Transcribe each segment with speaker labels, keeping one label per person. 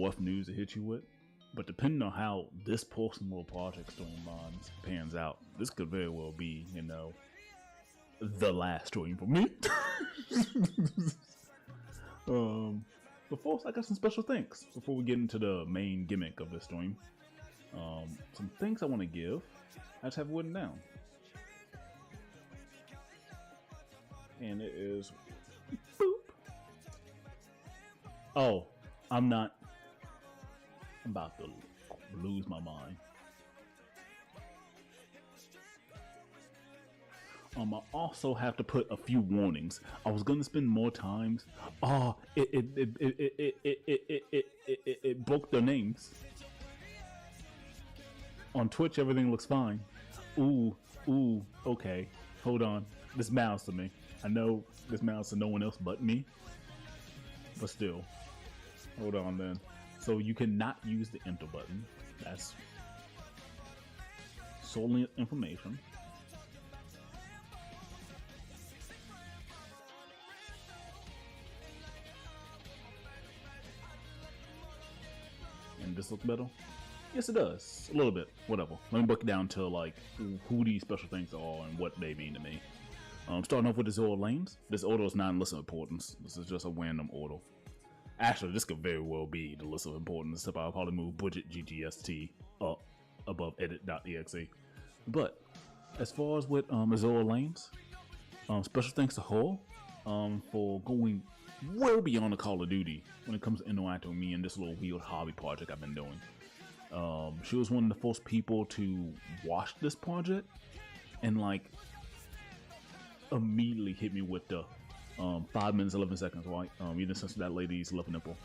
Speaker 1: what news to hit you with, but depending on how this post-war project storyline pans out, this could very well be, you know, the last stream for me. But first, I got some special thanks before we get into the main gimmick of this stream. Some thanks I want to give. I just have it written down, and it is boop. Oh, I'm about to lose my mind. I also have to put a few warnings. I was gonna spend more times. Oh, it broke their names. On Twitch, everything looks fine. Ooh, okay. Hold on. This matters to me. I know this matters to no one else but me. But still. Hold on then. So you cannot use the enter button. That's solely information. And this looks better? Yes, it does. A little bit. Whatever. Let me break it down to like who these special things are and what they mean to me. Starting off with the Azure Lanes. This order is not in list of importance. This is just a random order. Actually, this could very well be the list of importance, except I'll probably move budget GGST up above edit.exe. But as far as with Azure Lanes, special thanks to her for going well beyond the Call of Duty when it comes to interacting with me in this little weird hobby project I've been doing. She was one of the first people to watch this project and like immediately hit me with the 5 minutes 11 seconds, right? You didn't censor that lady's left nipple.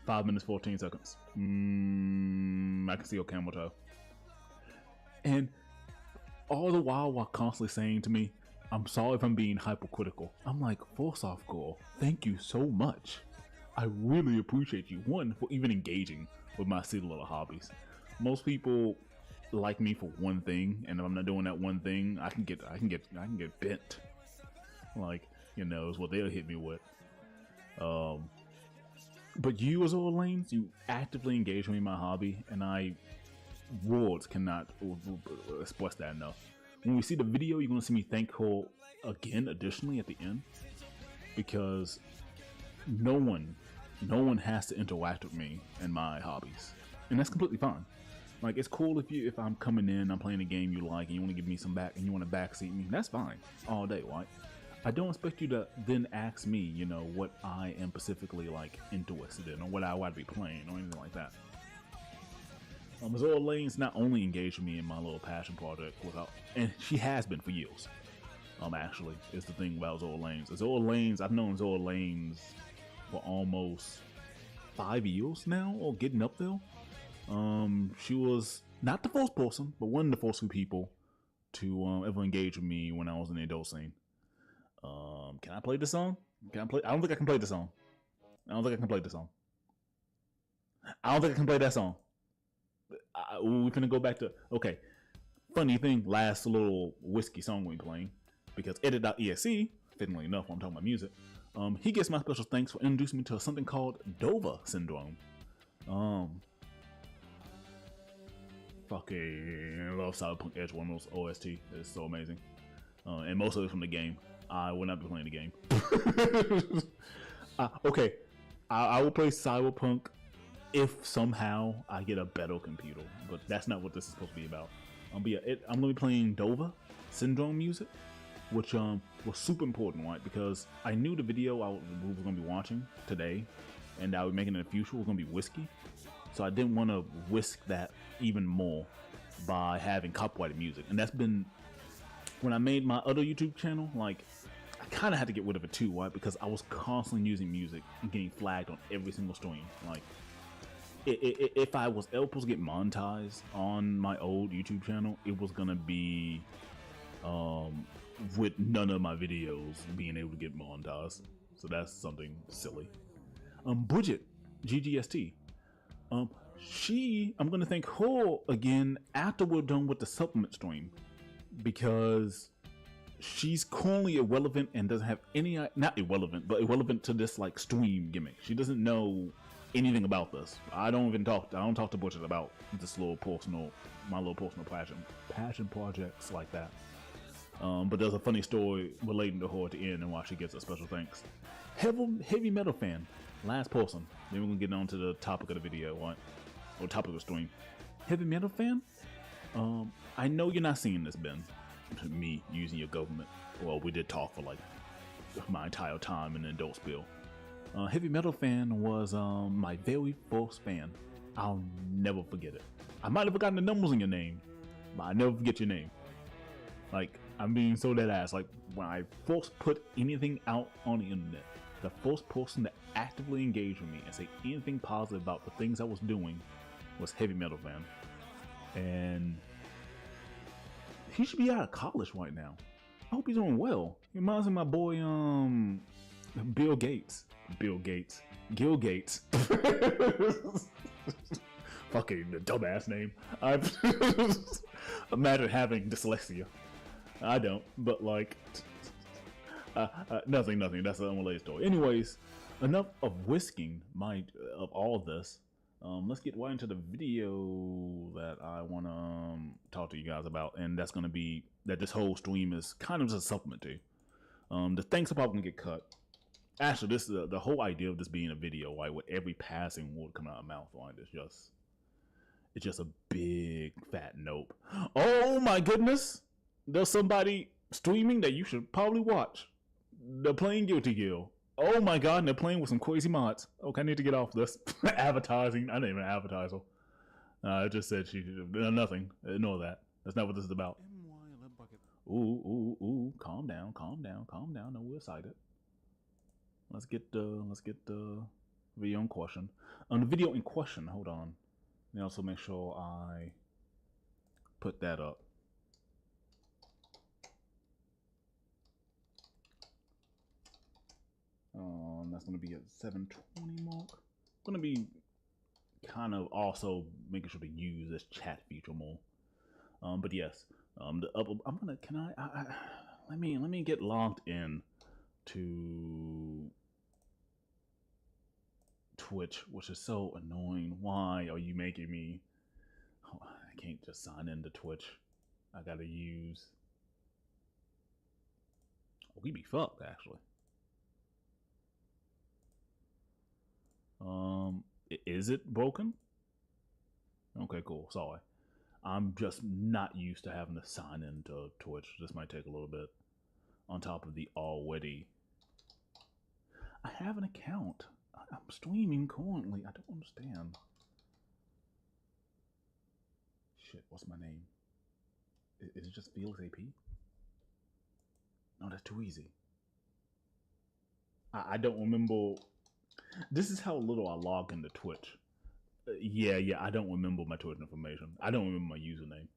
Speaker 1: 5 minutes 14 seconds. I can see your camera toe. And all the while constantly saying to me, I'm sorry if I'm being hypercritical. I'm like, first off, girl, thank you so much. I really appreciate you, one, for even engaging with my silly little hobbies. Most people like me for one thing, and if I'm not doing that one thing, I can get bent. Like, you know, is what they'll hit me with. But you, as all lanes, you actively engage me in my hobby, and words cannot express that enough. When we see the video, you're gonna see me thank her again, additionally at the end, because no one has to interact with me and my hobbies, and that's completely fine. Like, it's cool if I'm coming in, I'm playing a game you like, and you want to give me some back, and you want to backseat me. That's fine, all day, right? I don't expect you to then ask me, you know, what I am specifically like interested in, or what I want to be playing, or anything like that. Azure Lanes not only engaged me in my little passion project, and she has been for years. Actually, is the thing about Azure Lanes. Azure Lanes, I've known Azure Lanes for almost 5 years now, or getting up there. She was not the first person, but one of the first few people to ever engage with me when I was in the adult scene. Can I play this song? I don't think I can play this song. I don't think I can play this song. I don't think I can play that song. We're gonna go back to, okay, funny thing, last little whiskey song we playing, because edit.exe, fittingly enough when I'm talking about music, he gets my special thanks for introducing me to something called Dover Syndrome. Fucking love Cyberpunk Edge Runners OST. It's so amazing. And most of it from the game. I will not be playing the game. Okay, I will play Cyberpunk if somehow I get a better computer, but that's not what this is supposed to be about. I'm gonna be playing Dover Syndrome music, which was super important, right? Because I knew the video we were gonna be watching today, and I would make it in the future was gonna be whiskey, so I didn't want to risk that even more by having copyrighted music. And that's been when I made my other YouTube channel. Like, I kind of had to get rid of it too, right? Because I was constantly using music and getting flagged on every single stream. Like, if I was able to get monetized on my old YouTube channel, it was gonna be with none of my videos being able to get monetized. So that's something silly. Budget GGST. I'm gonna thank her again after we're done with the supplement stream, because she's currently irrelevant and doesn't have any, not irrelevant, but irrelevant to this like stream gimmick. She doesn't know anything about this. I don't talk to Butcher about this little personal, my little personal passion projects like that. But there's a funny story relating to her at the end and why she gets a special thanks. Heavy metal fan, last person. Then we're gonna get on to the topic of the video, right? Or topic of the stream. Heavy metal fan. I know you're not seeing this, Ben. Me using your government. Well, we did talk for like my entire time in the adult spill. Heavy metal fan was my very first fan. I'll never forget it. I might have forgotten the numbers in your name, but I never forget your name. Like, I'm being so dead ass. Like, when I first put anything out on the internet, the first person to actively engage with me and say anything positive about the things I was doing was Heavy Metal Fan. And he should be out of college right now. I hope he's doing well. He reminds me of my boy, Gil Gates. Fucking the dumbass name. I've imagine having dyslexia. I don't, but like, nothing. That's an unrelated story. Anyways, enough of whisking of all of this. Let's get right into the video that I want to talk to you guys about, and that's going to be that this whole stream is kind of just a supplement to. The thanks are probably going to get cut. Actually, this is the whole idea of this being a video, right, with every passing word coming out of my mouth, right, it's just a big fat nope. Oh my goodness! There's somebody streaming that you should probably watch. They're playing Guilty Gear. Oh my god, and they're playing with some crazy mods. Okay, I need to get off this. Advertising. I didn't even advertise her. I just said she nothing. Ignore that. That's not what this is about. Ooh. Calm down. No, we're excited. Let's get the video in question. The video in question, hold on. Let me also make sure I put that up. That's going to be at 7:20 mark. Going to be kind of also making sure to use this chat feature more. But yes, I'm gonna. Can I let me get logged in to Twitch, which is so annoying. Why are you making me? Oh, I can't just sign into Twitch. I gotta use. We be fucked actually. Is it broken? Okay, cool. Sorry. I'm just not used to having to sign into Twitch. This might take a little bit. On top of the already. I have an account. I'm streaming currently. I don't understand. Shit, what's my name? Is it just Felix AP? No, that's too easy. I don't remember. This is how little I log into Twitch. Yeah, I don't remember my Twitch information. I don't remember my username.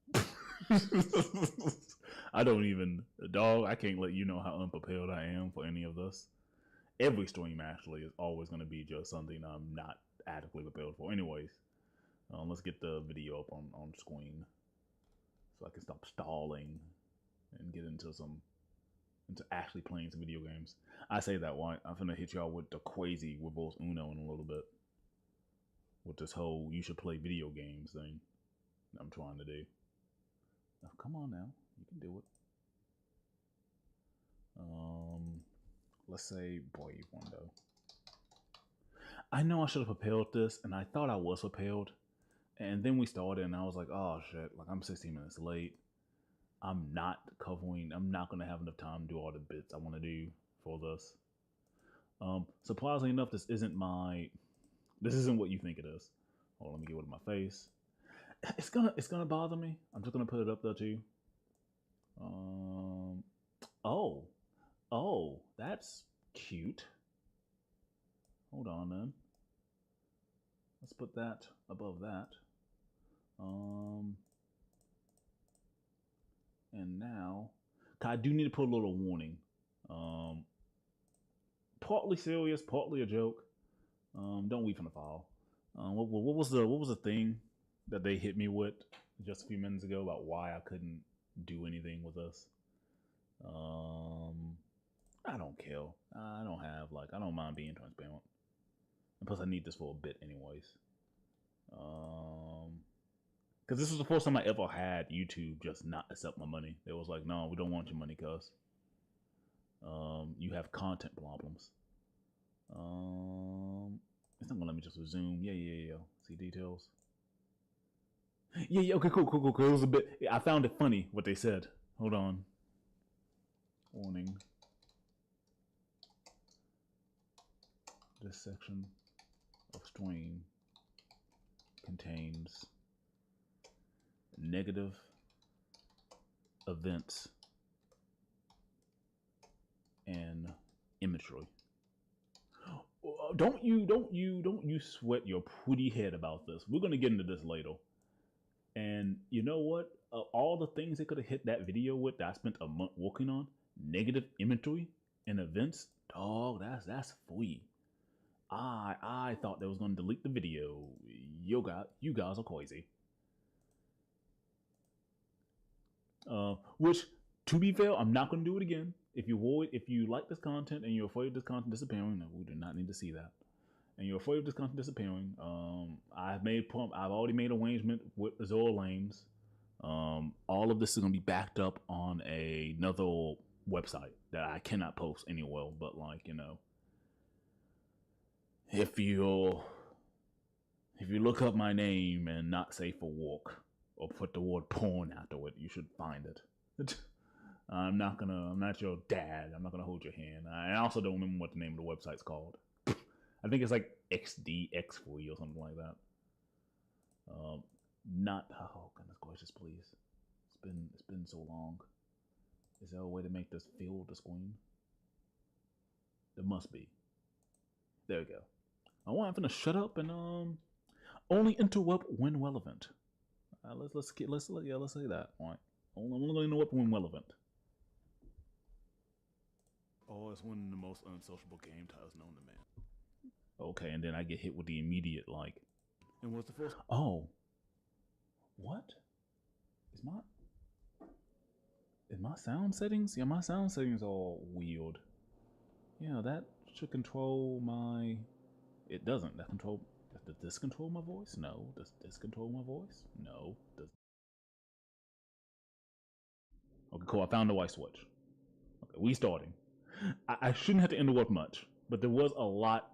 Speaker 1: I don't even, dog, I can't let you know how unprepared I am for any of this. Every stream actually is always going to be just something I'm not adequately prepared for. Anyways, let's get the video up on screen so I can stop stalling and get into actually playing some video games. I say that one. I'm gonna hit y'all with the crazy reverse Uno in a little bit. With this whole you should play video games thing I'm trying to do. Now, come on now. You can do it. Let's say Brave Window. I know I should have prepared this, and I thought I was prepared. And then we started, and I was like, oh shit, like I'm 16 minutes late. I'm not gonna have enough time to do all the bits I want to do for this. Surprisingly enough, this isn't what you think it is. Hold on, let me get rid of my face. It's gonna bother me. I'm just gonna put it up there too. Oh, that's cute. Hold on then. Let's put that above that. And now, I do need to put a little warning. Partly serious, partly a joke. Don't weep in the fall. What was the thing that they hit me with just a few minutes ago about why I couldn't do anything with us? I don't care. I don't mind being transparent. And plus, I need this for a bit, anyways. Because this was the first time I ever had YouTube just not accept my money. They was like, no, we don't want your money, cuz. You have content problems. It's not gonna let me just resume. Yeah. See details. Yeah. Okay, cool. It was a bit. I found it funny what they said. Hold on. Warning. This section of stream contains negative events and imagery. Don't you sweat your pretty head about this. We're gonna get into this later. And you know what? All the things they could have hit that video with that I spent a month working on, negative imagery and events, dog, that's free. I thought they was gonna delete the video. You guys are crazy. Which, to be fair, I'm not gonna do it again. If you like this content and you're afraid of this content disappearing, no, we do not need to see that. And you're afraid of this content disappearing, I've already made arrangement with Azure Lanes. All of this is gonna be backed up on another website that I cannot post anywhere. But if you look up my name and not safe for work or put the word porn after it, you should find it. I'm not your dad. I'm not gonna hold your hand. I also don't remember what the name of the website's called. I think it's like XDX3 or something like that. Oh goodness gracious, please. It's been so long. Is there a way to make this fill the screen? There must be. There we go. I'm gonna shut up and only interrupt when relevant. Let's say that. All right. I'm only gonna interrupt when relevant. Oh, it's one of the most unsociable game titles known to man. Okay, and then I get hit with the immediate like. And what's the first? Oh. What? Is my sound settings? Yeah, my sound settings are weird. Yeah, that should control my. It doesn't. Does this control my voice? No. Does this control my voice? No. Does. Okay, cool. I found the white switch. Okay, we starting. I shouldn't have to interrupt much, but there was a lot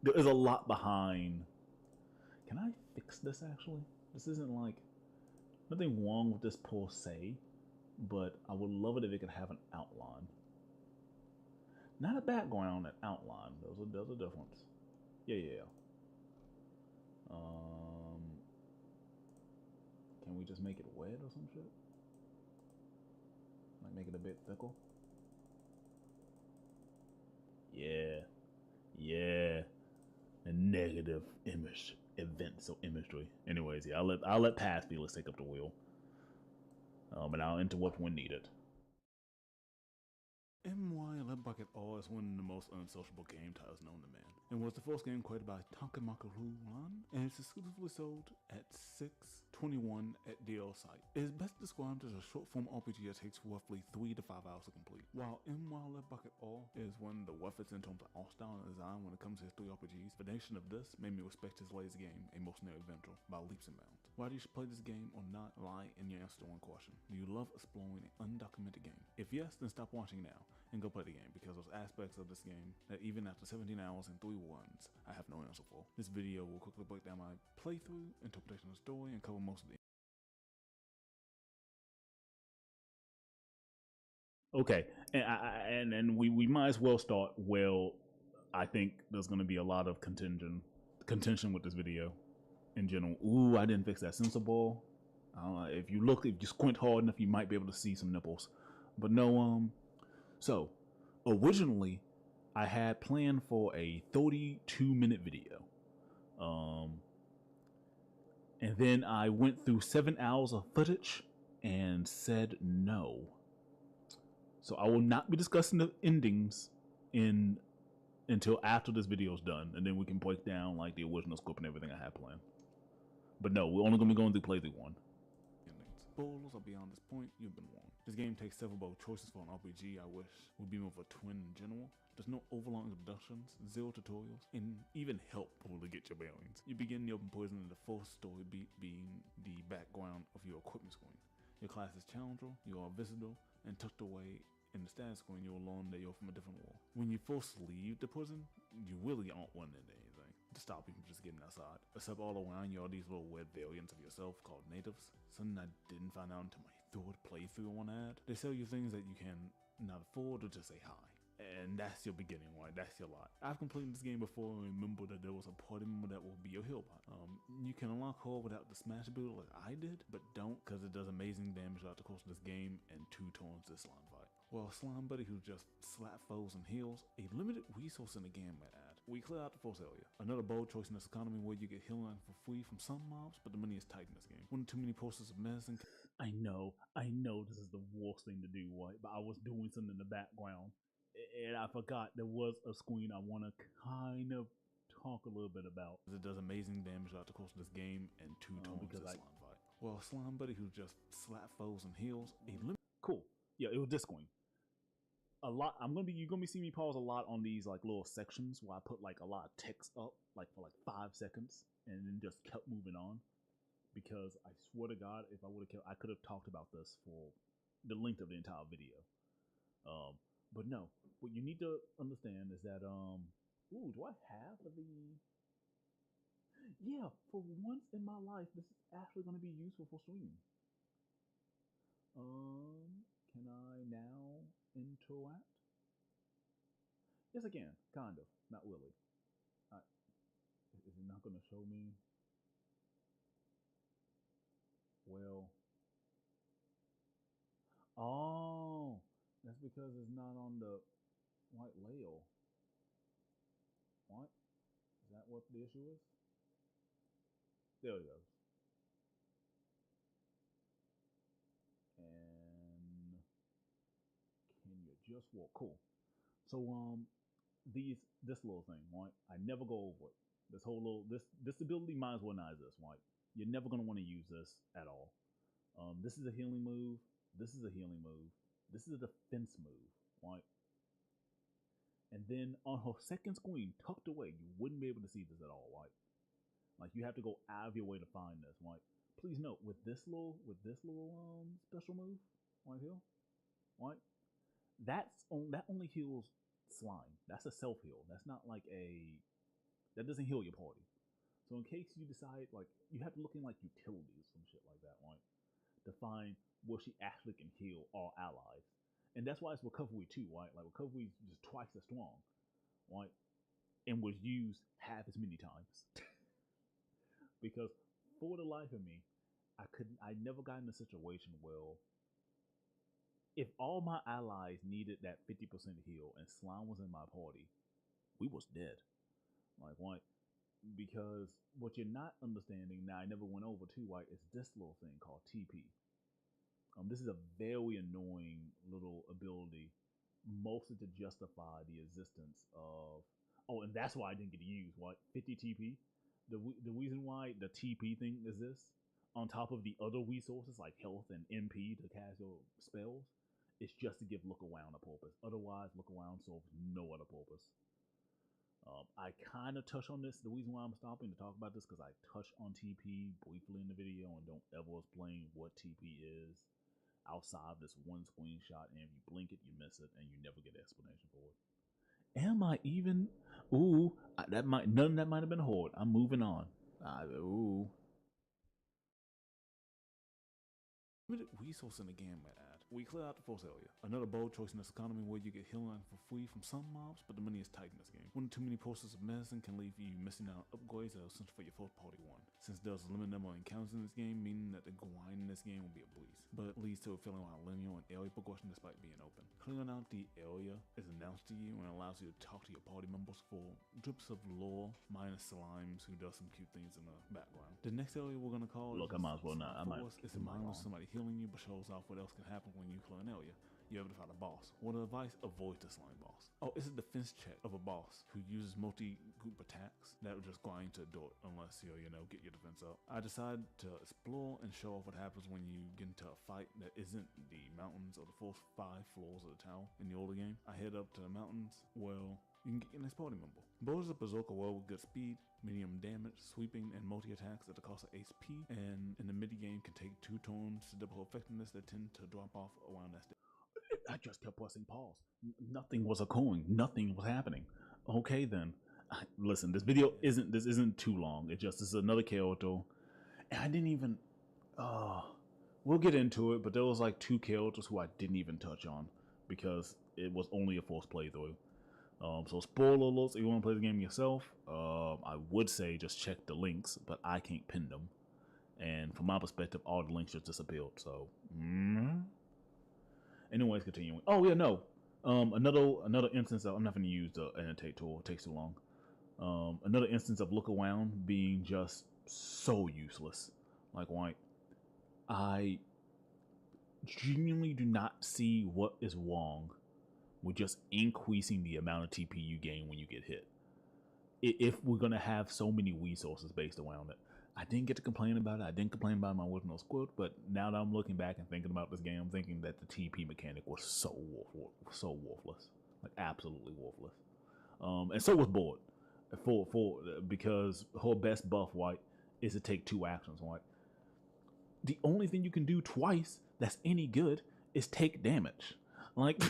Speaker 1: there is a lot behind. Can I fix this actually? This isn't like nothing wrong with this per se, but I would love it if it could have an outline. Not a background, an outline. There's a difference. Yeah. Can we just make it wet or some shit? Like make it a bit thicker? Yeah. A negative image events or imagery. Anyways, yeah, I'll let past feelings take up the wheel. And I'll interrupt when needed. MY Bucket R is one of the most unsociable game titles known to man, and was the first game created by Takamakaru-lan, and it's exclusively sold at $6.21 at DL site. It is best described as a short-form RPG that takes roughly 3 to 5 hours to complete. While MY Bucket R is one of the roughest in terms of art style and design when it comes to history RPGs, the nation of this made me respect his latest game, A Mercenary Adventure, by leaps and bounds. Why do you should play this game or not lie in your answer to one question. Do you love exploring an undocumented game? If yes, then stop watching now and go play the game, because there's aspects of this game that even after 17 hours and 3 runs, I have no answer for. This video will quickly break down my playthrough, interpretation of the story, and cover most of the. Okay, and we might as well start. Well, I think there's going to be a lot of contention with this video in general. Ooh, I didn't fix that sensor ball. If you squint hard enough, you might be able to see some nipples. But no, so originally I had planned for a 32-minute video. And then I went through 7 hours of footage and said no. So I will not be discussing the endings until after this video is done, and then we can break down like the original script and everything I had planned. But no, we're only gonna be going through playthrough 1. Spoilers are beyond this point, you've been warned. This game takes several bold choices for an RPG I wish would be more of a twin in general. There's no overlong introductions, zero tutorials, and even help to get your bearings. You begin the open prison in the fourth story beat being the background of your equipment screen. Your class is Challenger, you are a visitor, and tucked away in the status screen you'll learn that you're from a different world. When you first leave the prison, you really aren't running into anything to stop you from just getting outside. Except all around you are these little weird variants of yourself called natives. Something I didn't find out until my third playthrough on ad. They sell you things that you can not afford or just say hi. And that's your beginning, right? That's your lot. I've completed this game before and remember that there was a party member that will be your heal bot. You can unlock her without the smash build like I did, but don't, because it does amazing damage throughout the course of this game and 2 turns this slime fight. Well, a slime buddy who just slap foes and heals, a limited resource in the game might add. We clear out the first area. Another bold choice in this economy where you get healing for free from some mobs, but the money is tight in this game. One too many posters of medicine. I know this is the worst thing to do, right? But I was doing something in the background and I forgot there was a screen I want to kind of talk a little bit about. It does amazing damage throughout the course of this game and 2 turns this slime fight. Well, a slime buddy who just slap foes and heals, a cool. Yeah, it was this screen. A lot. You're gonna be seeing me pause a lot on these like little sections where I put like a lot of text up, like for like 5 seconds, and then just kept moving on. Because I swear to God, if I would have kept, I could have talked about this for the length of the entire video. But no, what you need to understand is that ooh, do I have the? Yeah, for once in my life, this is actually gonna be useful for streaming. Can I now interact? Yes, I can. Kind of. Not really. Is it not going to show me? Well. Oh, that's because it's not on the white layer. What? Is that what the issue is? There it goes. And can you just walk? Cool. So this little thing, right? I never go over it. This whole little this ability might as well not exist, right? You're never gonna want to use this at all. This is a healing move. This is a healing move. This is a defense move, right? And then on her second screen, tucked away, you wouldn't be able to see this at all, right? Like you have to go out of your way to find this, right? Please note with this little special move right here, right? That only heals slime. That's a self heal. That's not like that doesn't heal your party. So in case you decide like you have to look in like utilities, some shit like that, right? To find where she actually can heal all allies. And that's why it's recovery too, right? Like recovery is just twice as strong, right? And was used half as many times. Because for the life of me, I never got in a situation where if all my allies needed that 50% heal and slime was in my party, we was dead. Like what? Because what you're not understanding now, I never went over too, right? Is this little thing called TP. This is a very annoying little ability, mostly to justify the existence of. Oh, and that's why I didn't get to use what 50 TP. The reason why the TP thing exists on top of the other resources like health and MP to cast your spells, it's just to give look around a purpose. Otherwise, look around serves no other purpose. I kind of touch on this. The reason why I'm stopping to talk about this because I touched on TP briefly in the video and don't ever explain what TP is outside of this one screenshot, and if you blink it, you miss it, and you never get an explanation for it. Am I even? Ooh, none of that might have been hard. I'm moving on. Ooh. Limited resource in the game might add. We clear out the first area. Another bold choice in this economy where you get healing for free from some mobs, but the money is tight in this game. One too many posters of medicine can leave you missing out on upgrades that are essential for your first party one. Since there's a limited number of encounters in this game, meaning that the grind in this game will be a breeze. But it leads to a feeling of linear and area progression despite being open. Clearing out the area is announced to you and allows you to talk to your party members for drips of lore, minus slimes who does some cute things in the background. The next area we're gonna call
Speaker 2: I might as well not.
Speaker 1: It's a mindless somebody healing you, but shows off what else can happen when you clear an area.
Speaker 2: you ever fight a boss. What advice? Avoid the slime boss. Oh, it's a defense check of a boss who uses multi-group attacks that will just grind to a dirt unless you get your defense up. I decided to explore and show off what happens when you get into a fight that isn't the mountains or the first 5 floors of the tower in the older game. I head up to the mountains. Well, you can get your next party member. Bo is a berserker well with good speed, medium damage, sweeping, and multi-attacks at the cost of HP, and in the mid-game can take 2 turns to double effectiveness that tend to drop off around that stage.
Speaker 1: I just kept pressing pause. Nothing was occurring. Nothing was happening. Okay then. Listen, this video isn't too long. It just is another character. And I didn't even we'll get into it, but there was like 2 characters who I didn't even touch on because it was only a forced playthrough. So spoiler alerts, if you want to play the game yourself, I would say just check the links, but I can't pin them. And from my perspective, all the links just disappeared. So, anyways, continuing. Oh yeah, no. Another instance of, I'm not going to use the annotate tool. It takes too long. Another instance of look around being just so useless. Like, why? I genuinely do not see what is wrong with just increasing the amount of TP you gain when you get hit. If we're going to have so many resources based around it. I didn't get to complain about it. I didn't complain about my original script, but now that I'm looking back and thinking about this game, I'm thinking that the TP mechanic was so worthless. Like, absolutely worthless. And so was Board. Because her best buff, right, is to take 2 actions, right? The only thing you can do twice that's any good is take damage. Like,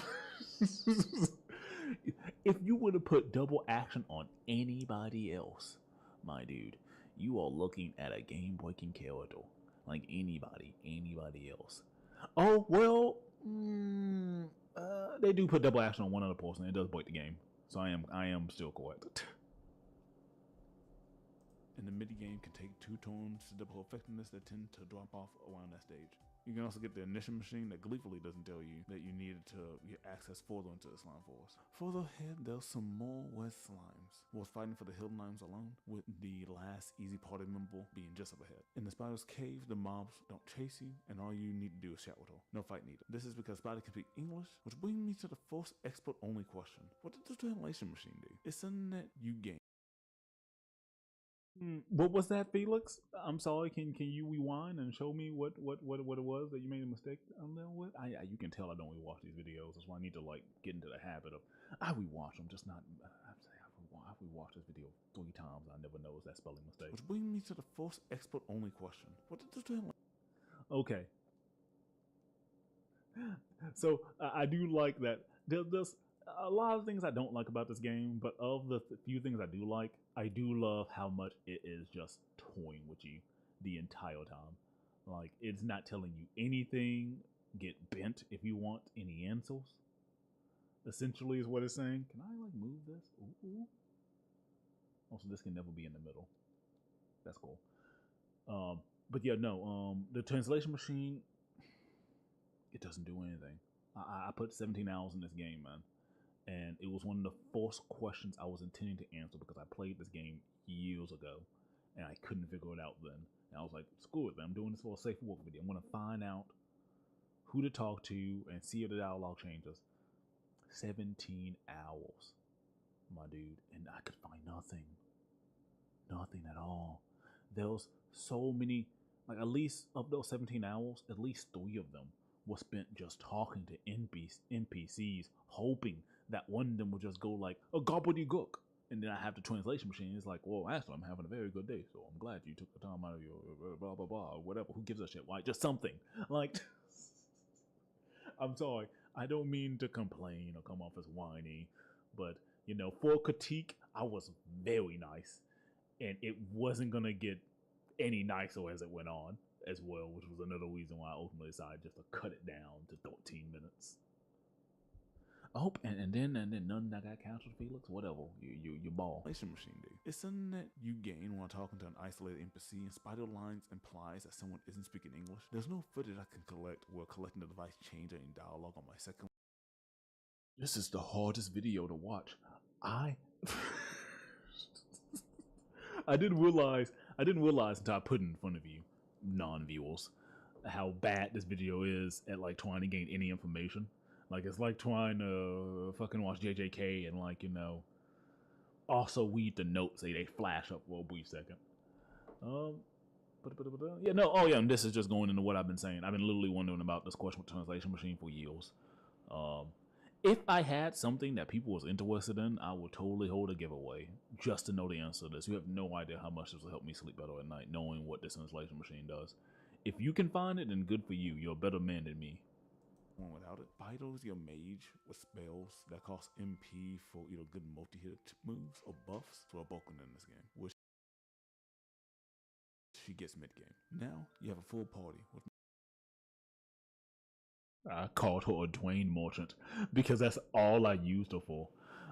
Speaker 1: if you would have put double action on anybody else, my dude, you are looking at a game-breaking character. Like anybody else. Oh, well, they do put double action on one other person. It does break the game. So I am still correct.
Speaker 2: And the mid-game can take 2 turns to double effectiveness that tend to drop off around that stage. You can also get the ignition machine that gleefully doesn't tell you that you needed to get access further into the slime forest. Further ahead, there's some more wet slimes. Worth fighting for the hill limes alone, with the last easy party member being just up ahead. In the spider's cave, the mobs don't chase you, and all you need to do is chat with her. No fight needed. This is because Spider can speak English, which brings me to the first expert-only question. What did the translation machine do? It's something that you gain.
Speaker 1: What was that, Felix? I'm sorry. Can you rewind and show me what it was that you made a mistake on there with? You can tell I don't rewatch these videos. That's why I need to like get into the habit of I rewatch them, just not. I've rewatched this video 3 times. I never noticed that spelling mistake.
Speaker 2: Which brings me to the first expert-only question. What did the translation?
Speaker 1: Okay. So I do like that. There's a lot of things I don't like about this game, but of the few things I do like, I do love how much it is just toying with you the entire time. Like, it's not telling you anything. Get bent if you want any answers. Essentially is what it's saying. Can I like move this? Ooh. Also, this can never be in the middle. That's cool. But yeah, no. The translation machine, it doesn't do anything. I put 17 hours in this game, man. And it was one of the first questions I was intending to answer because I played this game years ago and I couldn't figure it out then. And I was like, screw it, man. I'm doing this for a safe work video. I'm going to find out who to talk to and see if the dialogue changes. 17 hours, my dude. And I could find nothing. Nothing at all. There was so many, like at least of those 17 hours, at least 3 of them was spent just talking to NPCs, hoping that one of them would just go like, a gobbledygook. And then I have the translation machine. It's like, well, actually, I'm having a very good day, so I'm glad you took the time out of your blah, blah, blah, or whatever. Who gives a shit? Why? Just something. Like, I'm sorry. I don't mean to complain or come off as whiny, but, you know, for critique, I was very nice. And it wasn't going to get any nicer as it went on as well, which was another reason why I ultimately decided just to cut it down to 13 minutes. Oh, and then none that got canceled, Felix. Whatever, you ball.
Speaker 2: Translation machine do. It's something that you gain while talking to an isolated NPC, and Spider Lines implies that someone isn't speaking English. There's no footage I can collect while collecting the device change any dialogue on my second.
Speaker 1: This is the hardest video to watch. I didn't realize until I put it in front of you, non-viewers, how bad this video is at like trying to gain any information. Like it's like trying to fucking watch JJK and like also read the notes. They flash up for a brief second. Um, yeah, no, oh yeah, and this is just going into what I've been saying. I've been literally wondering about this question translation machine for years. Um, if I had something that people was interested in, I would totally hold a giveaway just to know the answer to this. You have no idea how much this will help me sleep better at night, knowing what this translation machine does. If you can find it, then good for you. You're a better man than me.
Speaker 2: Without it, Vitals your mage with spells that cost MP for either good multi-hit moves or buffs to a Vulcan in this game, which she gets mid-game. Now you have a full party with
Speaker 1: I called her a Dwayne merchant because that's all I used her for.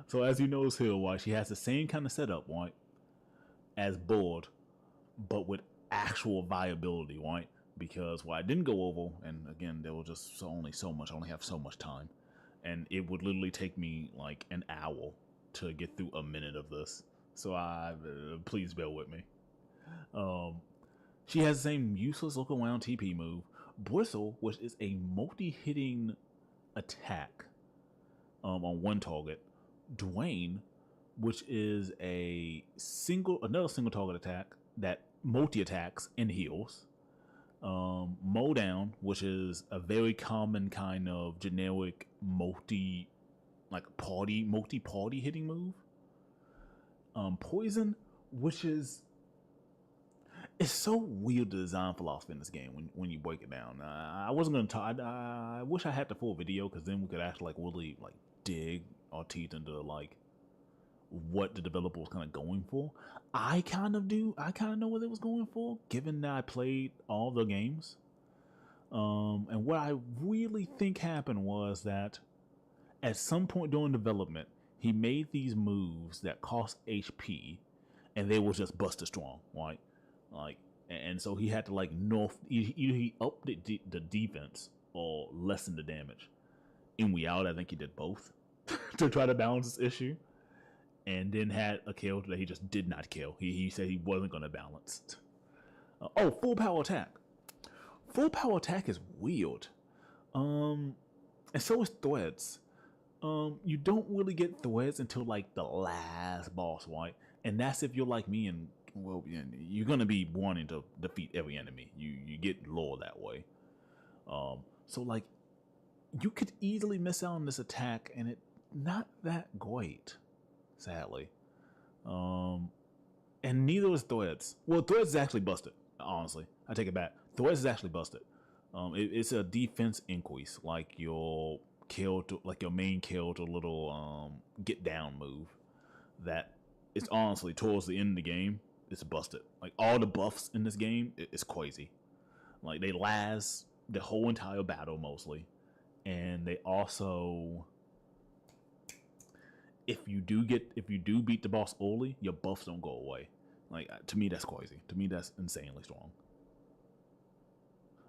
Speaker 1: So as you notice here, why she has the same kind of setup, right, as Board, but with actual viability, right? Because what I didn't go over, and again, there was just only so much. I only have so much time, and it would literally take me like an hour to get through a minute of this. So please bear with me. She has the same useless look around TP move, Bristle, which is a multi-hitting attack on one target. Dwayne, which is another single target attack that multi attacks and heals. Mow down, which is a very common kind of generic multi party hitting move. Poison, which is it's so weird the design philosophy in this game when you break it down. I wasn't gonna talk. I wish I had the full video because then we could actually really dig our teeth into what the developer was kind of going for. I kind of know what it was going for, given that I played all the games. And what I really think happened was that at some point during development, he made these moves that cost HP, and they were just busted strong, right? And so he had to either he upped the defense or lessen the damage. In reality, I think he did both to try to balance this issue, and then had a kill that he just did not kill. He said he wasn't going to balance. Full power attack. Full power attack is weird. And so is threads. You don't really get threads until the last boss, right? And that's if you're like me and you're gonna be wanting to defeat every enemy. You get lore that way. So you could easily miss out on this attack, and it not that great, sadly. And neither is threads. Well, threads is actually busted. Honestly, I take it back. Threads is actually busted. It's a defense increase, like your main kill to a little get down move. That it's honestly towards the end of the game, it's busted. Like all the buffs in this game, it's crazy. Like they last the whole entire battle mostly, and they also, if you do beat the boss early, your buffs don't go away. To me, that's crazy. To me, that's insanely strong.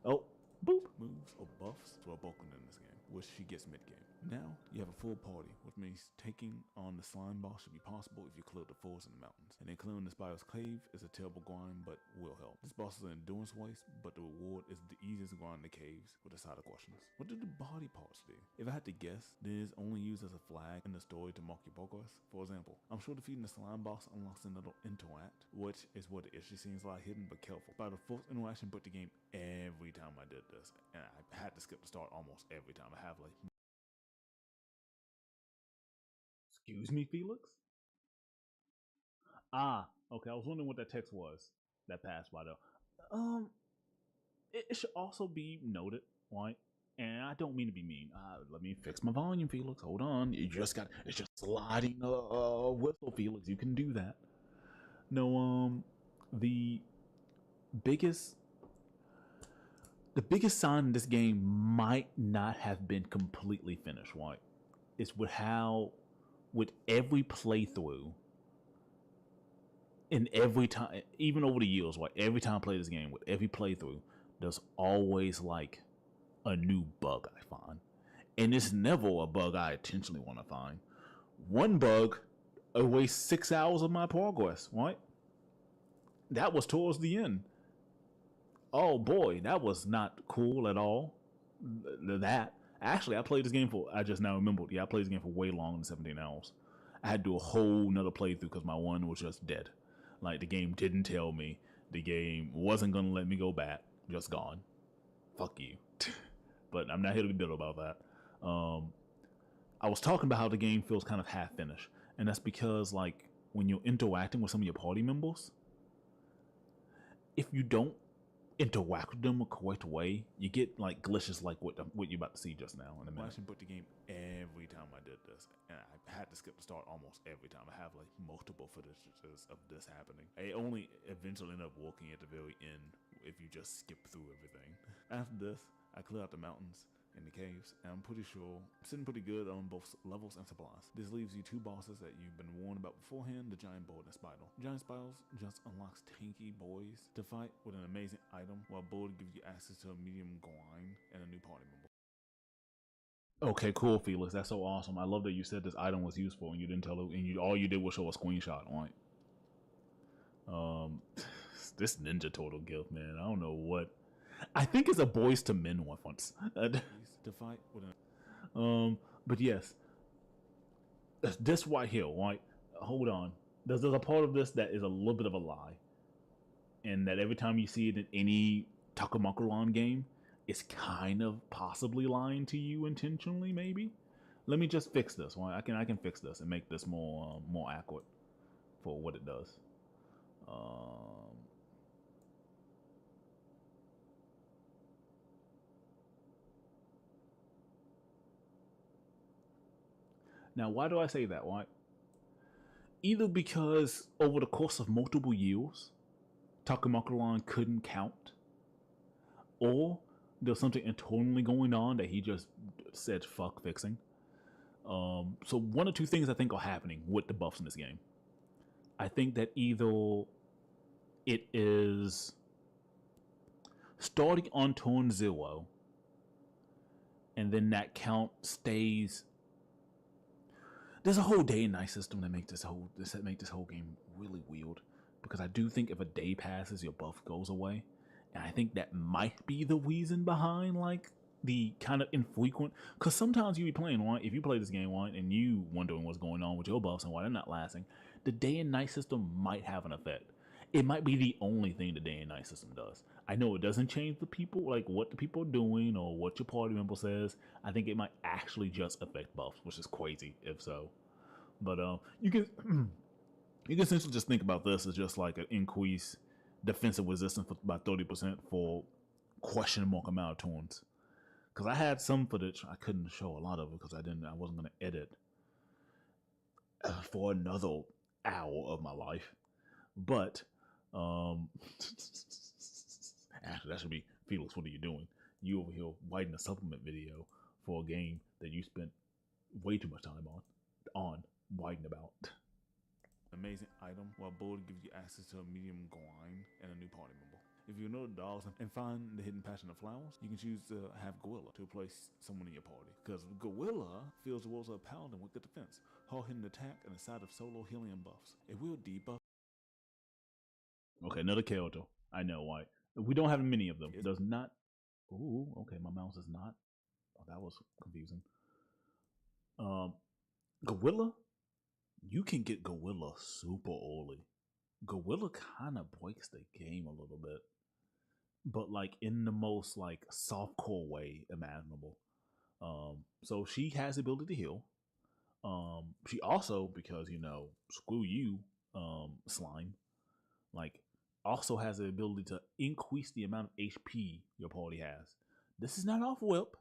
Speaker 1: Oh, boop.
Speaker 2: Moves or buffs to a Vulcan in this game, which she gets mid-game. Now you have a full party, which means taking on the slime boss should be possible if you clear the forest in the mountains. And then clearing the Spider's Cave is a terrible grind, but will help. This boss is an endurance waste, but the reward is the easiest grind in the caves with a side of questions. What do the body parts do? If I had to guess, then it is only used as a flag in the story to mark your progress. For example, I'm sure defeating the slime boss unlocks another interact, which is what it is. She seems like hidden but careful. By the fourth interaction broke the game every time I did this, and I had to skip the start almost every time. I have
Speaker 1: Excuse me, Felix? Okay. I was wondering what that text was that passed by though. It should also be noted, right? And I don't mean to be mean. Let me fix my volume, Felix. Hold on. It's just sliding whistle, Felix. You can do that. No, the biggest sign in this game might not have been completely finished, right? It's with every playthrough, and every time, even over the years, right? Every time I play this game, with every playthrough, there's always a new bug I find, and it's never a bug I intentionally want to find. One bug wastes 6 hours of my progress, right? That was towards the end. Oh boy, that was not cool at all. That Actually, I just now remembered. Yeah, I played this game for way longer than 17 hours. I had to do a whole nother playthrough because my one was just dead. Like, the game didn't tell me. The game wasn't going to let me go back. Just gone. Fuck you. But I'm not here to be bitter about that. I was talking about how the game feels kind of half finished. And that's because, like, when you're interacting with some of your party members, if you don't interact with them a correct way, you get like glitches like what you're about to see just now in a minute.
Speaker 2: I actually put the game every time I did this, and I had to skip the start almost every time. I have like multiple footages of this happening. I only eventually end up walking at the very end if you just skip through everything. After this, I clear out the mountains in the caves, and I'm pretty sure I'm sitting pretty good on both levels and supplies. This leaves you two bosses that you've been warned about beforehand, the Giant Board and Spidal. Giant Spidals just unlocks tanky boys to fight with an amazing item, while Board gives you access to a medium grind and a new party member.
Speaker 1: Okay, cool, Felix. That's so awesome. I love that you said this item was useful and you didn't tell it, and all you did was show a screenshot on it. This Ninja Turtle gift, man. I don't know what. I think it's a Boys to Men reference.
Speaker 2: To fight with an
Speaker 1: but yes, this right here, right? Hold on. There's a part of this that is a little bit of a lie, and that every time you see it in any Takamakuran game, it's kind of possibly lying to you intentionally. Maybe. Let me just fix this. Right? I can fix this and make this more accurate for what it does. Now, why do I say that? Why? Either because over the course of multiple years, Takamakuran couldn't count, or there's something internally going on that he just said fuck fixing. So one or two things I think are happening with the buffs in this game. I think that either it is starting on turn 0, and then that count stays. There's a whole day and night system that make this whole game really weird, because I do think if a day passes, your buff goes away, and I think that might be the reason behind like the kind of infrequent. Because sometimes you be playing one, if you play this game one and you wondering what's going on with your buffs and why they're not lasting, the day and night system might have an effect. It might be the only thing the day and night system does. I know it doesn't change the people, like what the people are doing or what your party member says. I think it might actually just affect buffs, which is crazy if so. But you can you can essentially just think about this as just like an increase defensive resistance by 30% for question mark amount of turns. Because I had some footage, I couldn't show a lot of it because I wasn't gonna edit for another hour of my life. But actually, that should be Felix. What are you doing? You over here writing a supplement video for a game that you spent way too much time on writing about.
Speaker 2: amazing item, while Board gives you access to a medium grind and a new party member. If you know the dogs and find the hidden passion of flowers, you can choose to have Gorilla to replace someone in your party. Because Gorilla feels the walls of a paladin with good defense, hard hitting attack, and a side of solo healing and buffs. It will debuff.
Speaker 1: Okay, another character. I know why. We don't have many of them. It does not. Ooh, okay, my mouse is not. Oh, that was confusing. Gorilla, you can get Gorilla super early. Gorilla kind of breaks the game a little bit, but like in the most like softcore way imaginable. So she has the ability to heal. She also, because screw you, slime, like also has the ability to increase the amount of HP your party has. This is not off whip.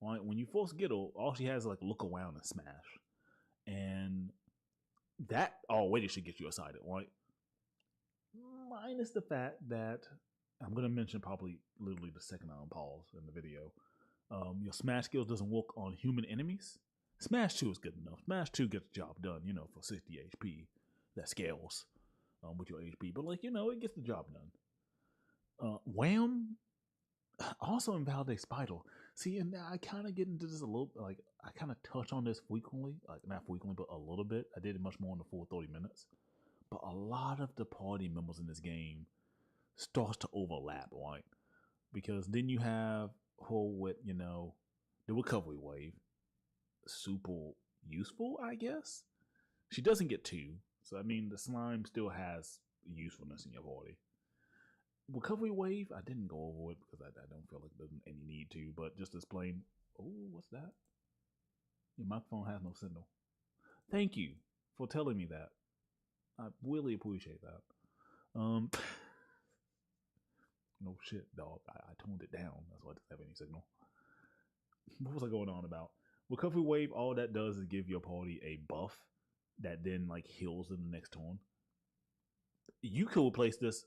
Speaker 1: Right? When you first get her, all she has is like look around and smash. And that already should get you excited, right? Minus the fact that I'm going to mention probably literally the second I pause in the video. Your smash skills doesn't work on human enemies. Smash 2 is good enough. Smash 2 gets the job done, for 60 HP. That scales with your HP. But, it gets the job done. Wham also invalidates Spidal. See, and I kind of get into this a little, like, I kind of touch on this frequently. Like, not frequently, but a little bit. I did it much more in the full 30 minutes. But a lot of the party members in this game starts to overlap, right? Because then you have her with, The recovery wave, super useful, I guess. She doesn't get two, so I mean the slime still has usefulness in your party. Recovery wave, I didn't go over it because I don't feel like there's any need to, but just to explain. Oh, what's that? Your microphone has no signal. Thank you for telling me that. I really appreciate that. No shit, dog. I toned it down. That's why I didn't have any signal. What was I going on about? Recovery wave, all that does is give your party a buff that then like heals in the next turn. You could replace this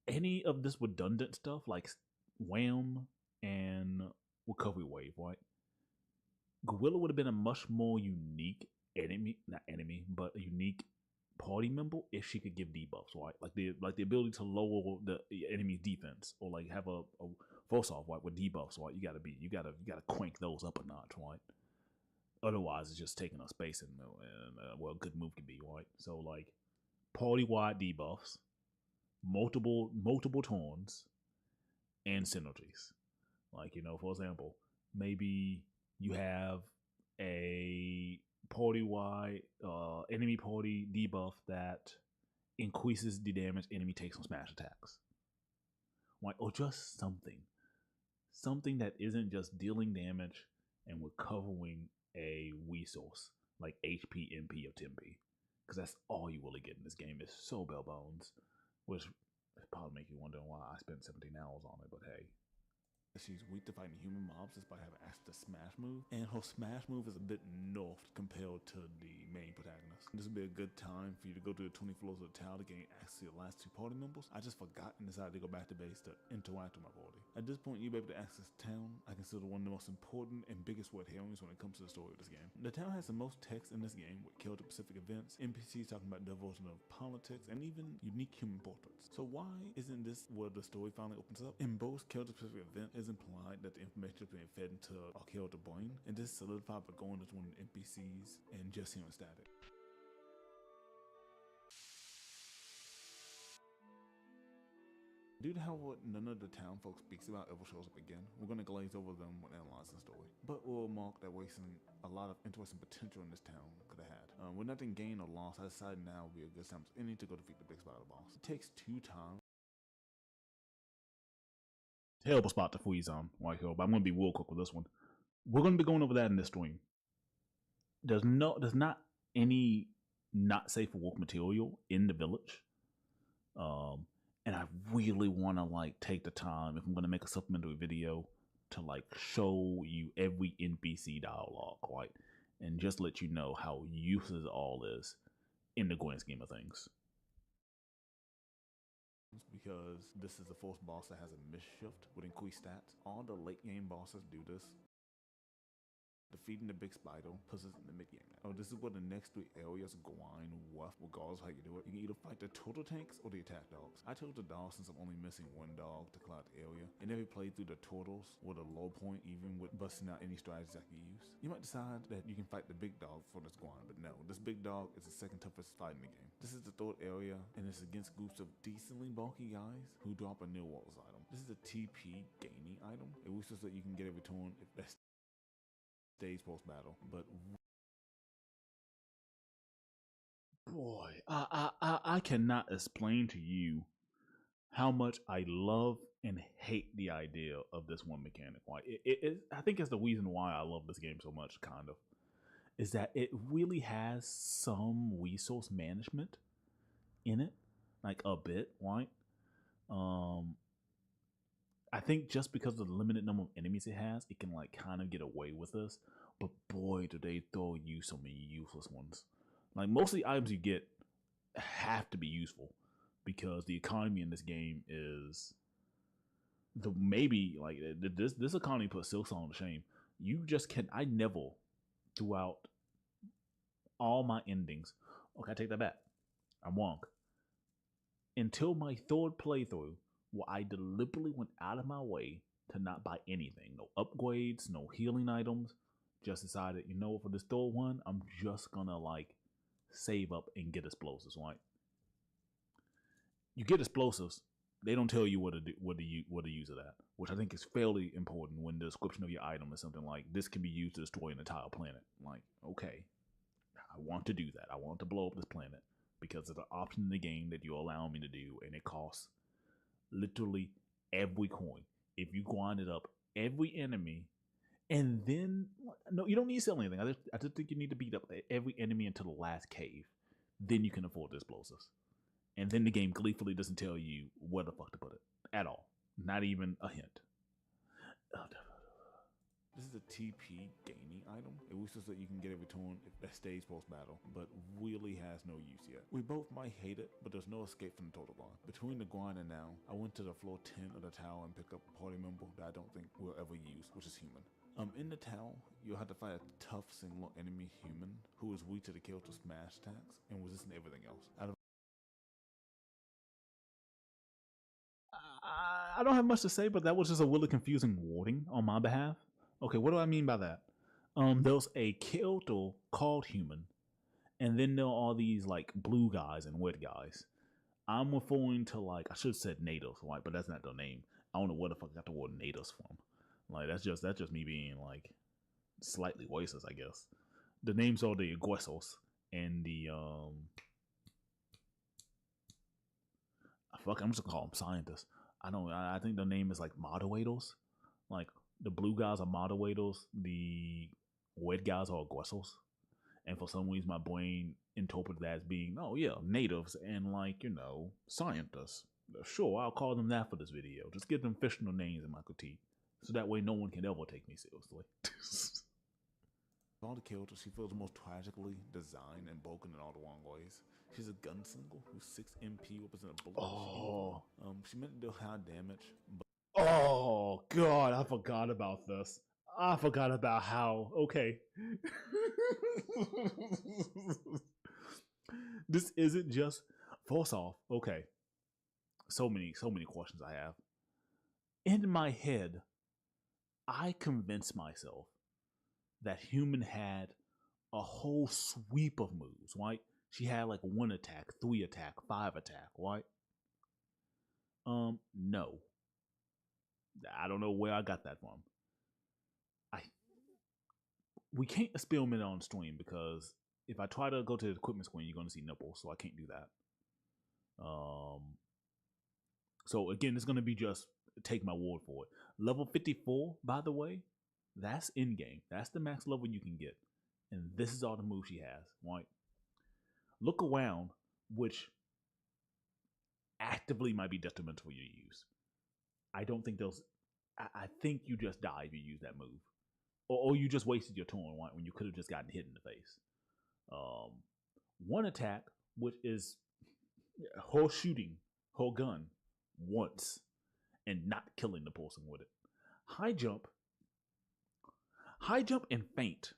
Speaker 1: any of this redundant stuff like Wham and Recovery Wave, right? Gorilla would have been a much more unique enemy, not enemy, but a unique party member if she could give debuffs, right? Like the ability to lower the enemy's defense or like have a force off, right, with debuffs, right? You gotta crank those up a notch, right? Otherwise, it's just taking up space and well, a good move can be, right? So like party wide debuffs, multiple turns, and synergies. Like, for example, maybe you have a party wide enemy party debuff that increases the damage enemy takes on smash attacks. Right? Or just something that isn't just dealing damage and recovering a resource like HP, MP, or TMP. Because that's all you really get in this game. It's so bare bones, which probably make you wonder why I spent 17 hours on it, but hey.
Speaker 2: She's weak to fighting human mobs despite having access to smash move, and her smash move is a bit nerfed compared to the main protagonist. This would be a good time for you to go to the 20 floors of the tower to gain access to your last two party members. I just forgot and decided to go back to base to interact with my party. At this point, you'll be able to access the town. I consider one of the most important and biggest red herrings when it comes to the story of this game. The town has the most text in this game with Celtic Pacific events, NPCs talking about their version of politics, and even unique human portraits. So why isn't this where the story finally opens up? In both Celtic Pacific event is implied that the information is being fed into our character brain, and this solidified by going between NPCs and just hearing static. Due to how none of the town folks speaks about ever shows up again, we're going to glaze over them when analyzing the story. But we'll remark that wasting a lot of interesting potential in this town could have had. With nothing gained or lost, I decided now would be a good time as any to go defeat the big spider boss. It takes 2 times.
Speaker 1: Terrible spot to freeze on, White Hill, but I'm going to be real quick with this one. We're going to be going over that in this stream. There's not any not safe for work material in the village. And I really want to like take the time, if I'm going to make a supplementary video, to like show you every NPC dialogue, right? And just let you know how useless it all is in the grand scheme of things.
Speaker 2: Because this is the first boss that has a miss shift with increased stats. All the late game bosses do this. Defeating the big spider puts us in the mid game. This is where the next 3 areas grind rough regardless of how you do it. You can either fight the turtle tanks or the attack dogs. I chose the dogs since I'm only missing 1 dog to clear out the area. And every playthrough the turtles were the low point, even with busting out any strategies I can use. You might decide that you can fight the big dog for this grind, but no, this big dog is the second toughest fight in the game. This is the 3rd area, and it's against groups of decently bulky guys who drop a new walls item. This is a TP gaining item. It wishes that you can get every turn if that's stage post battle, but
Speaker 1: boy, I cannot explain to you how much I love and hate the idea of this one mechanic. Why I think it's the reason why I love this game so much. Kind of is that it really has some resource management in it, like a bit, right? I think just because of the limited number of enemies it has, it can like kind of get away with this. But boy, do they throw you so many useless ones. Like most of the items you get have to be useful because the economy in this game is the maybe like this economy puts Silksong to shame. You just can. I never throughout all my endings. Okay, I take that back. I'm wrong. Until my 3rd playthrough, where I deliberately went out of my way to not buy anything. No upgrades, no healing items. Just decided, for this 3rd one, I'm just gonna like save up and get explosives, right? You get explosives, They don't tell you what to do, what to use it at, which I think is fairly important when the description of your item is something like this can be used to destroy an entire planet. Like, okay, I want to do that. I want to blow up this planet because it's an option in the game that you allow me to do, and it costs literally every coin. If you grind it up, every enemy, and then no, you don't need to sell anything. I just think you need to beat up every enemy until the last cave. Then you can afford the explosives. And then the game gleefully doesn't tell you where the fuck to put it at all. Not even a hint.
Speaker 2: This is a TP gaining item. It was just that you can get every turn that stays post-battle, but really has no use yet. We both might hate it, but there's no escape from the total bar. Between the grind and now, I went to the floor 10 of the tower and picked up a party member that I don't think we'll ever use, which is human. In the tower, you'll have to fight a tough single enemy human who is weak to the kill to smash attacks and resistant to everything else.
Speaker 1: I don't have much to say, but that was just a really confusing wording on my behalf. Okay, what do I mean by that? There's a Kyoto called human, and then there are all these like blue guys and red guys. I'm referring to like I should have said natives, right? But that's not their name. I don't know where the fuck I got the word natives from. Like that's just me being like slightly racist, I guess. The names are the aggressors and the fuck. I'm just gonna call them scientists. I think the name is like moderators. Like the blue guys are moderators. The red guys are aggressors. And for some reason, my brain interpreted that as being, oh yeah, natives and like scientists. Sure, I'll call them that for this video. Just give them fictional names in my critique, so that way no one can ever take me seriously.
Speaker 2: All the characters, she feels most tragically designed and broken in all the wrong ways. She's a gunslinger who's 6 MP represent a bullet.
Speaker 1: Oh.
Speaker 2: She meant to do high damage, but
Speaker 1: oh god, I forgot about this. I forgot about how. Okay. This isn't just force off. Okay. So many questions I have. In my head, I convinced myself that human had a whole sweep of moves, right? She had like 1 attack, 3 attack, 5 attack, right? No. I don't know where I got that from. We can't experiment on stream because if I try to go to the equipment screen, you're going to see nipples, so I can't do that. So again, it's going to be just take my word for it. Level 54, by the way, that's in game. That's the max level you can get, and this is all the moves she has. Right? Look around, which actively might be detrimental for you to use. I don't think those. I think you just die if you use that move. Or you just wasted your turn, right, when you could have just gotten hit in the face. 1 attack, which is her shooting her gun once and not killing the person with it. High jump and feint.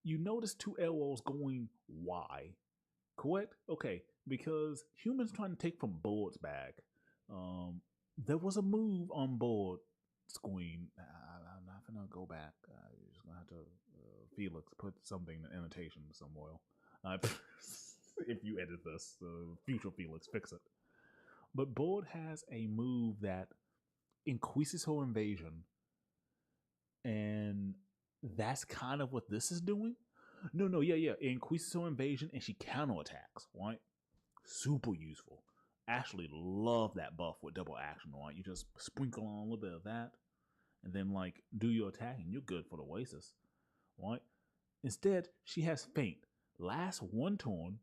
Speaker 1: You notice 2 arrows going Y, correct? Okay, because humans trying to take from Board's bag. There was a move on Board screen. I'm not gonna go back. You're just gonna have to Felix put something in the annotation somewhere. If you edit this, future Felix, fix it. But Board has a move that increases her invasion, and that's kind of what this is doing. No, yeah. It increases her invasion, and she counterattacks. Right, super useful. Actually, love that buff with double action. Right, you just sprinkle on a little bit of that, and then like do your attack, and you're good for the Oasis. Right. Instead, she has feint. Last 1 turn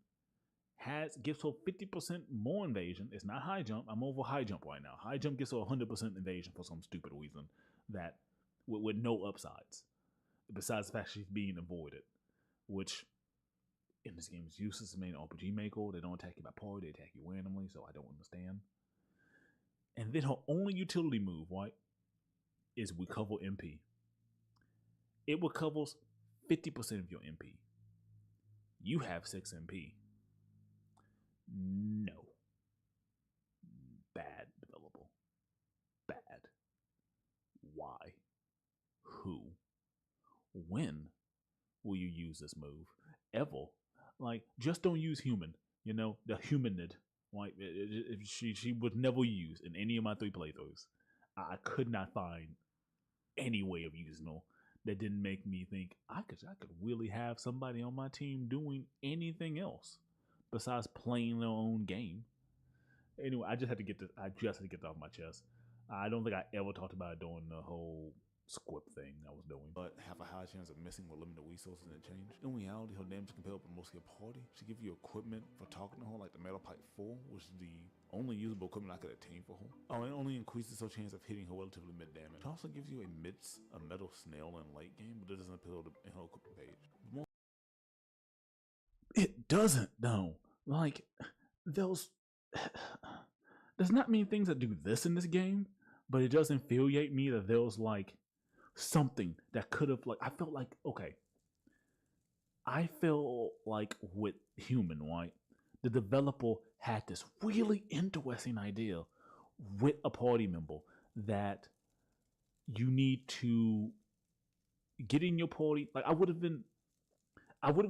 Speaker 1: gives her 50% more invasion. It's not high jump. I'm over high jump right now. High jump gives her 100% invasion for some stupid reason that with no upsides. Besides the fact she's being avoided, which in this game is useless. It's main RPG maker. They don't attack you by power. They attack you randomly, so I don't understand. And then her only utility move, right, is recover MP. It recovers 50% of your MP. You have 6 MP. No. Bad developable. Bad. Why? Who? When will you use this move? Ever? Like, just don't use human. The humanid Like she was never used in any of my 3 playthroughs. I could not find any way of using her that didn't make me think I could really have somebody on my team doing anything else besides playing their own game. Anyway, I just had to get that off my chest. I don't think I ever talked about it during the whole squip thing I was doing.
Speaker 2: But have a high chance of missing with limited resources in exchange. In reality, her damage can help with mostly a party. She give you equipment for talking to her, like the Metal Pipe 4, which is the only usable equipment I could attain for her. Oh, and it only increases her chance of hitting her relatively mid damage. It also gives you a metal snail in late game, but it doesn't appeal to in her equipment page.
Speaker 1: It doesn't though. Like those does not mean things that do this in this game, but it does infuriate me that there was like something that could have like I felt like okay. I feel like with Human, right? The developer had this really interesting idea with a party member that you need to get in your party. Like I would have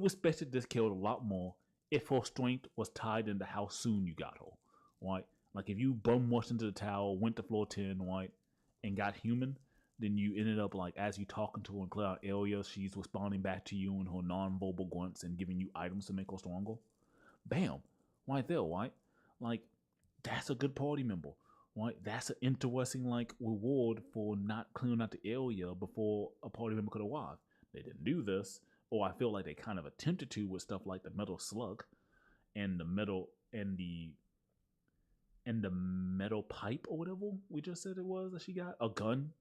Speaker 1: respected this killed a lot more if her strength was tied into how soon you got her, right? Like if you bum rushed into the tower, went to floor 10, right, and got Human, then you ended up like as you talking to her in clear out areas, she's responding back to you in her non-verbal grunts and giving you items to make her stronger. Bam, right there, right? Like that's a good party member, right? That's an interesting like reward for not clearing out the area before a party member could arrive. They didn't do this, or I feel like they kind of attempted to with stuff like the metal slug and the metal pipe or whatever we just said it was that she got a gun.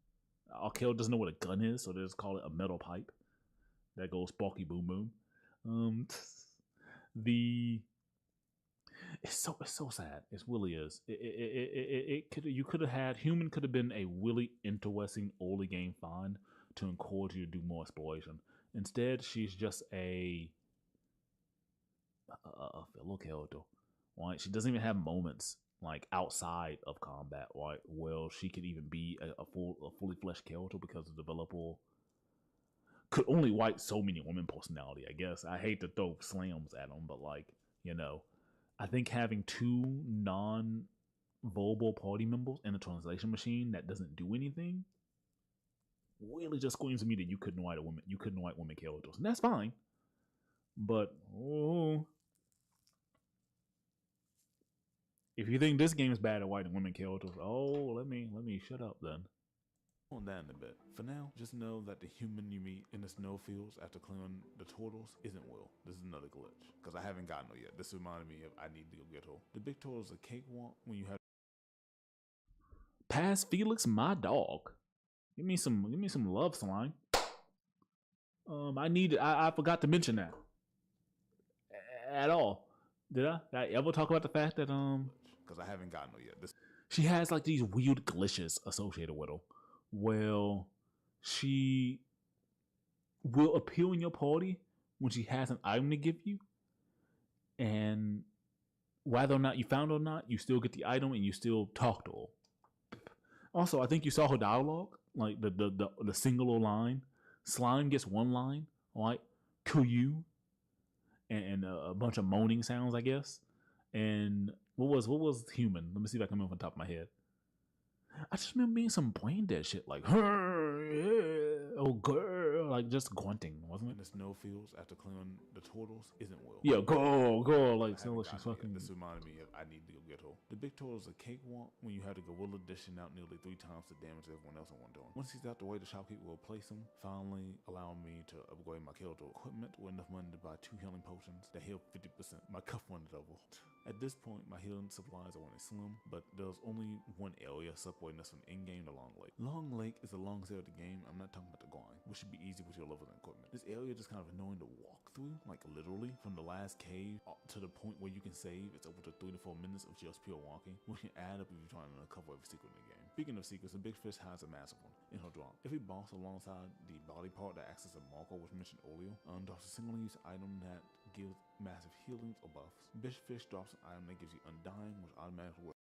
Speaker 1: Arkel doesn't know what a gun is, so they just call it a metal pipe that goes sparky boom boom. The it's so sad. It really is. It could you could have had Human could have been a really interesting early game find to encourage you to do more exploration. Instead, she's just a filler character. Right? She doesn't even have moments like outside of combat. Right? Well, she could even be a fully fleshed character because the developer could only write so many women personality. I guess I hate to throw slams at them, but like I think having 2 non-verbal party members in a translation machine that doesn't do anything really just screams to me that you couldn't write women characters, and that's fine. But if you think this game is bad at writing women characters, let me shut up then.
Speaker 2: On that in a bit. For now, just know that the Human you meet in the snowfields after clearing the turtles isn't Will. This is another glitch, because I haven't gotten her yet. This reminded me of I need to go get her. The big turtle is a cakewalk when you have
Speaker 1: Pass Felix, my dog. Give me some love, Slime. I forgot to mention that at all. Did I ever talk about the fact that
Speaker 2: because I haven't gotten her yet.
Speaker 1: She has like these weird glitches associated with her. Well, she will appear in your party when she has an item to give you, and whether or not you found her or not, you still get the item and you still talk to her. Also, I think you saw her dialogue, like the singular line. Slime gets 1 line, right? Kuyu, and a bunch of moaning sounds, I guess. And what was Human? Let me see if I can remember off the top of my head. I just remember being some brain dead shit like oh girl, like just grunting, wasn't it?
Speaker 2: In the snowfields after clearing the turtles isn't Will.
Speaker 1: Yeah, girl, like so she's fucking.
Speaker 2: This reminded me of I need to go get her. The big turtle is a cakewalk when you have the gorilla dishing out nearly 3 times the damage everyone else in one turn. Once he's out the way, the shopkeeper will replace him, finally allowing me to upgrade my character equipment with enough money to buy 2 healing potions that heal 50%. My cuff wanted double. At this point, my healing supplies are running slim, but there's only one area separating us from in-game to Long Lake. Long Lake is the long side of the game. I'm not talking about the grind, which should be easy with your level and equipment. This area is just kind of annoying to walk through, like literally from the last cave to the point where you can save. It's over to 3 to 4 minutes of just pure walking, which can add up if you're trying to uncover every secret in the game. Speaking of secrets, the big fish hides a massive one in her drop. Every boss alongside the body part that acts as a marker was mentioned earlier, there's a single-use item that gives massive healings or buffs. Big fish drops an item that gives you undying, which automatically works.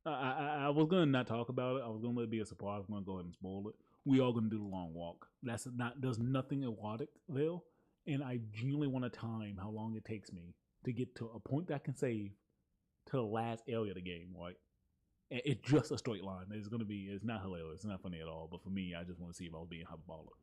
Speaker 1: I was gonna not talk about it. I was gonna let it be a surprise. I'm gonna go ahead and spoil it. We are gonna do the long walk. There's nothing erotic there, and I genuinely want to time how long it takes me to get to a point that I can save to the last area of the game, right? And it's just a straight line. It's not hilarious, it's not funny at all. But for me, I just want to see if I was being hyperbolic.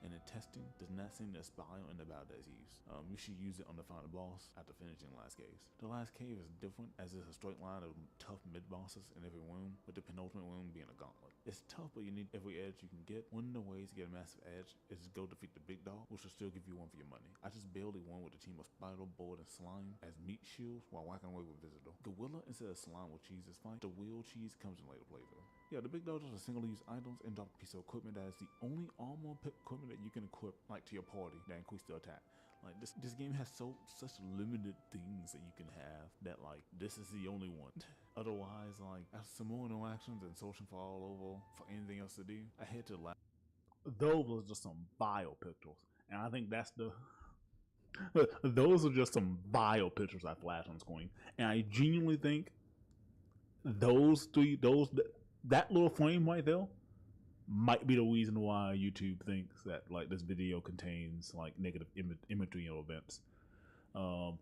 Speaker 2: And the testing does not seem to spy on the Valdez use. You should use it on the final boss after finishing the last caves. The last cave is different as it's a straight line of tough mid-bosses in every room, with the penultimate room being a gauntlet. It's tough, but you need every edge you can get. One of the ways to get a massive edge is to go defeat the big dog, which will still give you one for your money. I just barely won with a team of Spider, Board, and Slime as meat shields while whacking away with Visitor. Gorilla instead of Slime with Cheese's fight. The wheel cheese comes in later playthrough. Yeah, the big dog does a single-use items and drop a piece of equipment that is the only armor equipment that you can equip like to your party that increase the attack. Like this game has such limited things that you can have that like this is the only one. Otherwise, like after some more interactions and searching for all over for anything else to do, I had to laugh.
Speaker 1: Those were just some vile pictures, and I think that's the. Those are just some vile pictures I flashed on screen, and I genuinely think that little frame right there might be the reason why YouTube thinks that like this video contains like negative imagery or events. I'm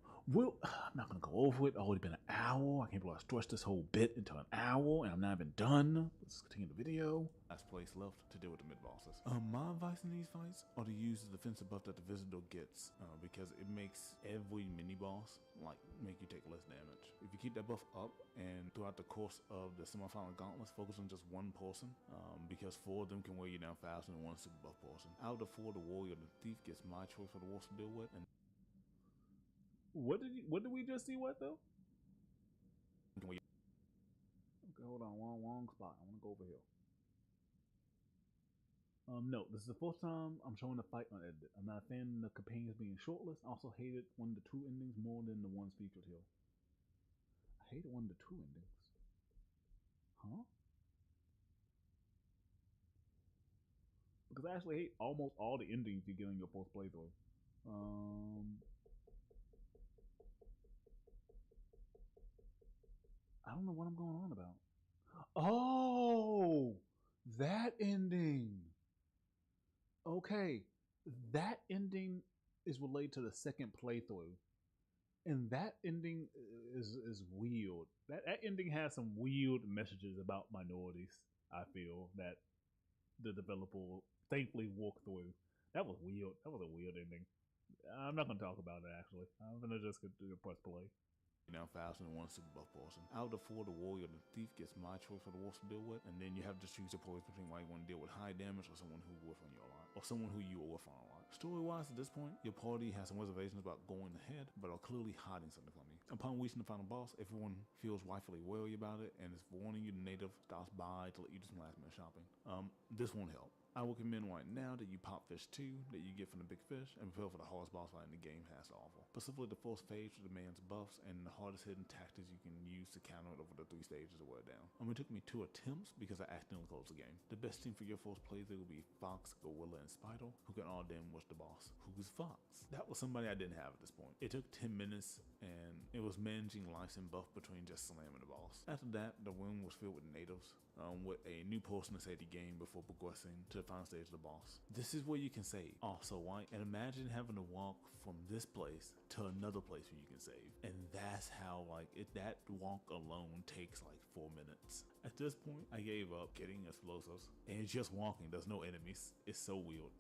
Speaker 1: not gonna go over it. It's already been an hour. I can't believe I stretched this whole bit into an hour, and I'm not even done. Let's continue the video.
Speaker 2: Last place left to deal with the mid bosses. My advice in these fights are to use the defensive buff that the Visitor gets, because it makes every mini boss like make you take less damage. If you keep that buff up and throughout the course of the semifinal gauntlets, focus on just one person, because 4 of them can wear you down faster than one super buff person. Out of the 4, the Warrior and the Thief gets my choice for the worst to deal with. And
Speaker 1: what did we just see? What though? Okay, hold on. Wrong spot. I want to go over here. No, this is the first time I'm showing the fight unedited. I'm not a fan of the campaigns being shortlist. I also hated one of the 2 endings more than the ones featured here. I hated one of the 2 endings. Huh? Because I actually hate almost all the endings you get in your first playthrough. I don't know what I'm going on about. Oh, that ending. Okay, that ending is related to the second playthrough, and that ending is weird. That ending has some weird messages about minorities. I feel that the developer thankfully walked through. That was weird. That was a weird ending. I'm not gonna talk about it actually. I'm gonna just press play.
Speaker 2: Now faster than one super buff person. Out of the 4, the Warrior and the Thief gets my choice for the worst to deal with, and then you have to choose your choice between why you want to deal with high damage or someone who will whiff on you a lot, or someone who you will whiff on a lot. Story-wise, at this point, your party has some reservations about going ahead, but are clearly hiding something from you. Upon reaching the final boss, everyone feels rightfully wary about it, and is warning you the native stops by to let you do some last-minute shopping. This won't help. I recommend right now that you pop fish 2 that you get from the big fish and prepare for the hardest boss fight in the game has to offer. Specifically, the first phase demands buffs and the hardest hidden tactics you can use to counter it over the 3 stages to wear it down. It took me 2 attempts because I accidentally closed the game. The best team for your first playthrough will be Fox, Gorilla, and Spider, who can all damn rush the boss. Who's Fox? That was somebody I didn't have at this point. It took 10 minutes and it was managing life and buff between just slamming the boss. After that, the room was filled with natives, with a new person to save the game before progressing to the final stage of the boss. This is where you can save. Also, right? And imagine having to walk from this place to another place where you can save. And that's how, like, that walk alone takes like 4 minutes. At this point, I gave up getting explosives, and it's just walking. There's no enemies. It's so weird.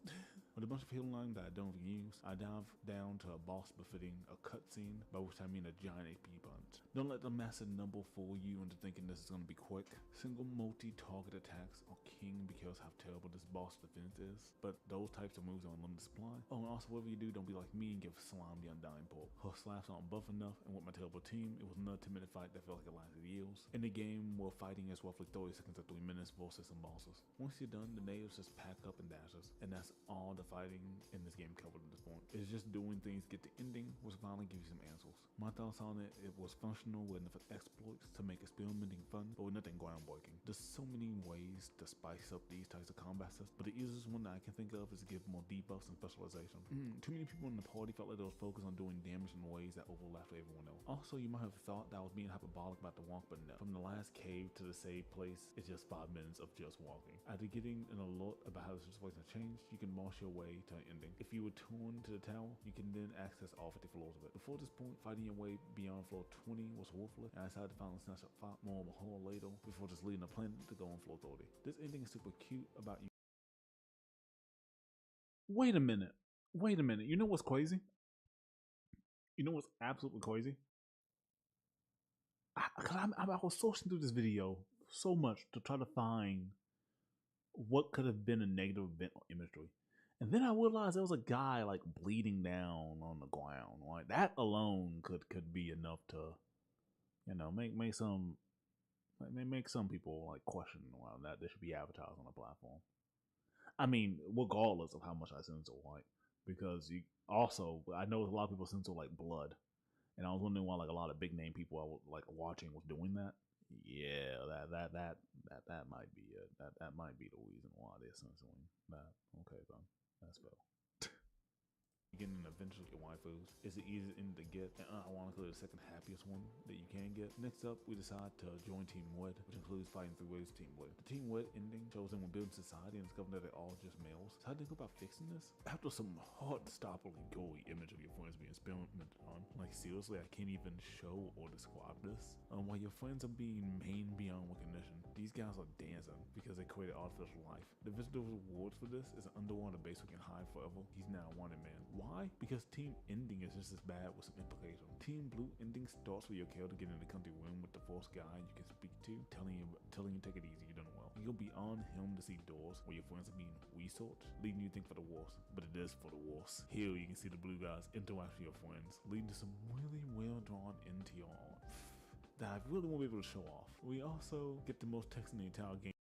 Speaker 2: With a bunch of healing line that I don't use, I dive down to a boss befitting a cutscene, by which I mean a giant AP punch. Don't let the massive number fool you into thinking this is going to be quick. Single multi-target attacks are king because how terrible this boss defense is, but those types of moves are on limited supply. Oh, and also whatever you do, don't be like me and give Slime the undying pork. Her slaps aren't buff enough, and with my terrible team, it was another 10-minute fight that felt like it lasted years. In the game, where fighting is roughly 30 seconds to 3 minutes versus some bosses. Once you're done, the natives just pack up and dashes, and that's all the fighting in this game covered at this point. It's just doing things, get the ending, which finally gives you some answers. My thoughts on it, it was functional with enough exploits to make experimenting fun, but with nothing groundbreaking. There's so many ways to spice up these types of combat systems, but the easiest one that I can think of is to give more debuffs and specialization. Too many people in the party felt like they was focused on doing damage in ways that overlapped with everyone else. Also, you might have thought that I was being hyperbolic about the walk, but no. From the last cave to the save place, it's just 5 minutes of just walking. After getting an alert about how the situation changed, you can march your way to an ending. If you return to the tower, you can then access all 50 floors of it. Before this point, fighting your way beyond floor 20 was worthless, and I decided to finally snatch up 5 more of a whole ladle before just leaving the planet to go on floor 30. This ending is super cute about you.
Speaker 1: Wait a minute. Wait a minute. You know what's crazy? You know what's absolutely crazy? I was searching through this video so much to try to find what could have been a negative event on imagery. And then I realized there was a guy like bleeding down on the ground. Like that alone could be enough to, make some people like question that they should be advertised on the platform. I mean, regardless of how much I censor, like, because I know a lot of people censor like blood, and I was wondering why like a lot of big name people I was like watching was doing that. Yeah, that might be it. That might be the reason why they're censoring that. Okay, then that's fair.
Speaker 2: Getting and eventually get waifus is the easiest end to get, and ironically the second happiest one that you can get. Next up, we decide to join Team Wed, which includes fighting 3 waves Team Wed. The Team Wed ending shows them when building society and discovering that they're all just males. So how do they go about fixing this? After some heart-stoppingly gory image of your friends being experimented on, like seriously, I can't even show or describe this. While your friends are being maimed beyond recognition, these guys are dancing because they created artificial life. The visitor's rewards for this is an underwater base we can hide forever. He's now a wanted man. Why? Because team ending is just as bad with some implication. Team blue ending starts with your character getting in the country room with the first guy you can speak to, telling you take it easy, you're doing well. You'll be on him to see doors where your friends are being researched, leading you to think for the worst, but it is for the worst. Here you can see the blue guys interact with your friends, leading to some really well drawn NTR art that I really won't be able to show off. We also get the most text in the entire game.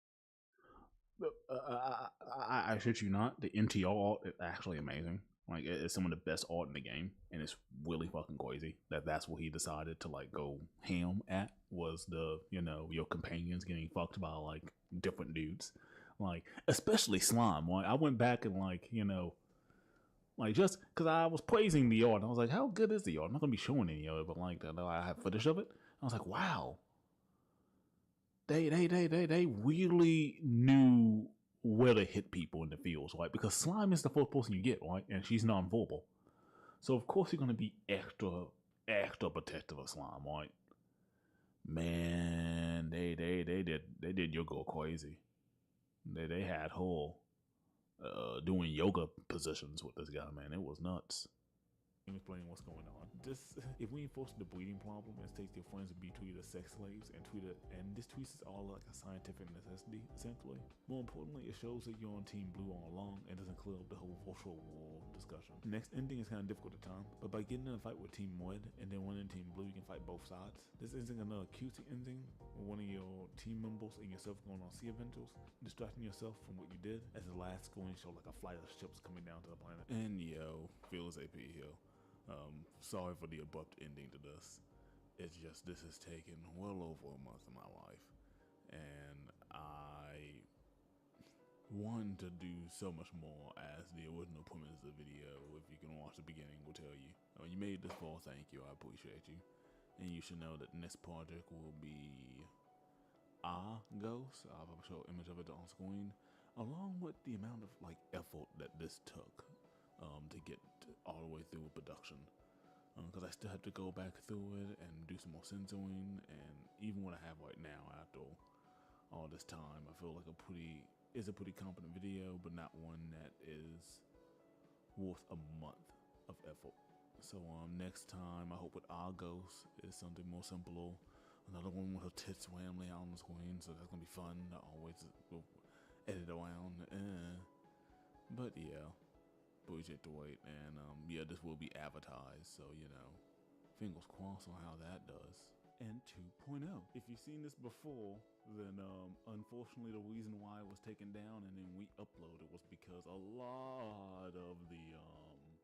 Speaker 1: I shit you not, the NTR art is actually amazing. Like it's some of the best art in the game, and it's really fucking crazy that's what he decided to like go ham at was the your companions getting fucked by like different dudes, like especially Slime. Like I went back and like just because I was praising the art, I was like, how good is the art? I'm not gonna be showing any of it, but like I have footage of it. I was like, wow, they really knew where to hit people in the fields, right? Because Slime is the first person you get, right? And she's non-verbal. So of course you're gonna be extra protective of Slime, right? Man, they did your girl crazy. They had her doing yoga positions with this guy, man. It was nuts.
Speaker 2: Explaining what's going on. It reinforces the breeding problem and states your friends to be treated as sex slaves and this treats is all like a scientific necessity, essentially. More importantly, it shows that you're on Team Blue all along and doesn't clear up the whole virtual war discussion. The next ending is kind of difficult at times, but by getting in a fight with Team Wed and then winning Team Blue, you can fight both sides. This isn't another cutesy ending where one of your team members and yourself going on sea adventures, distracting yourself from what you did, as the last screen showed like a flight of ships coming down to the planet.
Speaker 1: And yo, feels AP here. Sorry for the abrupt ending to this. It's just this has taken well over a month of my life, and I want to do so much more, as the original premise of the video, if you can watch the beginning, will tell you. When you made this far, thank you, I appreciate you. And you should know that the next project will be Ghost. I'll show an image of it on screen, along with the amount of like effort that this took to get all the way through production. Because I still have to go back through it and do some more censoring, and even what I have right now after all this time, I feel like it's a pretty competent video, but not one that is worth a month of effort. So next time, I hope with Argos is something more simple. Another one with her tits randomly out on the screen, so that's gonna be fun. I always edit around, but yeah. Appreciate the wait, and yeah, this will be advertised, so fingers crossed on how that does. And 2.0. If you've seen this before, then unfortunately the reason why it was taken down and then re-uploaded was because a lot of the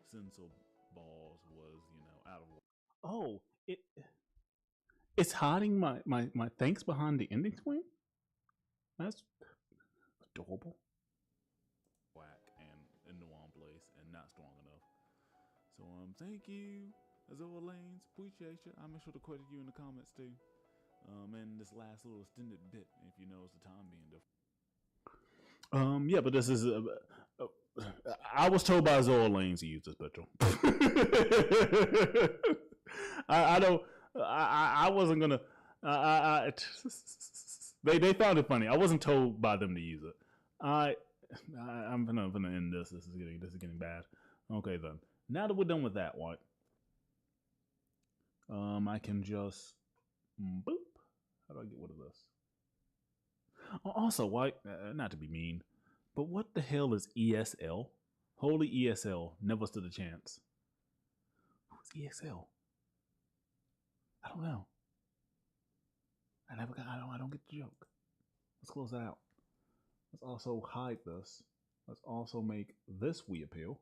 Speaker 1: censor balls was out of. Oh, it's hiding my thanks behind the ending screen. That's adorable. Whack and in the wrong place and not strong enough. So thank you as always, Lanes. Appreciate you. I'll make sure to credit you in the comments too. And this last little extended bit, if you notice the time being different. Yeah, but this is I was told by Zora Lanes to use this picture. I don't. I wasn't gonna. They found it funny. I wasn't told by them to use it. I'm gonna end this. This is getting bad. Okay then. Now that we're done with that one, I can just boop. How do I get rid of this? Also, why? Not to be mean, but what the hell is ESL? Holy ESL, never stood a chance. Who's ESL? I don't know. I don't get the joke. Let's close that out. Let's also hide this. Let's also make this we appeal.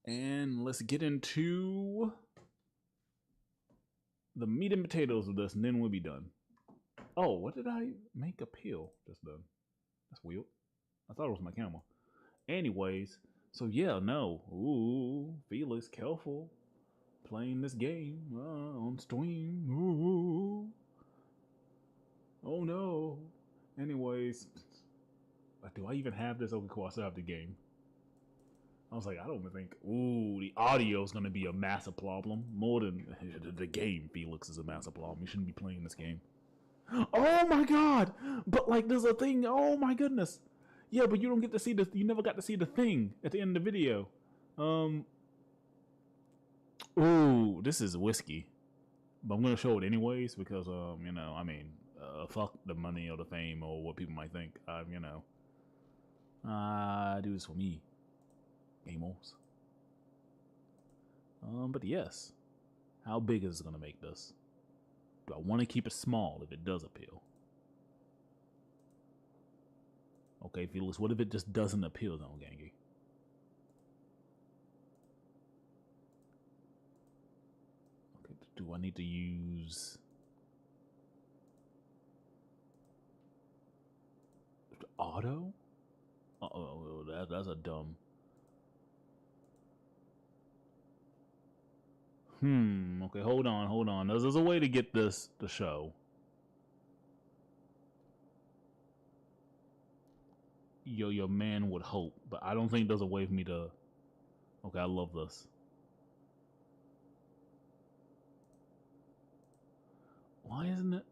Speaker 1: And let's get into the meat and potatoes of this, and then we'll be done. Oh, what did I make appeal just then? That's weird. I thought it was my camera. Anyways, so yeah, no. Ooh, Felix, careful. Playing this game on stream. Ooh. Oh no. Anyways, do I even have this? Okay, cool. I still have the game. I was like, I don't even think. Ooh, the audio is gonna be a massive problem. More than the game. Felix is a massive problem. You shouldn't be playing this game. Oh my god! But like, there's a thing. Oh my goodness. Yeah, but you don't get to see the. You never got to see the thing at the end of the video. Ooh, this is whiskey, but I'm gonna show it anyways because you know, I mean, fuck the money or the fame or what people might think. You know, I do this for me, gamers. But yes, how big is it gonna make this? Do I want to keep it small if it does appeal? Okay, Felix, what if it just doesn't appeal though, Gangy? Okay, do I need to use auto? Uh-oh, that's a dumb. Okay, hold on. There's a way to get this to show. Your man would hope, but I don't think there's a way for me to. Okay, I love this. Why isn't it?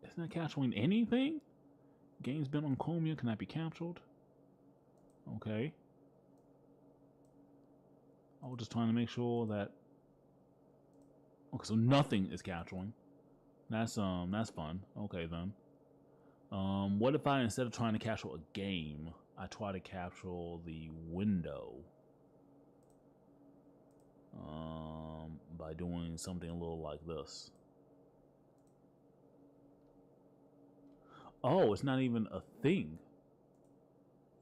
Speaker 1: Isn't it capturing anything? Games built on Chromium cannot be captured. Okay. I was just trying to make sure that. Okay, so nothing is capturing. That's fun. Okay then. What if I, instead of trying to capture a game, I try to capture the window? By doing something a little like this. Oh, it's not even a thing.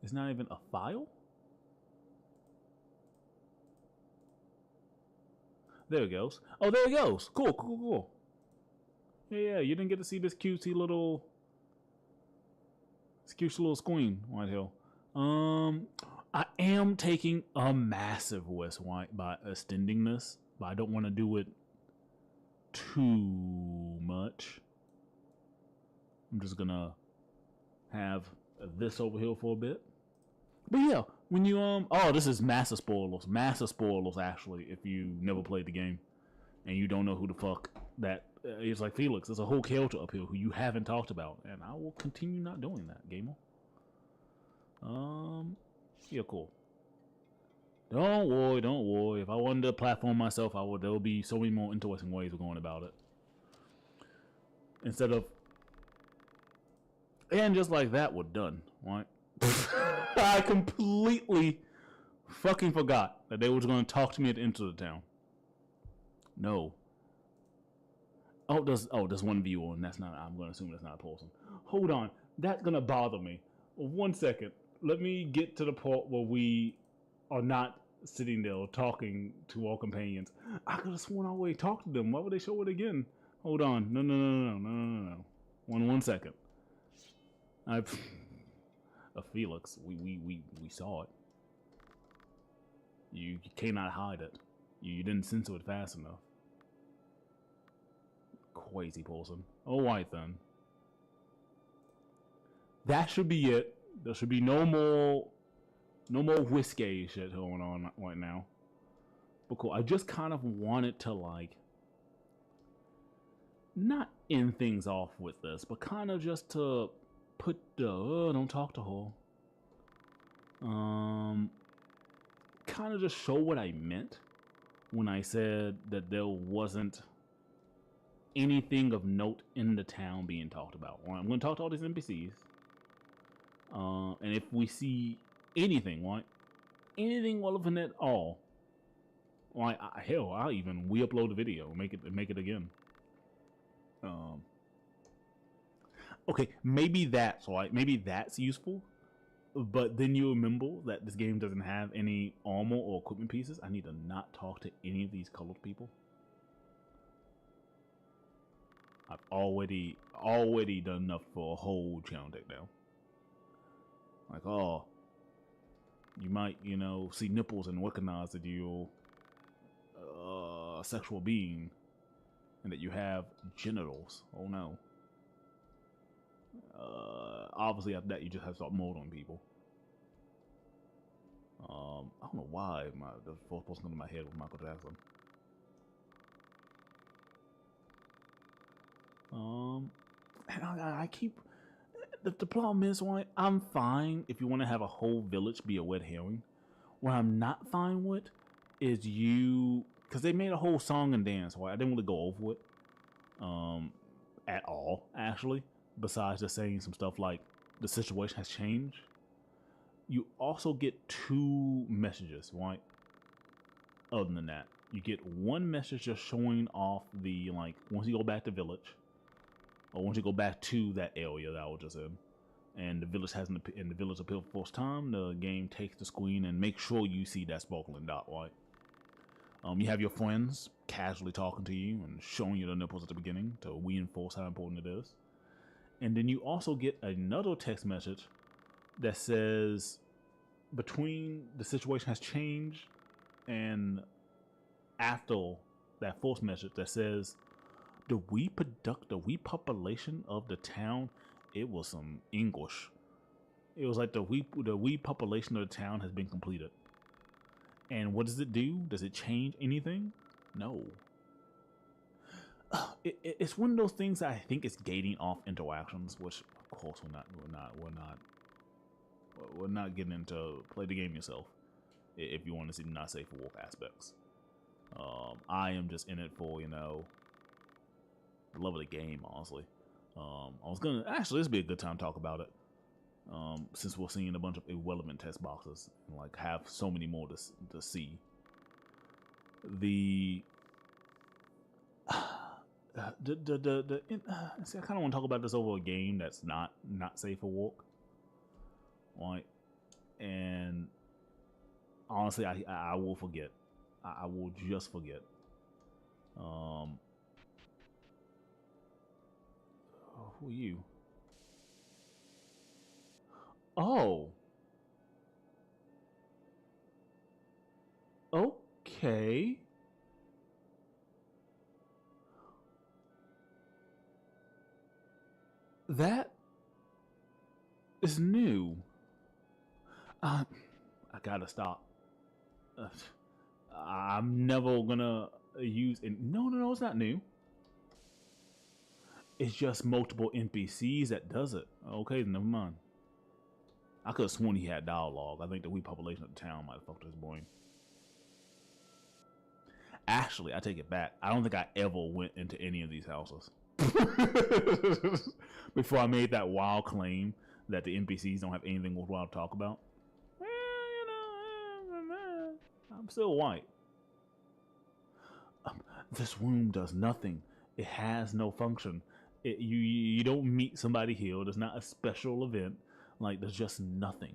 Speaker 1: It's not even a file? There it goes. Oh, there it goes. Cool. Yeah, you didn't get to see this cutesy little screen right here. I am taking a massive risk by extending this, but I don't want to do it too much. I'm just gonna have this over here for a bit. But yeah, when you oh, this is massive spoilers actually. If you never played the game and you don't know who the fuck that is, like Felix, there's a whole character up here who you haven't talked about, and I will continue not doing that, gamer. Yeah, cool. Don't worry. If I wanted to platform myself, I would. There will be so many more interesting ways of going about it. Instead of, and just like that, we're done, right? I completely fucking forgot that they were going to talk to me at the end of the town. No. There's one viewer, and that's not. I'm going to assume that's not a person. Hold on, that's going to bother me. 1 second. Let me get to the part where we are not sitting there talking to our companions. I could have sworn I already talked to them. Why would they show it again? Hold on. No. 1 second. Felix, we saw it. You cannot hide it. You didn't censor it fast enough. Crazy person. Alright then. That should be it. There should be no more whiskey shit going on right now. But cool. I just kind of wanted to like not end things off with this, but kind of just to put the don't talk to her. Kind of just show what I meant when I said that there wasn't anything of note in the town being talked about. Well, I'm going to talk to all these NPCs, and if we see anything, right, anything relevant at all, like hell, I'll even upload the video, make it again. Okay, maybe that's right. Maybe that's useful. But then you remember that this game doesn't have any armor or equipment pieces. I need to not talk to any of these colored people. I've already done enough for a whole channel takedown. Like, oh, you might, see nipples and recognize that you're a sexual being and that you have genitals. Oh no. Obviously after that you just have to start murdering people. I don't know why the first person in my head was Michael Jackson. And I keep the problem is, why I'm fine if you want to have a whole village be a red herring. What I'm not fine with is because they made a whole song and dance. Why I didn't really go over it at all, actually. Besides just saying some stuff like the situation has changed, you also get 2 messages, right? Other than that, you get one message just showing off the, like, once you go back to village, or once you go back to that area that I was just in, and the village appeared for the first time, the game takes the screen and makes sure you see that sparkling dot, right? You have your friends casually talking to you and showing you the nipples at the beginning to reinforce how important it is. And then you also get another text message that says, between the situation has changed and after that first message that says, the repopulation of the town, it was some English. It was like the repopulation of the town has been completed. And what does it do? Does it change anything? No. It's one of those things that I think is gating off interactions, which of course we're not getting into. Play the game yourself if you want to see the not safe for work aspects. I am just in it for the love of the game, honestly. I was gonna actually this would be a good time to talk about it, since we're seeing a bunch of irrelevant test boxes and like have so many more to see. See, I kind of want to talk about this over a game that's not safe for work, right? And honestly, I will forget. I will just forget. Who are you? Oh. Okay. That is new. I gotta stop. I'm never gonna use it. No, it's not new. It's just multiple NPCs that does it. Okay, never mind. I could have sworn he had dialogue. I think the repopulation of the town might have fucked his brain. Actually, I take it back. I don't think I ever went into any of these houses before I made that wild claim that the NPCs don't have anything worthwhile to talk about. Well, I'm still white. This room does nothing. It has no function. You don't meet somebody here. There's not a special event. Like, there's just nothing.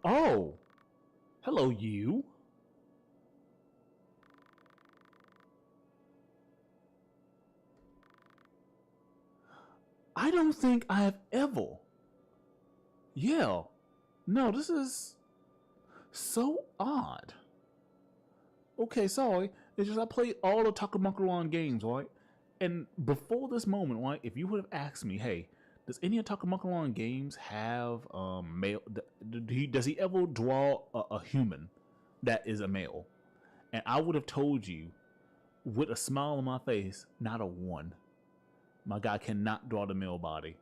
Speaker 1: Oh! Hello, you. I don't think I have ever. Yeah. No, this is so odd. Okay, sorry. It's just I played all the Takamakura games, right? And before this moment, right, if you would have asked me, hey, does any of Takamakilon games have male? Does he ever draw a human that is a male? And I would have told you with a smile on my face, not a one. My guy cannot draw the male body,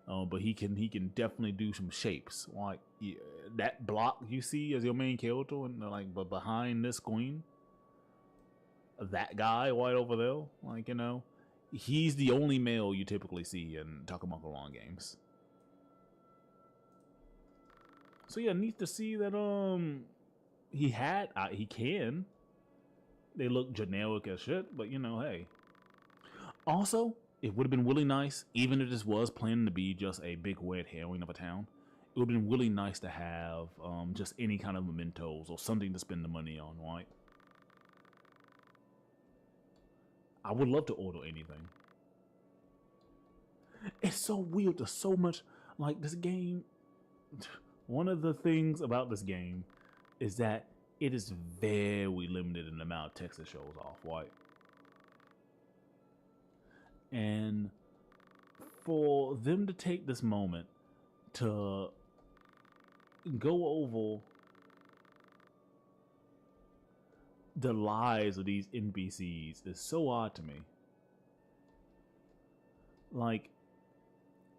Speaker 1: but he can definitely do some shapes. Like yeah, that block you see as your main character, and like but behind this queen, that guy right over there, like he's the only male you typically see in Takamakilon games. So yeah, neat to see that he can. They look generic as shit, but hey. Also, it would have been really nice, even if this was planning to be just a big red herring of a town. It would have been really nice to have just any kind of mementos or something to spend the money on, right? I would love to order anything. It's so weird. There's so much like this game. One of the things about this game is that it is very limited in the amount of text it shows off, right? And for them to take this moment to go over the lives of these NPCs is so odd to me. Like,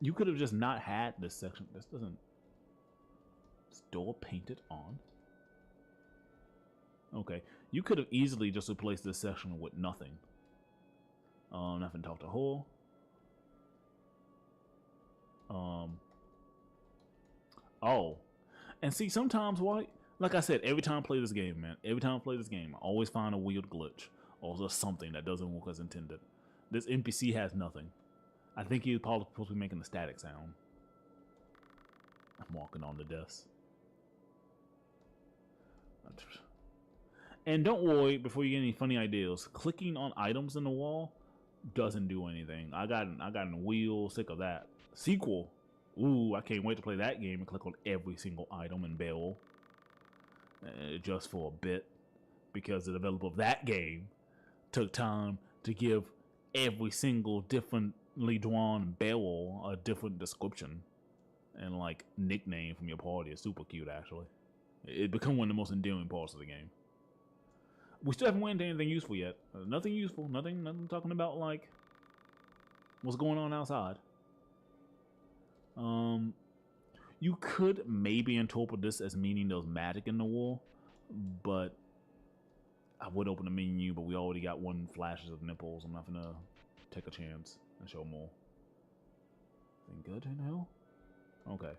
Speaker 1: you could have just not had this section. This doesn't. This door painted on. Okay, you could have easily just replaced this section with nothing. Nothing to talk to her. Oh, and see, sometimes why? Like I said, every time I play this game, man, I always find a weird glitch or just something that doesn't work as intended. This NPC has nothing. I think he's probably supposed to be making a static sound. I'm walking on the desk. And don't worry, before you get any funny ideas, clicking on items in the wall doesn't do anything. I got real sick of that. Sequel. Ooh, I can't wait to play that game and click on every single item and barrel. Just for a bit. Because the developer of that game took time to give every single differently drawn barrel a different description. And like nickname from your party is super cute actually. It become one of the most endearing parts of the game. We still haven't went into anything useful yet. Nothing useful. Nothing talking about like what's going on outside. You could maybe interpret this as meaning there's magic in the wall, but I would open the menu, but we already got one flashes of nipples. I'm not gonna take a chance and show more. Think good in hell? Okay.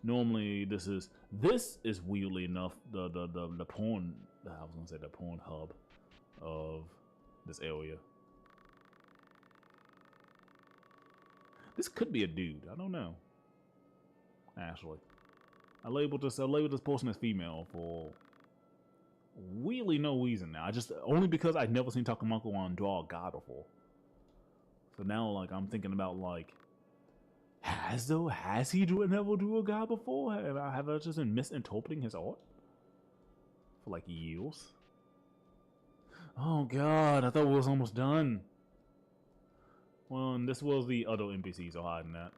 Speaker 1: Normally this is weirdly enough the porn, I was gonna say the porn hub of this area. This could be a dude. I don't know. Actually, I labeled this person as female for really no reason now. Only because I've never seen Takamakilon draw a guy before. So now like I'm thinking about like has he never drew a guy before? Have I just been misinterpreting his art for like years? Oh god, I thought we was almost done. Well, and this was the other NPCs are hiding that.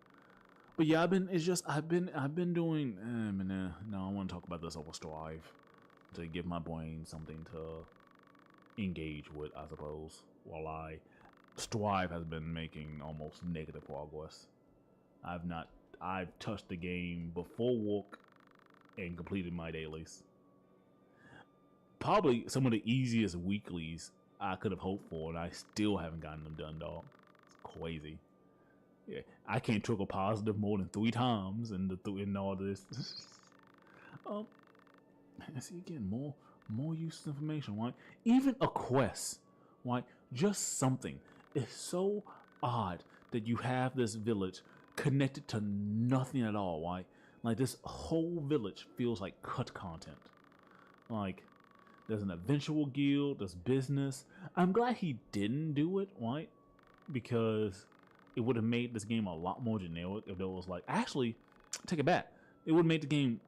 Speaker 1: But yeah, I've been doing. No, I want to talk about this over Strive to give my brain something to engage with, I suppose. While Strive has been making almost negative progress. I've touched the game before work and completed my dailies. Probably some of the easiest weeklies I could have hoped for, and I still haven't gotten them done, dog. It's crazy. Yeah, I can't trigger positive more than 3 times in all this. I see again more useless information. Right? Even a quest, right? Just something. It's so odd that you have this village connected to nothing at all, right? Like this whole village feels like cut content. Like there's an eventual guild, there's business. I'm glad he didn't do it, right? Because it would have made this game a lot more generic if there was like, actually, take it back. It would have made the game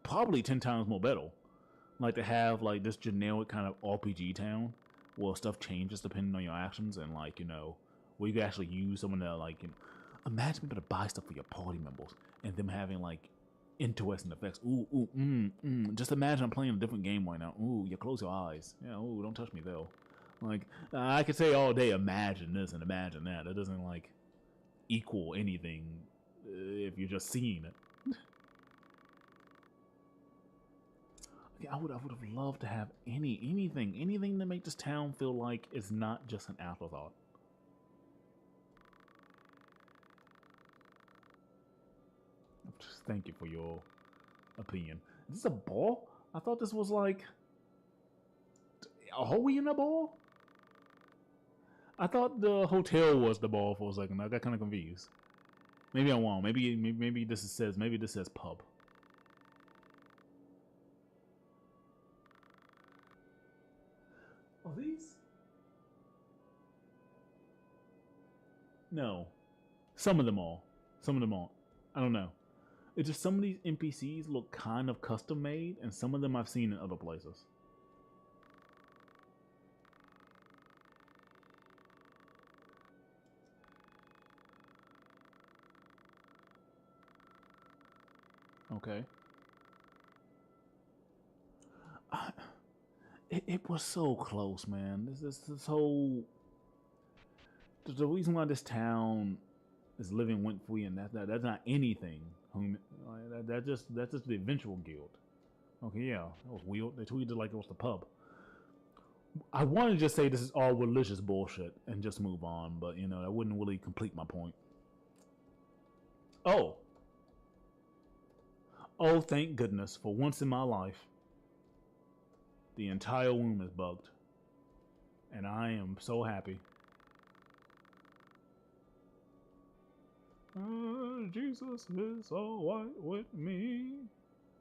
Speaker 1: probably 10 times more better. Like to have like this generic kind of RPG town well, stuff changes depending on your actions, and like, you know, where you can actually use someone to like, you know, imagine being able to buy stuff for your party members and them having like interesting effects. Just imagine I'm playing a different game right now. Ooh, you close your eyes. Yeah, ooh, don't touch me though. Like, I could say all day, imagine this and imagine that. That doesn't like equal anything if you're just seeing it. I would have loved to have anything to make this town feel like it's not just an afterthought. Just thank you for your opinion. Is this a ball? I thought this was like a hole in a ball. I thought the hotel was the ball for a second. I got kind of confused. Maybe I'm wrong. Maybe this says pub. Are these? No. Some of them are. Some of them aren't. I don't know. It's just some of these NPCs look kind of custom made, and some of them I've seen in other places. Okay. It was so close, man. This whole the reason why this town is living rent free, and that's not anything. That's just the eventual guild. Okay, yeah, that was weird. They tweeted like it was the pub. I wanted to just say this is all religious bullshit and just move on, but you know that wouldn't really complete my point. Oh, thank goodness! For once in my life, the entire room is bugged, and I am so happy. Jesus is alright with me.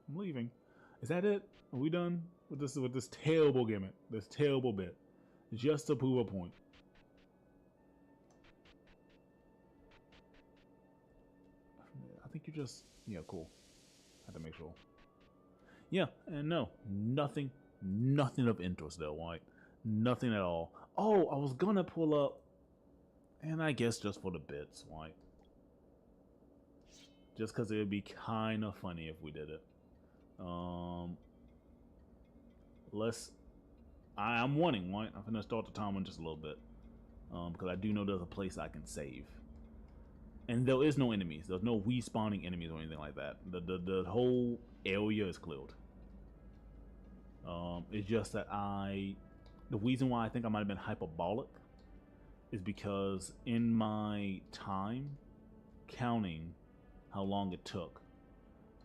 Speaker 1: I'm leaving. Is that it? Are we done with this terrible gimmick? This terrible bit. Just to prove a point. I think you just... Yeah, cool. I have to make sure. Yeah, and no. Nothing of interest though, right? Nothing at all. Oh, I was gonna pull up... And I guess just for the bits, right? Just because it would be kind of funny if we did it. I'm wanting, right? I'm gonna start the timer in just a little bit. Because I do know there's a place I can save. And there is no enemies. There's no respawning enemies or anything like that. The whole area is cleared. It's just that the reason why I think I might have been hyperbolic is because in my time counting how long it took,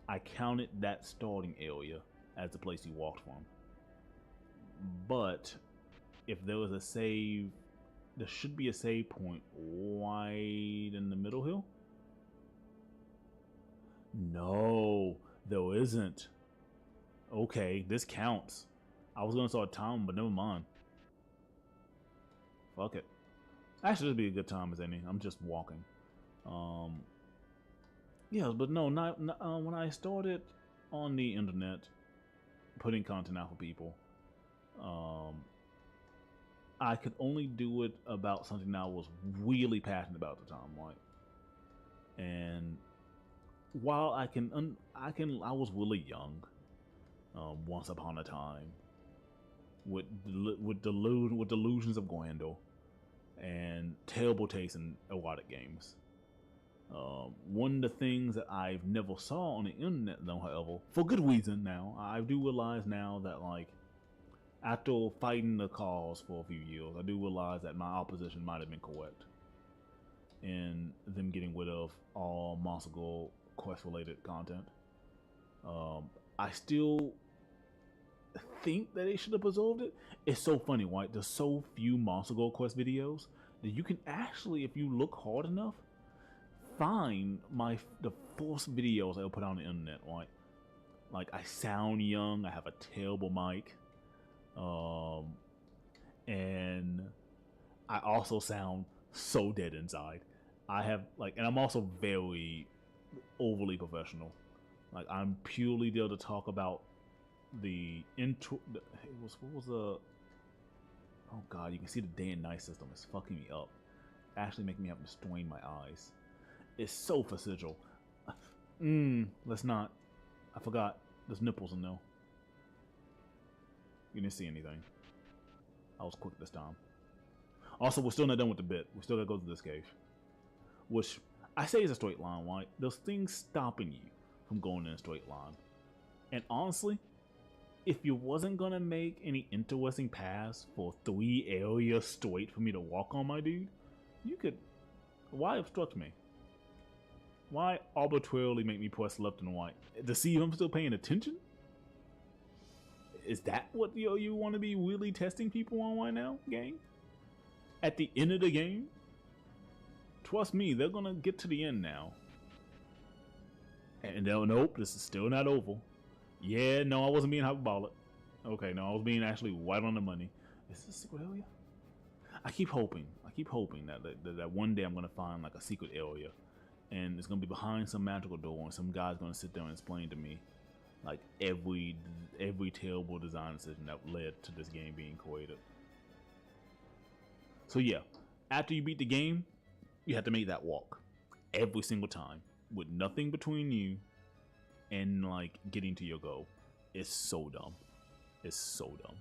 Speaker 1: I counted that starting area as the place you walked from. But if there was a save, there should be a save point right in the middle hill. No, there isn't. Okay, this counts. I was gonna start a time, but never mind. Fuck it. Actually, it'd be a good time as any. I'm just walking. Yeah, but no, not when I started on the internet putting content out for people. I could only do it about something that I was really passionate about at the time, right? And while I was really young, once upon a time, with delusions of grandeur and terrible taste in erotic games. One of the things that I've never saw on the internet, though, however, for good reason now, I do realize now that, like, after fighting the cause for a few years, I do realize that my opposition might have been correct in them getting rid of all Monster Girl quest-related content. I still think that they should have preserved it. It's so funny, right? There's so few Monster Girl quest videos that you can actually, if you look hard enough, find the first videos I put on the internet, right? Like, I sound young, I have a terrible mic, and I also sound so dead inside. I have, like, and I'm also very overly professional. Like, I'm purely there to talk about the intro. What was the Oh god, you can see the day and night system is fucking me up. Actually making me have to strain my eyes. It's so facial. Let's not. I forgot. There's nipples in there. You didn't see anything. I was quick this time. Also, we're still not done with the bit. We still gotta go to this cave. Which, I say is a straight line, right? There's things stopping you from going in a straight line. And honestly, if you wasn't gonna make any interesting paths for 3 areas straight for me to walk on, my dude, you could... Why obstruct me? Why arbitrarily make me press left and right? To see if I'm still paying attention? Is that what you want to be really testing people on right now, gang? At the end of the game? Trust me, they're gonna get to the end now. And they'll, nope, this is still not over. Yeah, no, I wasn't being hyperbolic. Okay, no, I was being actually right on the money. Is this a secret area? I keep hoping that one day I'm gonna find like a secret area, and it's gonna be behind some magical door, and some guy's gonna sit there and explain to me like every terrible design decision that led to this game being created. So yeah, after you beat the game, you have to make that walk every single time with nothing between you and like getting to your goal. It's so dumb. It's so dumb.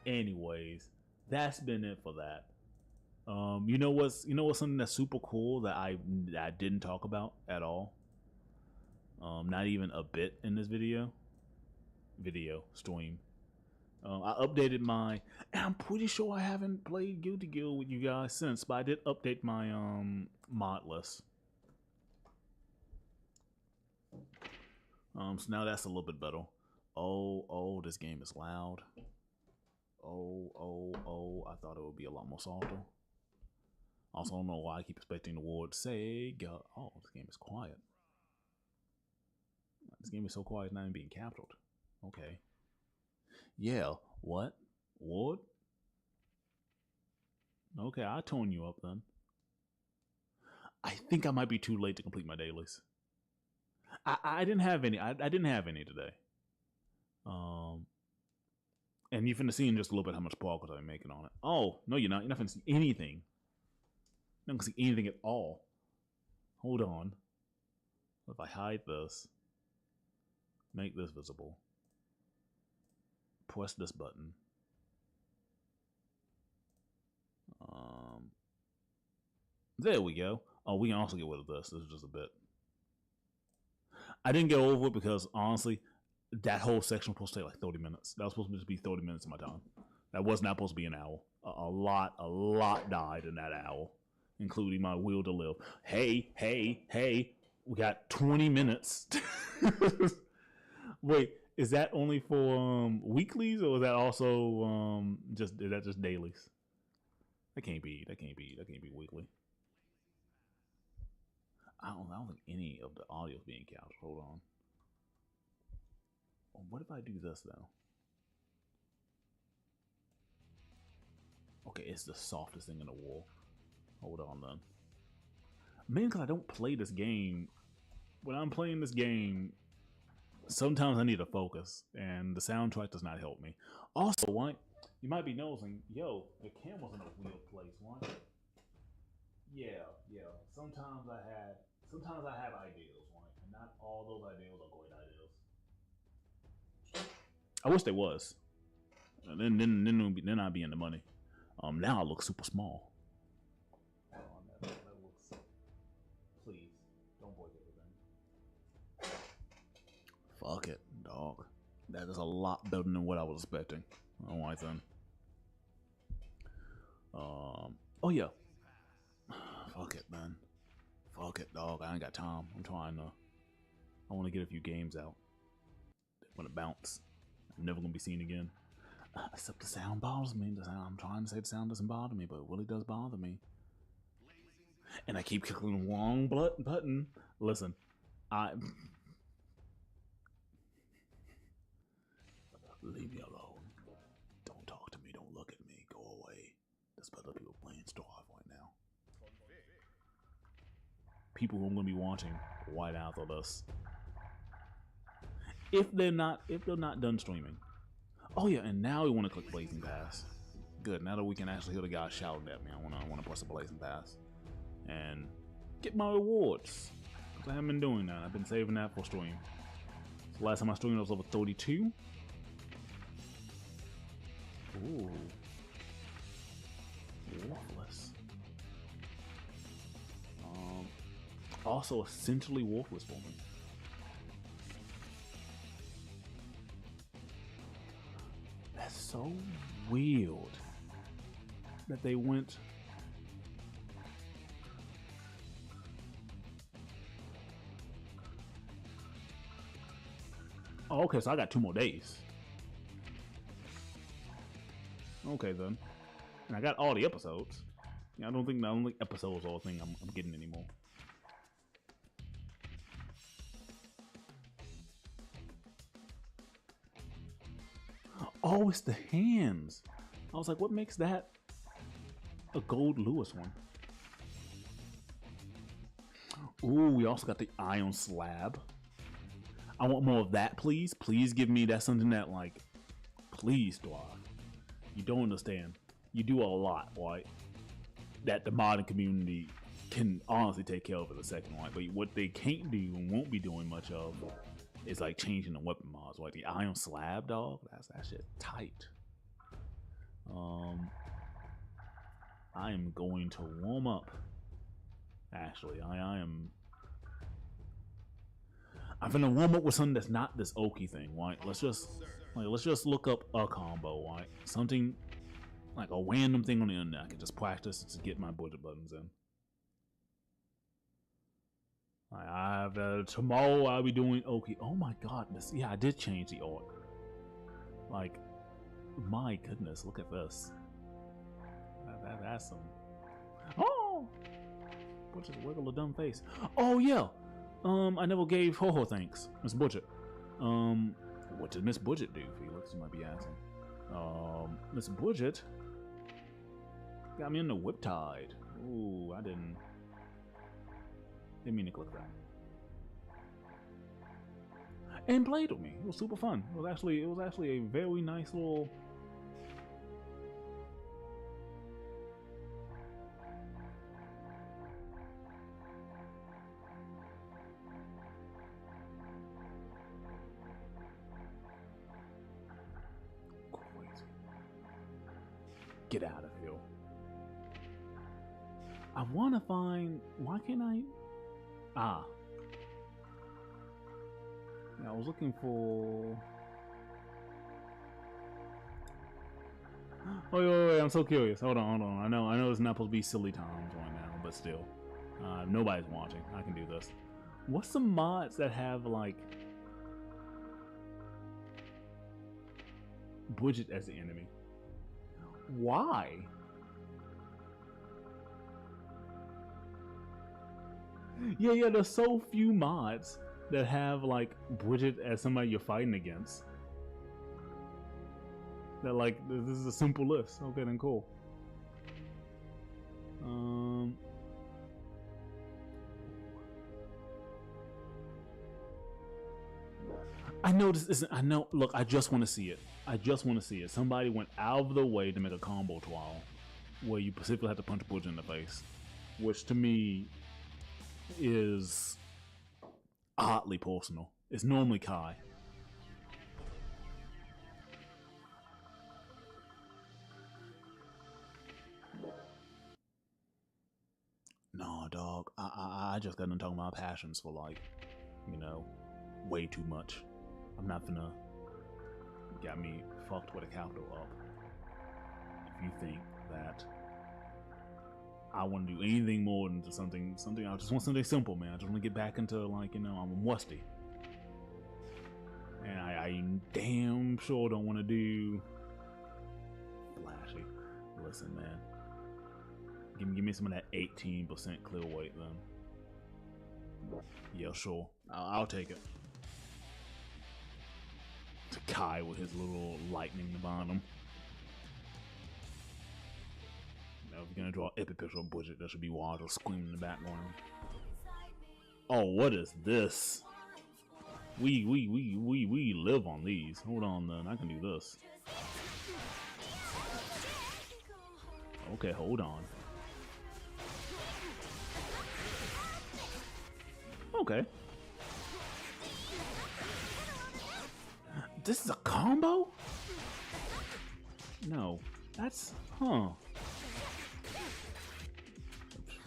Speaker 1: Anyways, that's been it for that. You know what's something that's super cool that I didn't talk about at all? Not even a bit in this video stream. I updated my, and I'm pretty sure I haven't played Guilty Gear with you guys since, but I did update my mod list. So now that's a little bit better. Oh, this game is loud. Oh, I thought it would be a lot more softer. Also, I don't know why I keep expecting the word Sega. Oh, this game is quiet. This game is so quiet, it's not even being captured. Okay. Yeah, what? What? Okay, I'll tone you up then. I think I might be too late to complete my dailies. I didn't have any. I didn't have any today. And you're finna see in just a little bit how much progress I'm making on it. Oh, no, you're not. You're not finna see anything. You're not gonna see anything at all. Hold on. If I hide this, make this visible, press this button. There we go. Oh, we can also get rid of this. This is just a bit. I didn't get over it because honestly, that whole section was supposed to take like 30 minutes. That was supposed to just be 30 minutes of my time. That was not supposed to be an hour. A lot died in that hour, including my will to live. Hey, we got 20 minutes. Wait, is that only for weeklies, or is that also just dailies? That can't be weekly. I don't think any of the audio is being captured. Hold on. What if I do this though? Okay, it's the softest thing in the world. Hold on then. Mainly because I don't play this game. When I'm playing this game, sometimes I need to focus, and the soundtrack does not help me. Also, what you might be noticing, yo, the camera's in a weird place, right? Yeah. Sometimes I have ideas, right? And not all those ideas are great ideas. I wish there was. Then I'd be in the money. Now I look super small. That looks. Please don't break everything. Fuck it, dog. That is a lot better than what I was expecting. All right then. Oh yeah. Fuck it, man. Fuck it, dog. I ain't got time. I want to get a few games out. I'm gonna bounce. I'm never gonna be seen again. Except the sound bothers me. I'm trying to say the sound doesn't bother me, but it really does bother me. And I keep clicking the wrong button. Listen, leave me alone. Don't talk to me. Don't look at me. Go away. There's other people playing Starve right now. People who I'm gonna be watching right after this. If they're not done streaming. Oh yeah, and now we want to click Blazing Pass. Good. Now that we can actually hear the guy shouting at me, I wanna press the Blazing Pass and get my rewards. Cause I haven't been doing that. I've been saving that for stream. So last time I streamed, I was level 32. Ooh. Worthless. Also essentially worthless for me. That's so weird that they went. Oh, okay, so I got 2 more days. Okay then. And I got all the episodes. Yeah, I don't think episodes are the thing I'm getting anymore. Oh, it's the hands. I was like, what makes that a gold Lewis one? Ooh, we also got the iron slab. I want more of that, please. Please give me that something that, like, please, Dwarf. You don't understand. You do a lot, right? That the modern community can honestly take care of in a second, right? But what they can't do and won't be doing much of is like changing the weapon mods, like the iron slab, dog. That's that shit tight. I am going to warm up. Actually, I'm gonna warm up with something that's not this Oki thing, right? Let's just look up a combo, right? Something like a random thing on the internet I can just practice to get my budget buttons in. Tomorrow I'll be doing Oki. Oh my god, yeah, I did change the art. Like, my goodness, look at this. That's some. Oh, Butcher's wiggle a dumb face. Oh yeah. I never gave Ho thanks, Miss Budget. What did Miss Budget do, Felix? You might be asking. Miss Budget got me in the Whiptide. Ooh, I didn't mean to click that. And played with me. It was super fun. It was actually a very nice little. Crazy. Get out of here. I want to find. Why can't I? Ah. Yeah, I was looking for. Oh, wait, I'm so curious. Hold on. I know it's not supposed to be silly times right now, but still. Nobody's watching. I can do this. What's some mods that have, like, Budget as the enemy? Why? Yeah, there's so few mods that have, like, Budget as somebody you're fighting against. That, like, this is a simple list. Okay, then cool. I know this isn't. I know. Look, I just want to see it. Somebody went out of the way to make a combo twirl where you specifically have to punch Budget in the face, which to me is oddly personal. It's normally Kai. No, dog. I just got done talking about passions for, like, you know, way too much. I'm not gonna get me fucked with a capital up. If you think that I want to do anything more than something, I just want something simple, man. I just want to get back into, like, you know, I'm rusty. And I damn sure don't want to do flashy. Listen, man. Give me some of that 18% clear weight, then. Yeah, sure. I'll take it. Kai with his little lightning behind him. Now, if you're gonna draw an epic picture of Budget, there should be Waddle screaming in the background. Oh, what is this? We live on these. Hold on, then I can do this. Okay, hold on. Okay. This is a combo? No, that's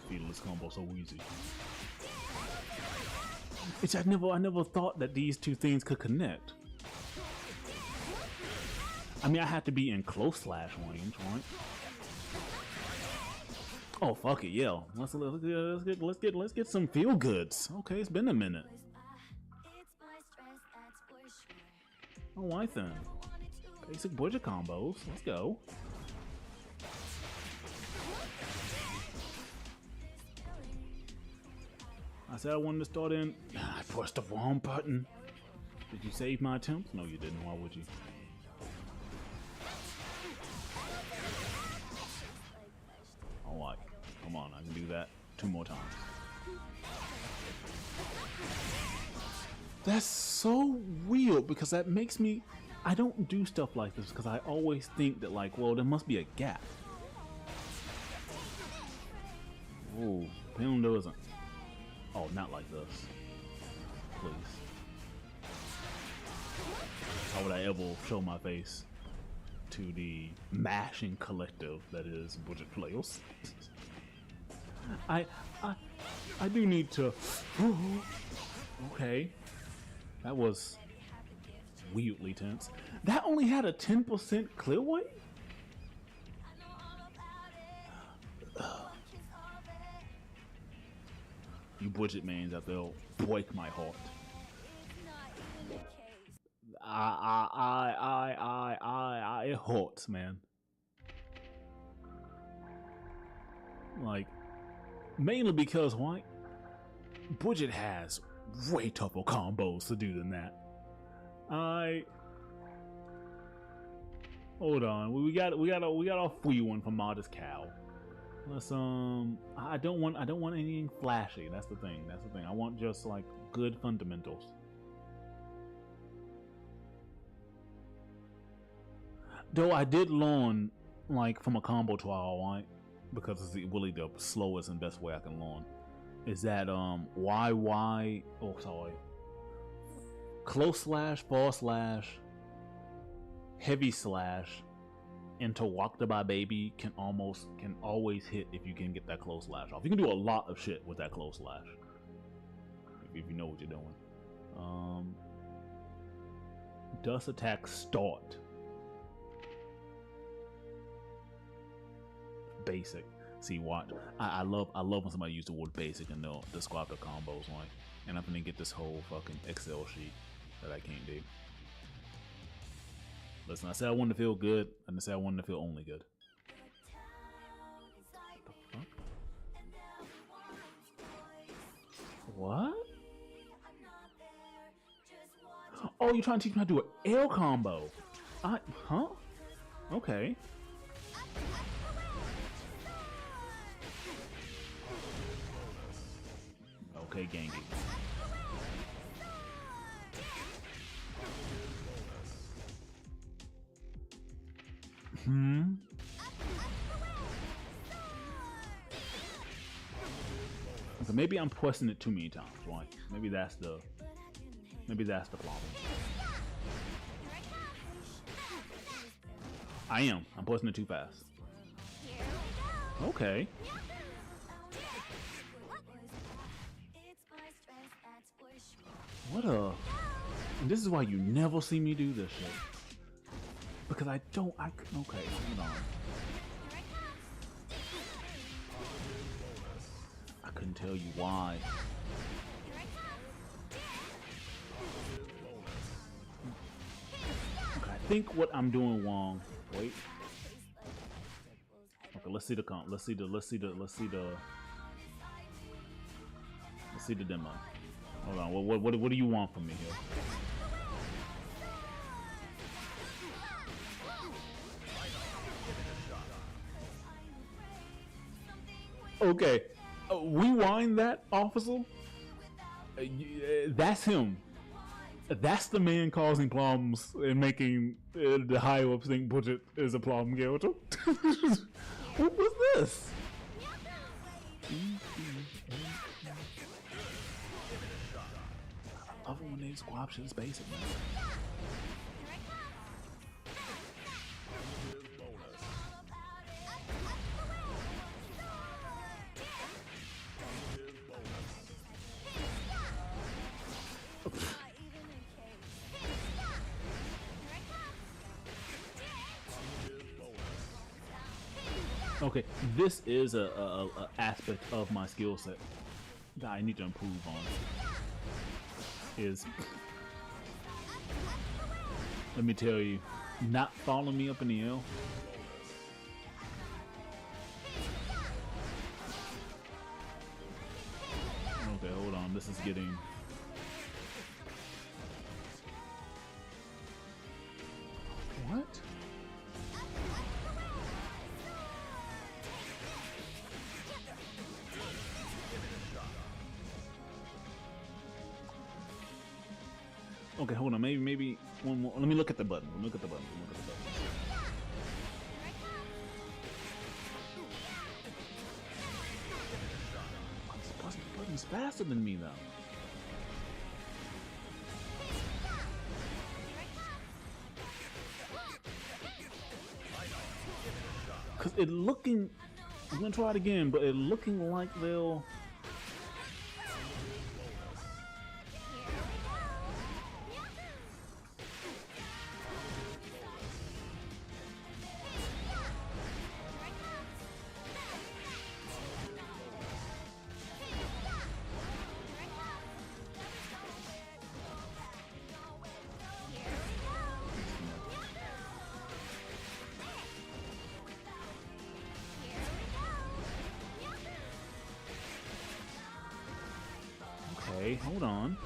Speaker 1: feeling this combo so easy. It's I never thought that these two things could connect. I mean, I had to be in close slash range, right? Oh fuck it, yeah. Let's get some feel goods. Okay, it's been a minute. Alright then. Basic budget combos. Let's go. I said I wanted to start in. I pressed the wrong button. Did you save my attempts? No, you didn't. Why would you? Alright. Come on, I can do that 2 more times. That's so weird because that makes me. I don't do stuff like this because I always think that, like, well, there must be a gap. Oh, Pound doesn't. Oh, not like this. Please. How would I ever show my face to the mashing collective that is budget players? I do need to. Okay. That was weirdly tense. That only had a 10% clear weight? You budget mans out there break my heart. It hurts, man. Like, mainly because why? Budget has way tougher combos to do than that. Hold on. We got a free one from Modest Cow. Let's I don't want anything flashy. That's the thing. I want just like good fundamentals. Though I did learn like from a combo trial, right? Because it's really the slowest and best way I can learn. Is that close slash, far slash, heavy slash, into Wakta Baby can always hit if you can get that close slash off. You can do a lot of shit with that close slash if you know what you're doing. Dust attack start. Basic. See, watch. I love when somebody use the word basic and they'll describe the combos, like. And I'm gonna get this whole fucking Excel sheet that I can't do. Listen, I said I wanted to feel good, and I said I wanted to feel only good. What? Oh, you're trying to teach me how to do an L combo? Huh? Okay. Okay, Genki. So maybe I'm pressing it too many times, right? Maybe that's the problem. I'm pressing it too fast. Okay. What a... And this is why you never see me do this shit. Because okay, hold on. I couldn't tell you why. Okay, I think what I'm doing wrong. Wait. Okay, let's see the demo. Hold on, what do you want from me here? Okay, rewind that, officer. That's him. That's the man causing problems and making the higher ups think Budget is a problem character. What was this? I love it when they squab shit is basic, man. Okay, this is a aspect of my skill set that I need to improve on. Is, let me tell you, not following me up in the L. Okay, hold on. This is getting. What? Okay, hold on. Maybe one more. Let me look at the button. Look at the button. Look at the button. This button's faster than me, though. Cause it looking. I'm gonna try it again, but it looking like they'll. Okay, hold on.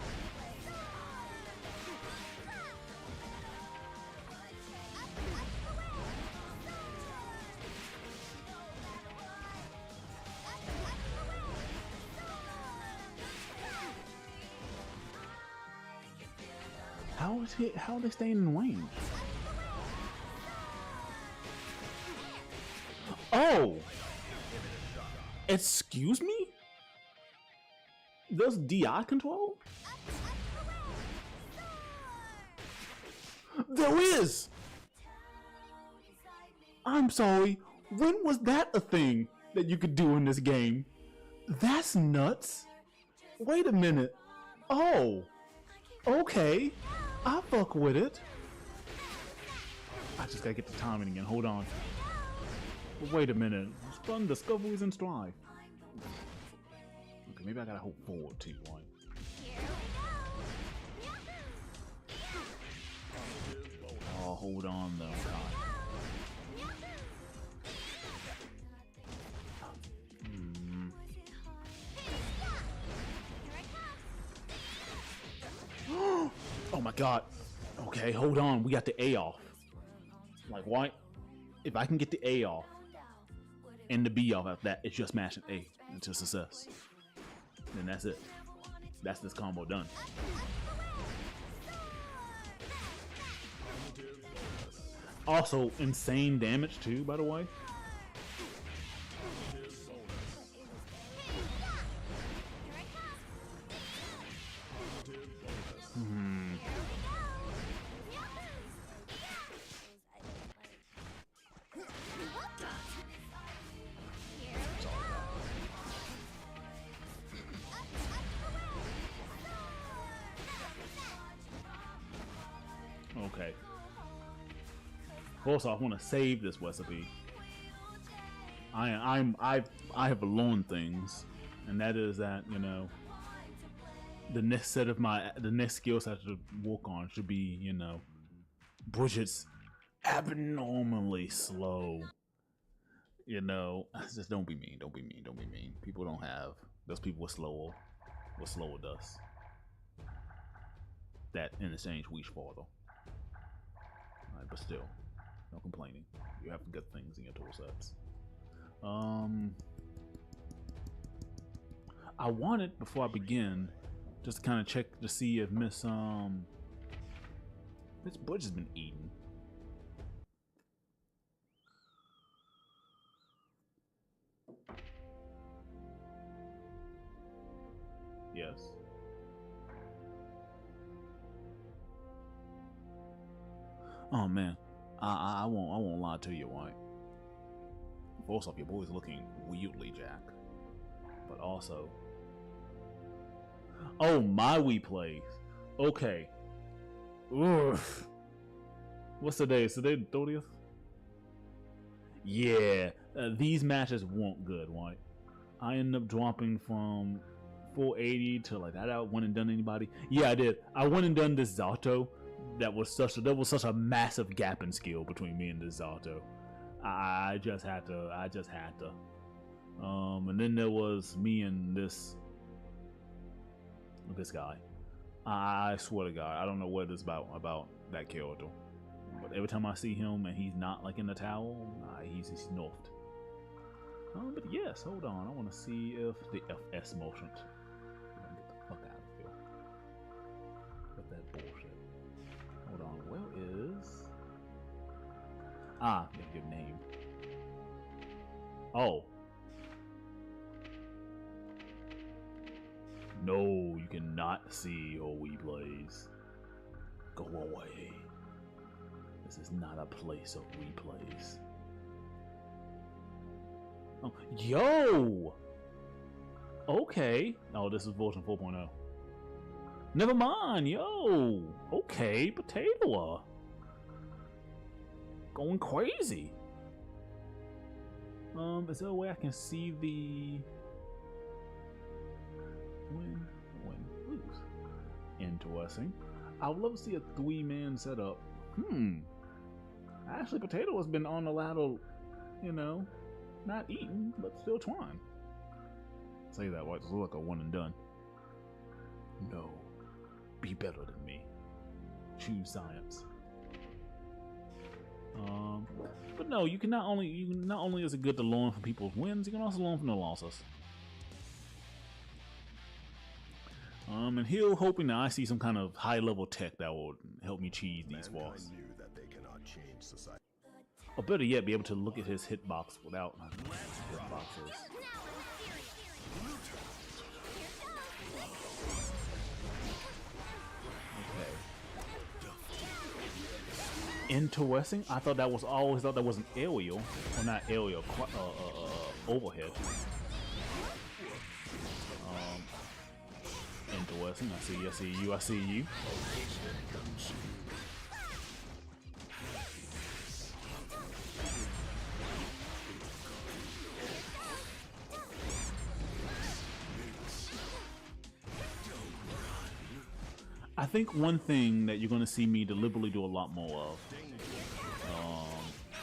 Speaker 1: How are they staying in range? Oh! Excuse me? There's DI control? There is! I'm sorry, when was that a thing that you could do in this game? That's nuts! Wait a minute. Oh! Okay. I fuck with it. I just gotta get the timing again. Hold on. Wait a minute. Fun discoveries and strive. Okay, maybe I gotta hope forward too, right? Oh, hold on though, God. Oh my God. Okay, hold on. We got the A off. Like, why? If I can get the A off and the B off after that, it's just mashing A into success. Then that's it. That's this combo done. Also, insane damage too, by the way. Okay. Also, I want to save this recipe. I have learned things, and that is that, you know, the next set of the next skills I should work on should be, you know, Budget's abnormally slow. You know, just don't be mean. Don't be mean. Don't be mean. People don't have those people with slower dust. That in exchange we farther. Alright, but still, no complaining. You have good things in your tool sets. I wanted, before I begin, just to kind of check to see if Miss This butch has been eaten. Yes. Oh man, I won't lie to you, White. First off, your boy's looking weirdly Jack, but also, oh my Wii plays. Okay. Oof. What's today? Is today the 30th? Yeah, these matches weren't good, White. I ended up dropping from 480 to like that. I went and done anybody. Yeah, I did. I went and done this Zato. There was such a massive gap in skill between me and this Zato. I just had to. And then there was me and this guy. I swear to God, I don't know what it is about that character. But every time I see him and he's not like in the tower, he's nerfed. But yes, hold on. I want to see if the FS motion. Get the fuck out of here. With that bullshit. Hold on. Where is? Your name. Oh. No, you cannot see your Wii plays. Go away. This is not a place of Wii plays. Oh, yo! Okay. Oh, this is version 4.0. Never mind, yo! Okay, Potato. Going crazy. Is there a way I can see the win, lose? Interesting. I would love to see a 3-man setup. Actually, Potato has been on the ladder, you know, not eating, but still trying. Say that, White. This looks like a one and done. No. Be better than me. Choose science. But no, you not only is it good to learn from people's wins, you can also learn from their losses. And here hoping that I see some kind of high level tech that will help me cheese these walls. Or better yet, be able to look at his hitbox without hitboxes. Interesting. I always thought that was an aerial, or not aerial, overhead. Interesting. I see you. I think one thing that you're going to see me deliberately do a lot more of,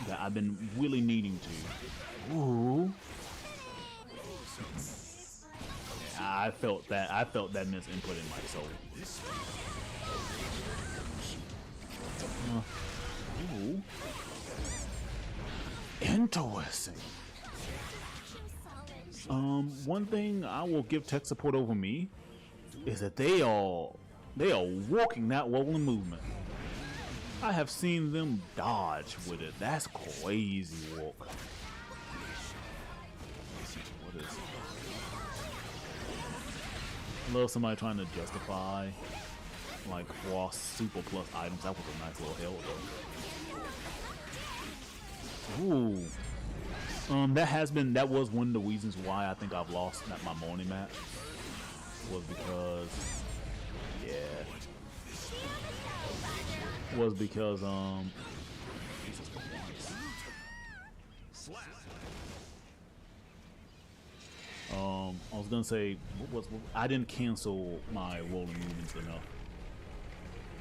Speaker 1: that I've been really needing to. Ooh. I felt that misinput in my soul. Ooh. Interesting. One thing I will give tech support over me is that they are walking that rolling movement. I have seen them dodge with it. That's crazy walk. What is it? I love somebody trying to justify like Frost Super Plus items. That was a nice little hell though. Ooh. That was one of the reasons why I think I've lost at my morning match. Was because I was gonna say I didn't cancel my rolling movements enough,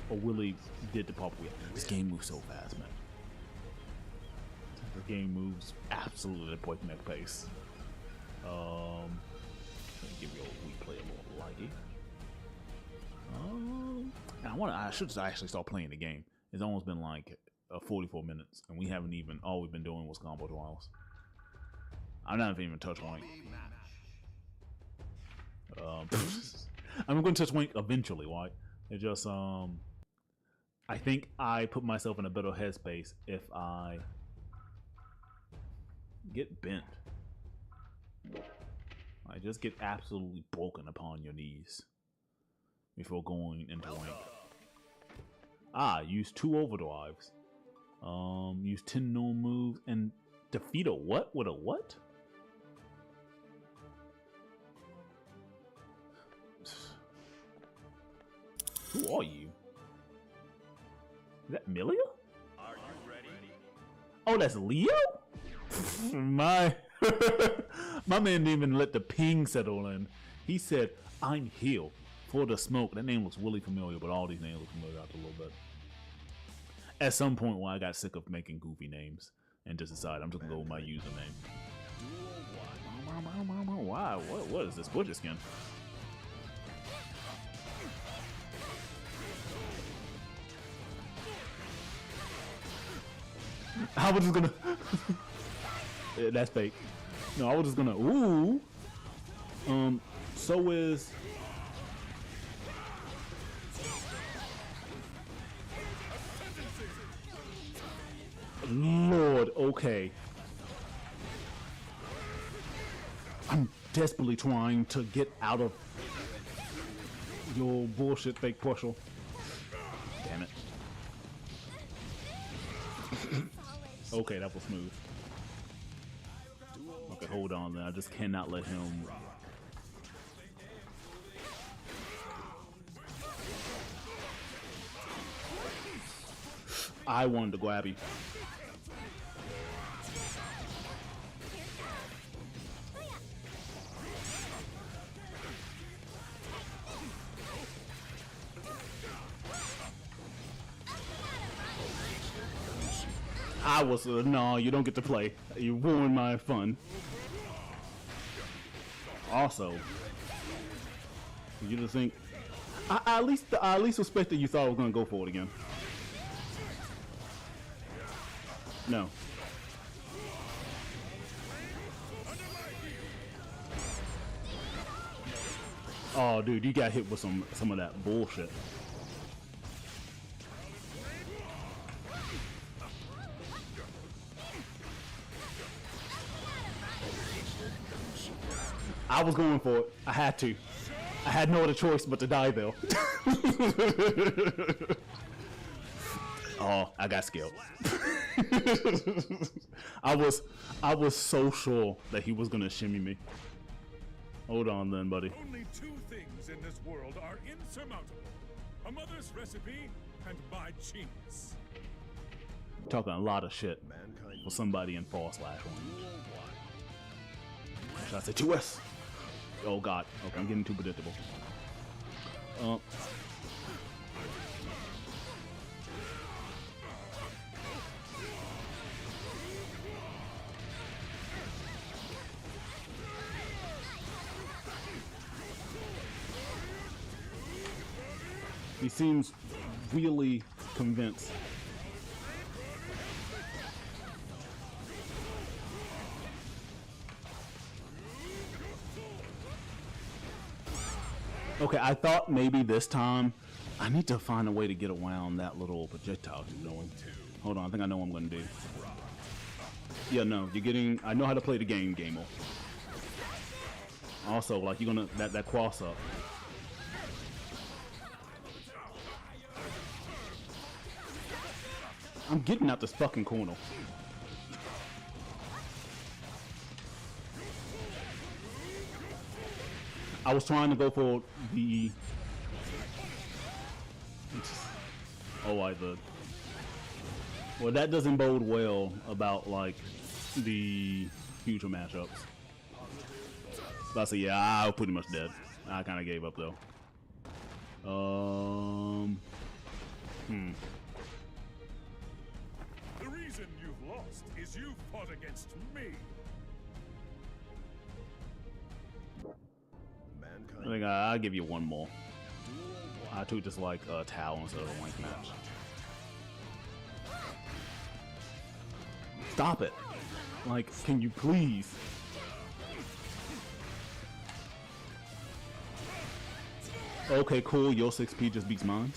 Speaker 1: or really did the proper way. This game moves so fast, man. The game moves absolutely at breakneck pace. Let me give you a replay a little likey. I should actually start playing the game. It's almost been like 44 minutes, and we haven't even. All we've been doing was combo trials. I'm not even touch Wank. I'm going to touch Wank eventually. Why? It just I think I put myself in a better headspace if I get bent. I just get absolutely broken upon your knees before going into rank. Use 2 overdrives. Use 10 known moves and defeat a what? With a what? Who are you? Is that Milia?
Speaker 3: Are you ready?
Speaker 1: Oh, that's Leo? My my man didn't even let the ping settle in. He said, I'm here for the smoke. That name looks really familiar, but all these names look familiar after a little bit. At some point when I got sick of making goofy names and just decided I'm just gonna go with my username. Why? What is this Butcher skin? I was just gonna yeah, that's fake. No, I was just gonna ooh. So is Lord, okay. I'm desperately trying to get out of your bullshit fake partial. Damn it. Okay, that was smooth. Okay, hold on then. I just cannot let him. I wanted to grab you. I was no, you don't get to play. You ruined my fun. Also, you just think I at least suspected you thought I was gonna go for it again. No. Oh, dude, you got hit with some of that bullshit. I was going for it. I had to. I had no other choice but to die though. Oh, I got scared. I was so sure that he was gonna shimmy me. Hold on then, buddy.
Speaker 3: Only 2 things in this world are insurmountable. A mother's recipe and my genius.
Speaker 1: Talking a lot of shit for somebody in /1. Should I say 2S? Oh god. Okay, I'm getting too predictable. He seems really convinced. Okay, I thought maybe this time I need to find a way to get around that little projectile he's doing. Hold on, I think I know what I'm gonna do. Yeah, no, you're getting. I know how to play the game, Gamer. Also, like you're gonna that cross up. I'm getting out this fucking corner. I was trying to go for the. Oh, either. Well, that doesn't bode well about like the future matchups. So I say, yeah, I was pretty much dead. I kind of gave up though.
Speaker 3: The reason you've lost is you fought against me.
Speaker 1: I think I'll give you one more. I took just like a towel instead of a rank match. Stop it! Like, can you please? Okay, cool. Your 6P just beats mine.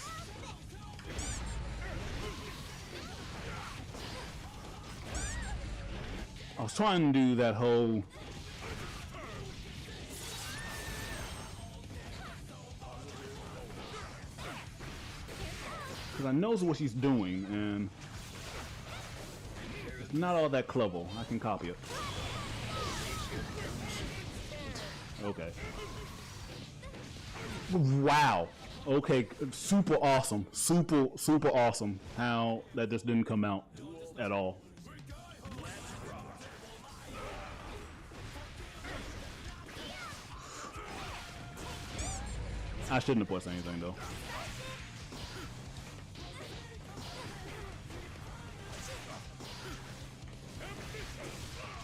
Speaker 1: I was trying to do that whole... Because I knows what she's doing, and it's not all that clever. I can copy it. Okay. Wow. Okay, super awesome. Super awesome how that just didn't come out at all. I shouldn't have pressed anything though.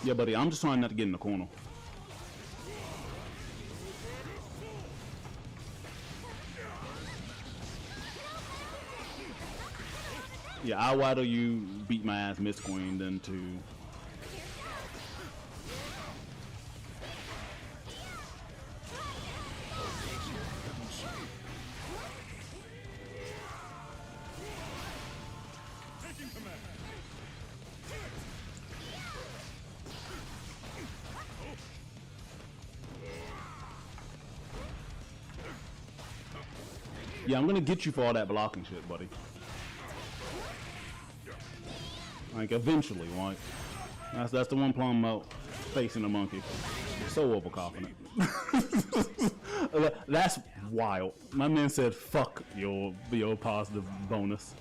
Speaker 1: Yeah, buddy, I'm just trying not to get in the corner. Yeah, I'd rather you beat my ass Miss Queen than to... Yeah, I'm gonna get you for all that blocking shit, buddy. Like, eventually, like, that's the one problem about facing a monkey. So overconfident. That's wild. My man said, fuck your positive bonus.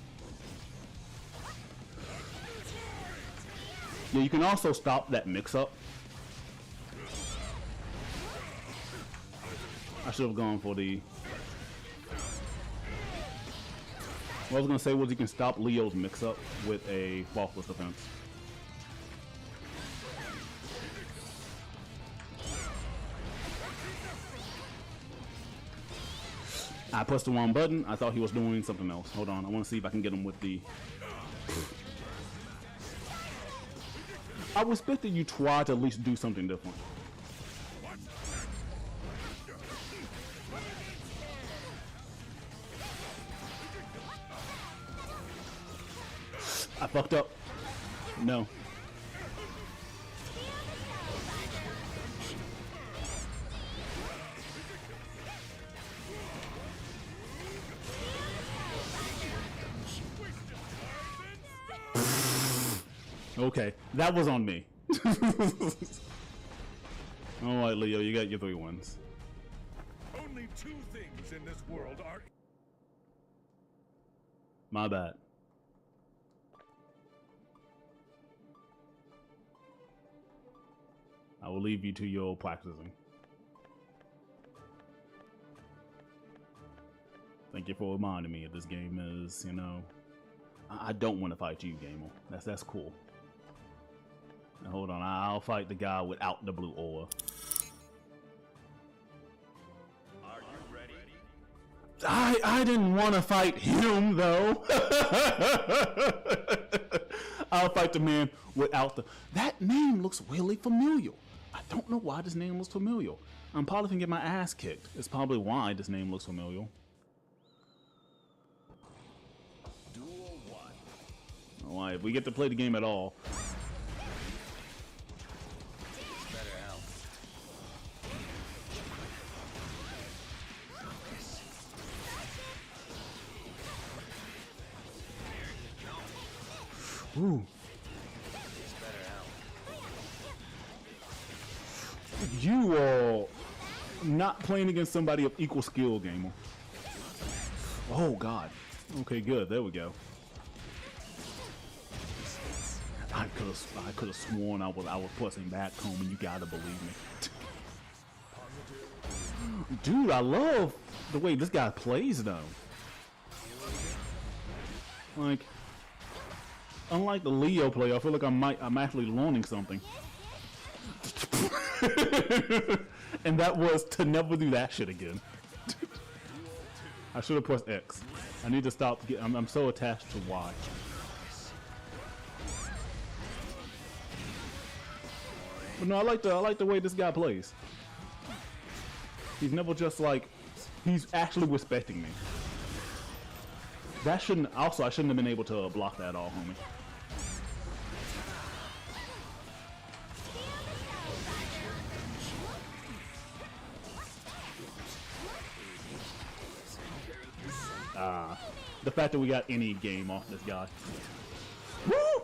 Speaker 1: Yeah, you can also stop that mix-up. I should have gone for the... What I was going to say was you can stop Leo's mix-up with a faultless defense. I pressed the wrong button. I thought he was doing something else. Hold on. I want to see if I can get him with the... I respect that you try to at least do something different. I fucked up. No. Okay, that was on me. Alright, Leo, you got your 3 wins.
Speaker 3: Only 2 things in this world are...
Speaker 1: My bad. I will leave you to your practicing. Thank you for reminding me that this game is, you know... I don't want to fight you, gamer. That's cool. Now, hold on, I'll fight the guy without the blue aura.
Speaker 4: Are you ready?
Speaker 1: I didn't want to fight him, though. I'll fight the man without the... That name looks really familiar. I don't know why this name looks familiar. I'm probably gonna get my ass kicked. It's probably why this name looks familiar.
Speaker 4: Duel 1.
Speaker 1: Alright, if we get to play the game at all.
Speaker 4: Better out.
Speaker 1: Ooh. You are not playing against somebody of equal skill, gamer. Oh God. Okay, good. There we go. I could have sworn I was pressing back home, and you gotta believe me. Dude, I love the way this guy plays, though. Like, unlike the Leo play, I feel like I'm actually learning something. And that was to never do that shit again. I should have pressed X. I need to stop. I'm so attached to Y. But no, I like the way this guy plays. He's never just like, he's actually respecting me. That shouldn't. Also, I shouldn't have been able to block that all, homie. the fact that we got any game off this guy. Woo!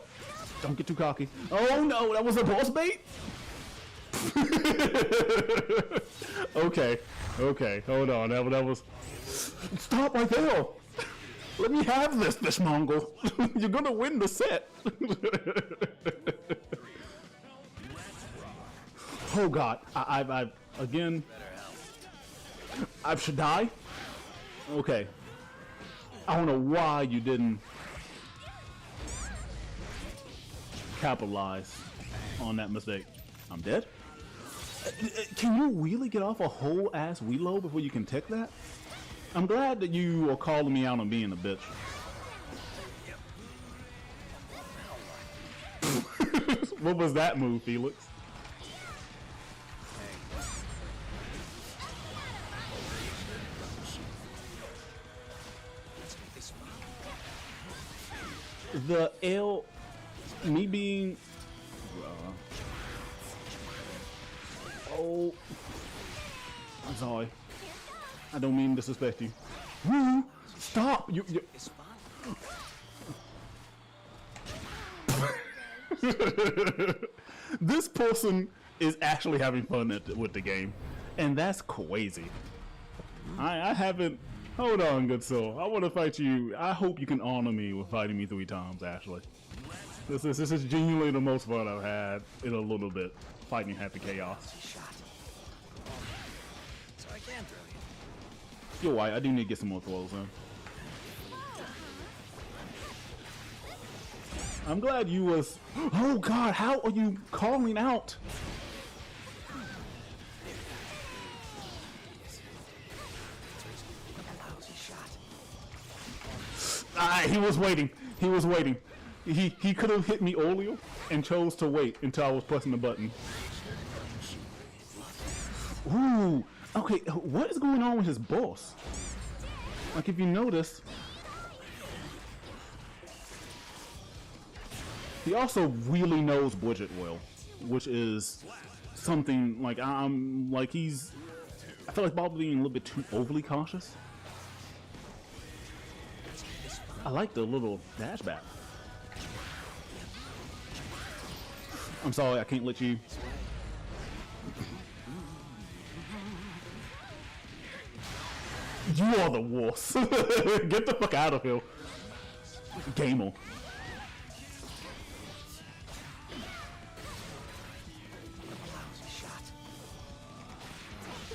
Speaker 1: Don't get too cocky. Oh no, that was a boss bait? Okay, okay, hold on. That was. Stop right there! Let me have this, fish Mongol. You're gonna win the set. Oh God, I've again. I should die. Okay. I don't know why you didn't capitalize on that mistake. I'm dead. Can you really get off a whole ass reload before you can tech that? I'm glad that you are calling me out on being a bitch. What was that move, Felix? The L, me being, oh, I'm sorry. I don't mean to disrespect you. Woo! Stop! You. This person is actually having fun with the game, and that's crazy. I haven't. Hold on, good soul. I want to fight you. I hope you can honor me with fighting me 3 times, Ashley. This is genuinely the most fun I've had in a little bit, fighting Happy Chaos.
Speaker 4: So I can throw you.
Speaker 1: You're right, I do need to get some more throws in. I'm glad you was... Oh God, how are you calling out? He was waiting. He was waiting. He could have hit me earlier and chose to wait until I was pressing the button. Ooh. Okay, what is going on with his boss? Like, if you notice, he also really knows budget well, which is something like I feel like Bob being a little bit too overly cautious. I like the little dash back. I'm sorry, I can't let you. You are the worst. Get the fuck out of here. Gamer.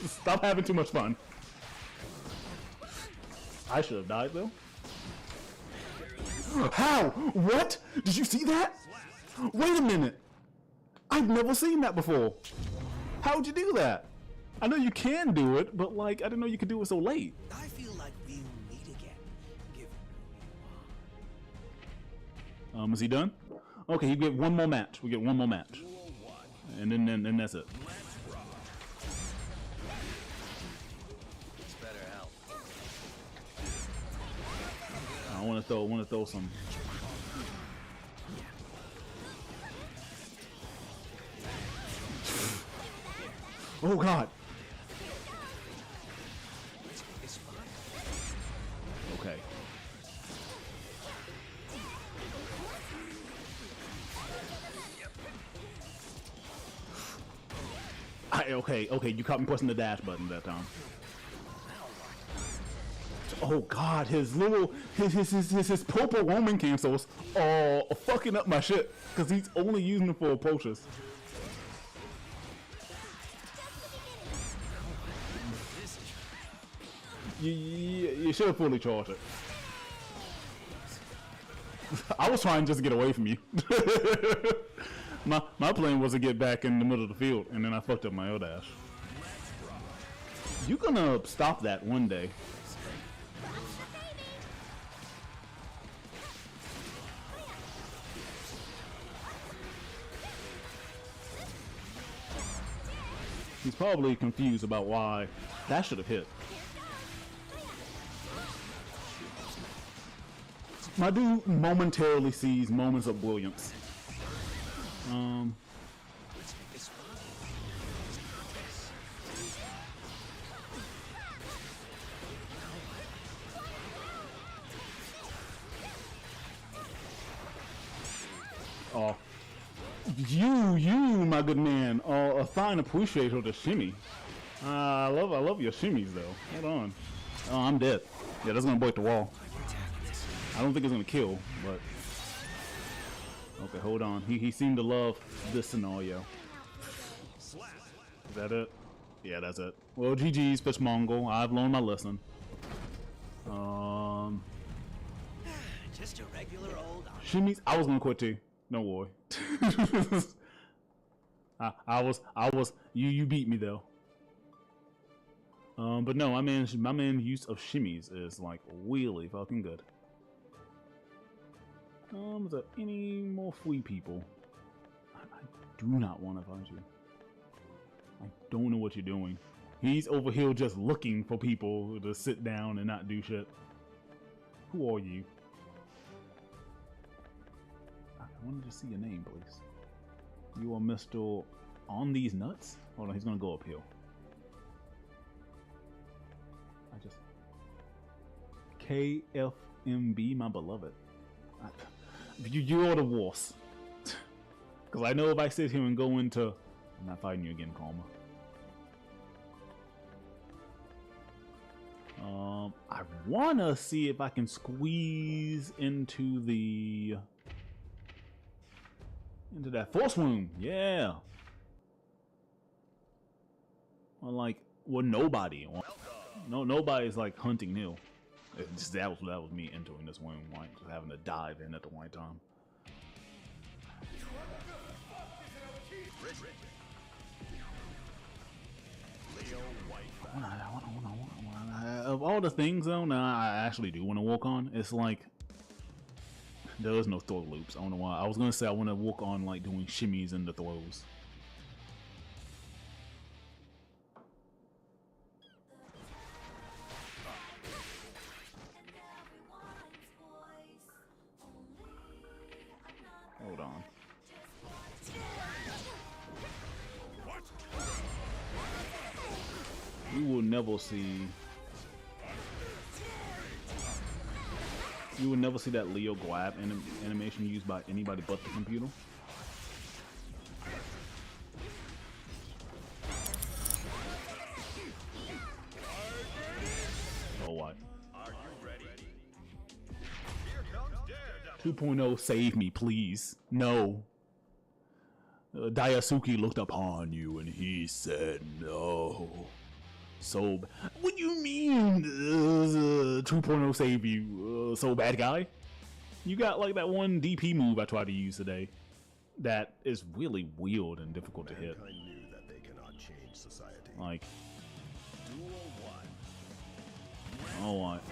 Speaker 1: Stop having too much fun. I should have died though. How? What? Did you see that? Wait a minute. I've never seen that before. How'd you do that? I know you can do it, but like, I didn't know you could do it so late.
Speaker 4: I feel like we will meet again, given who you are.
Speaker 1: Is he done? Okay, he get one more match. We get one more match. And then that's it.
Speaker 4: It's better help.
Speaker 1: I want to throw some. Oh God. Okay. Okay, you caught me pressing the dash button that time. Oh God, his purple Roman cancels are fucking up my shit because he's only using it for approaches. You should have fully charged it. I was trying just to get away from you. my plan was to get back in the middle of the field, and then I fucked up my O dash. You gonna stop that one day. He's probably confused about why that should have hit. My dude momentarily sees moments of brilliance. Oh, you, my good man, are a fine appreciator of the shimmy. I love your shimmies though. Hold on. Oh, I'm dead. Yeah, that's gonna break the wall. I don't think it's gonna kill, but okay, hold on. He seemed to love this scenario. Is that it? Yeah, that's it. Well, GG's, Fishmongle. I've learned my lesson.
Speaker 4: Just a regular old.
Speaker 1: Shimmies. I was gonna quit too. Don't worry. I was. You beat me though. But no, my man's use of shimmies is like really fucking good. Is there any more free people? I do not want to find you. I don't know what you're doing. He's over here just looking for people to sit down and not do shit. Who are you? I wanted to see your name, please. You are Mr. On These Nuts? Hold on, he's gonna go uphill. KFMB, my beloved. You are the worst. Because I know if I sit here and go into... I'm not fighting you again, Karma. I want to see if I can squeeze into the... into that force room. Yeah. Or like, well, nobody. No, nobody's like hunting Neil. Just, that was me entering this room, like just having to dive in at the right time. Of all the things though, now I actually do want to walk on. It's like there is no throw loops. I don't know why. I was gonna say I want to walk on like doing shimmies and the throws. Hold on. You will never see. You will never see that Leo grab animation used by anybody but the computer. Oh what? 2.0 save me, please. No. Daisuke looked upon you and he said no. So, what do you mean 2.0 save you? So bad guy? You got like that one DP move I tried to use today that is really weird and difficult to hit.
Speaker 5: Knew that they cannot change society.
Speaker 1: Like, oh what?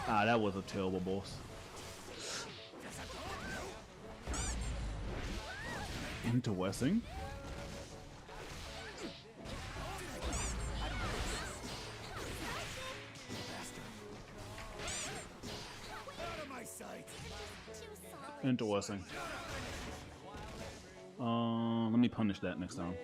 Speaker 1: Ah, that was a terrible boss. Interesting. Interesting. Let me punish that next time.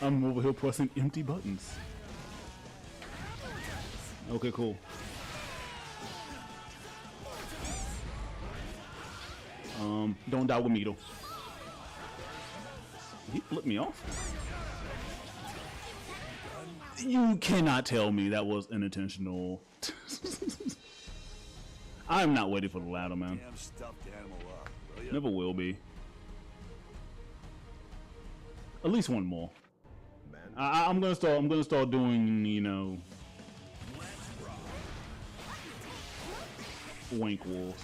Speaker 1: I'm over here pressing empty buttons. Okay, cool. Don't die with me though. He flipped me off. You cannot tell me that was unintentional. I'm not waiting for the ladder, man.
Speaker 4: Damn stuffed animal up.
Speaker 1: Never will be. At least one more. I'm gonna start doing, you know, wank walls.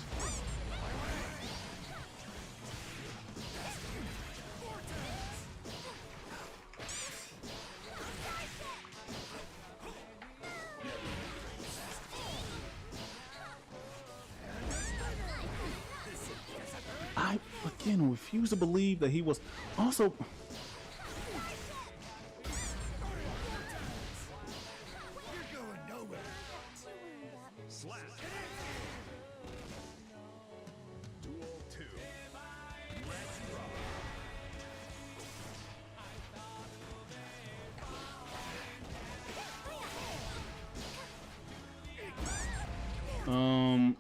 Speaker 1: I again refuse to believe that he was also. Not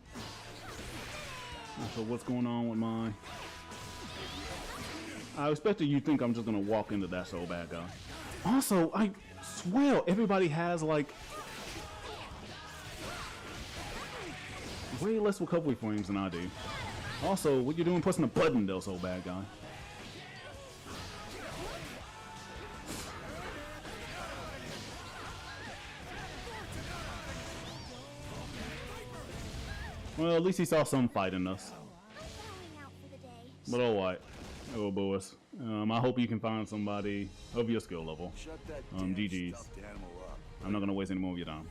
Speaker 1: sure what's going on with mine. I expected you think I'm just gonna walk into that so bad guy. Also, I swear everybody has like way less recovery frames than I do. Also, what you doing pressing a button though, so bad guy? Well, at least he saw some fight in us. But alright. Oh, boys. I hope you can find somebody of your skill level.
Speaker 5: Shut that damn
Speaker 1: GG's.
Speaker 5: stuffed animal up.
Speaker 1: I'm not gonna waste any more of your time.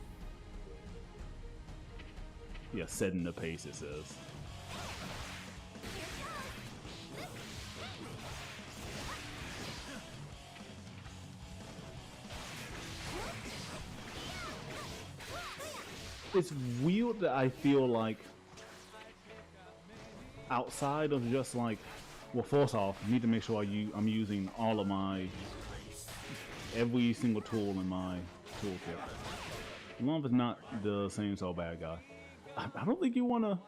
Speaker 1: Yeah, setting the pace, it says. It's weird that I feel like outside of just like, well, first off, I need to make sure I'm using all of every single tool in my toolkit. As long as it's not the same so bad guy. I don't think you wanna.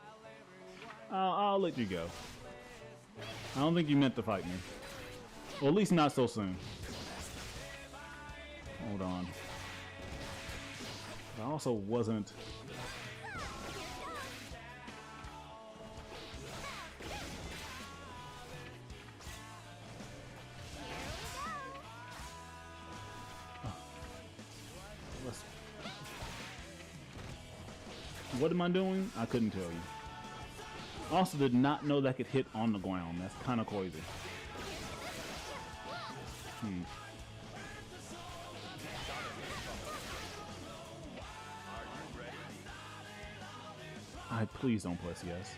Speaker 1: I'll let you go. I don't think you meant to fight me, or at least not so soon. Hold on. I also wasn't. What am I doing? I couldn't tell you. Also did not know that could hit on the ground. That's kind of crazy. Please don't press yes.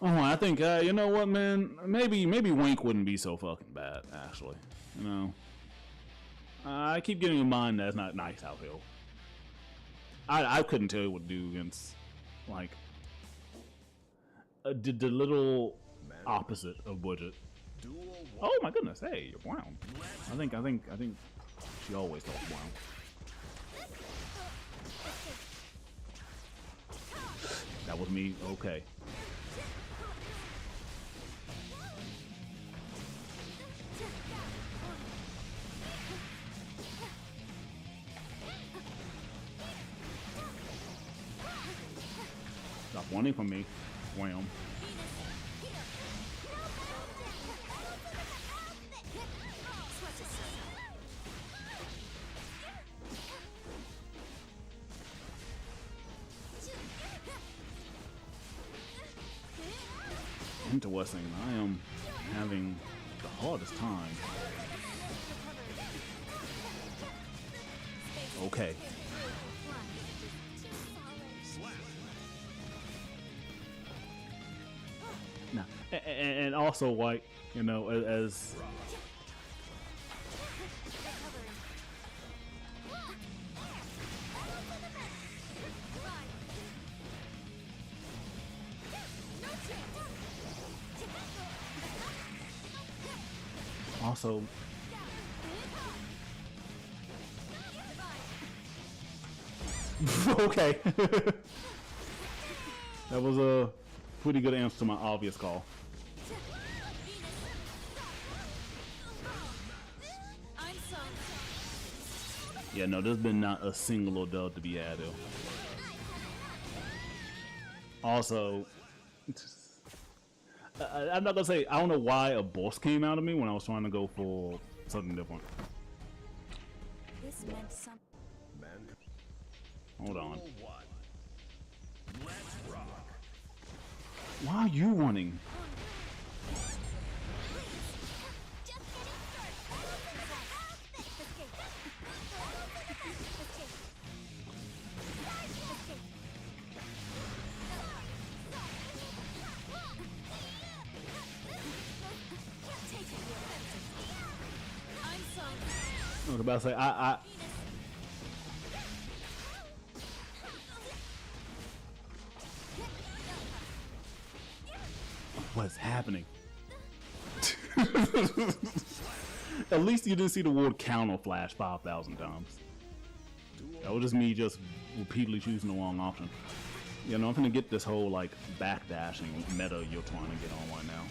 Speaker 1: Oh, I think you know what, man? Maybe Wink wouldn't be so fucking bad, actually. You know, I keep getting in mind that's not nice out here. I couldn't tell you what to do against like the little opposite of budget. Oh my goodness! Hey, you're brown. I think she always talks brown. That was me. Okay. Stop wanting from me. Wham. Interesting. I am having the hardest time. Okay. Now, and also, like, you know, as also okay. That was a pretty good answer to my obvious call. Yeah, no, there's been not a single adult to be had though. Also, I'm not gonna say, I don't know why a boss came out of me when I was trying to go for something different.
Speaker 6: This meant something.
Speaker 1: Hold on. Why are you running? I was about to say, what's happening? At least you didn't see the word counter flash 5,000 times. That was just me just repeatedly choosing the wrong option. You know, I'm gonna get this whole like backdashing meta you're trying to get on right now.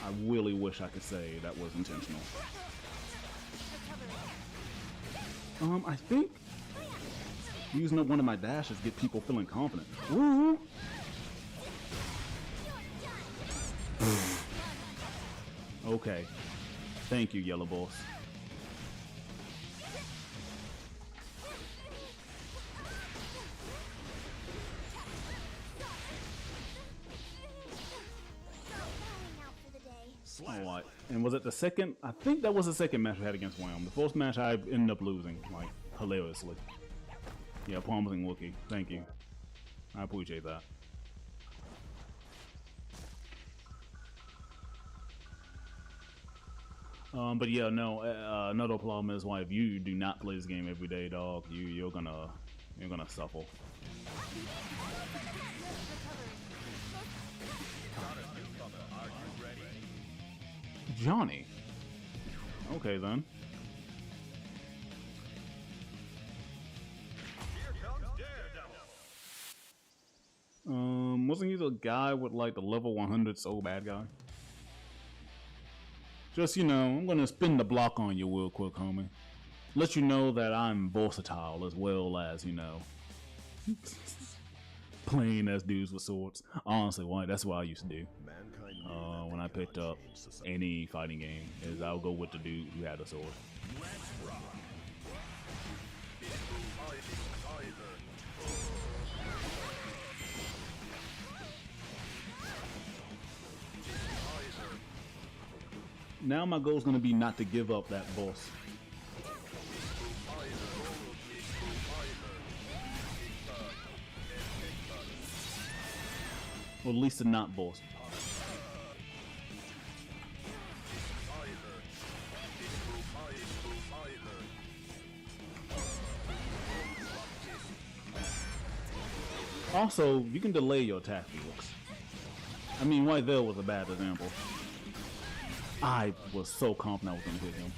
Speaker 1: I really wish I could say that was intentional. I think using up one of my dashes get people feeling confident. Woo! Okay. Thank you, Yellow Boss. Alright, and was it the second? I think that was the second match I had against Wham. The first match I ended up losing, like, hilariously. Yeah, promising Wookie. Thank you. I appreciate that. But yeah, no. Another problem is why if you do not play this game every day, dog, you're gonna suffer. Johnny. Okay then. Wasn't he the guy with like the level 100 so bad guy? Just, you know, I'm gonna spin the block on you real quick, homie. Let you know that I'm versatile as well as, you know, playing as dudes with swords. Honestly, that's what I used to do. When I picked up any fighting game, is I'll go with the dude who had a sword. Now my goal is going to be not to give up that boss. Or at least the not boss. Also, you can delay your attack, Felix. I mean, right there was a bad example. I was so confident I was going to hit him.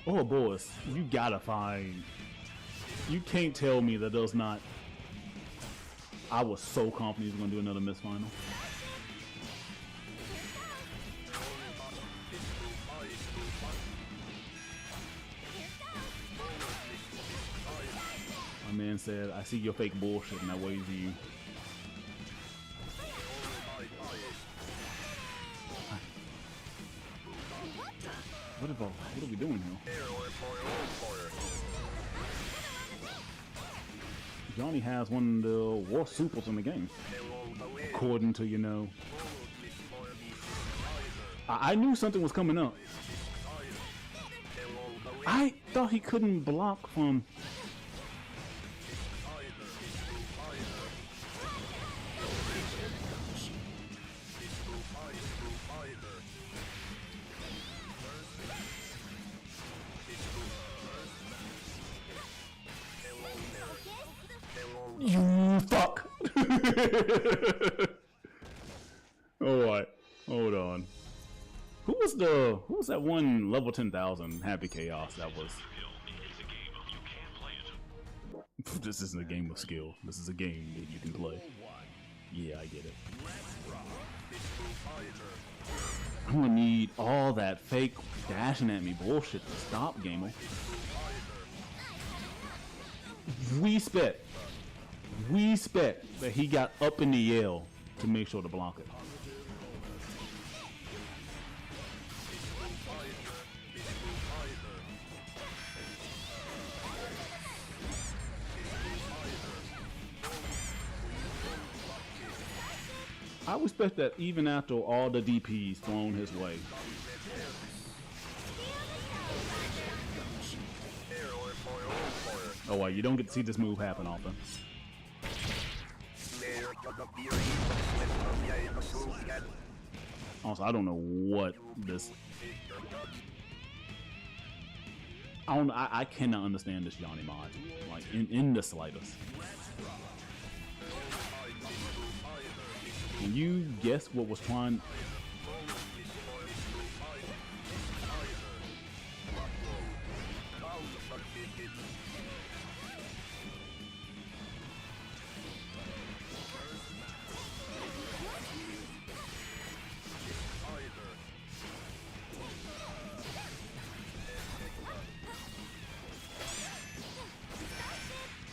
Speaker 1: Oh, boys, you gotta find... You can't tell me that there's not... I was so confident he was going to do another miss final. My man said, I see your fake bullshit and I wave to you. What are we doing here? Johnny has one of the worst supers in the game. According to, you know... I knew something was coming up. I thought he couldn't block from... You fuck! Alright, hold on. Who was that one level 10,000 Happy Chaos that was? This isn't a game of skill. This is a game that you can play. Yeah, I get it. I'm gonna need all that fake dashing at me bullshit to stop, gamer. We spec that he got up in the air to make sure to block it. I respect that even after all the DPs thrown his way. Oh, well, you don't get to see this move happen often. Also, I don't know what this... I cannot understand this Johnny mod, like in the slightest. Can you guess what was trying?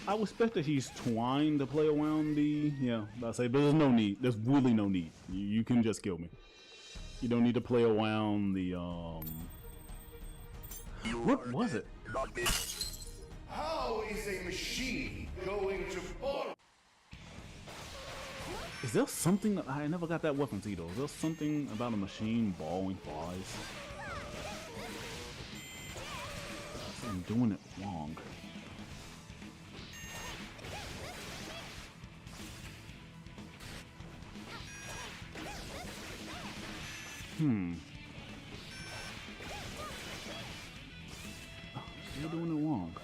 Speaker 1: I would expect that he's trying to play around the, I say, but there's no need. There's really no need. You can just kill me. You don't need to play around the, what was it?
Speaker 5: How is a machine going to borrow?
Speaker 1: Is there something that I never got that weapon, Tito? Is there something about a machine borrowing flies? I'm doing it wrong. You're doing it wrong.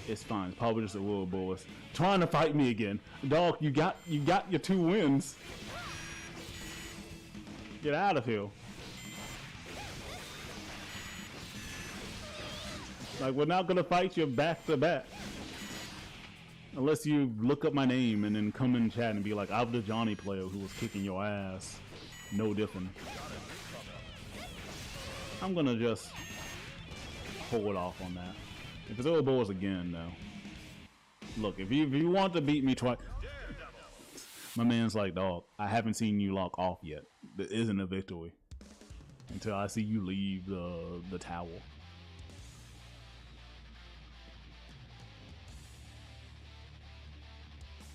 Speaker 1: It's fine. It's probably just a little boys trying to fight me again. Dog, you got your 2 wins. Get out of here. Like, we're not gonna fight you back to back. Unless you look up my name and then come in chat and be like, I'm the Johnny player who was kicking your ass. No different. I'm gonna just hold off on that. If it's Ouroboros again, though. Look, if you want to beat me twice, my man's like, dog, I haven't seen you lock off yet. There isn't a victory until I see you leave the tower.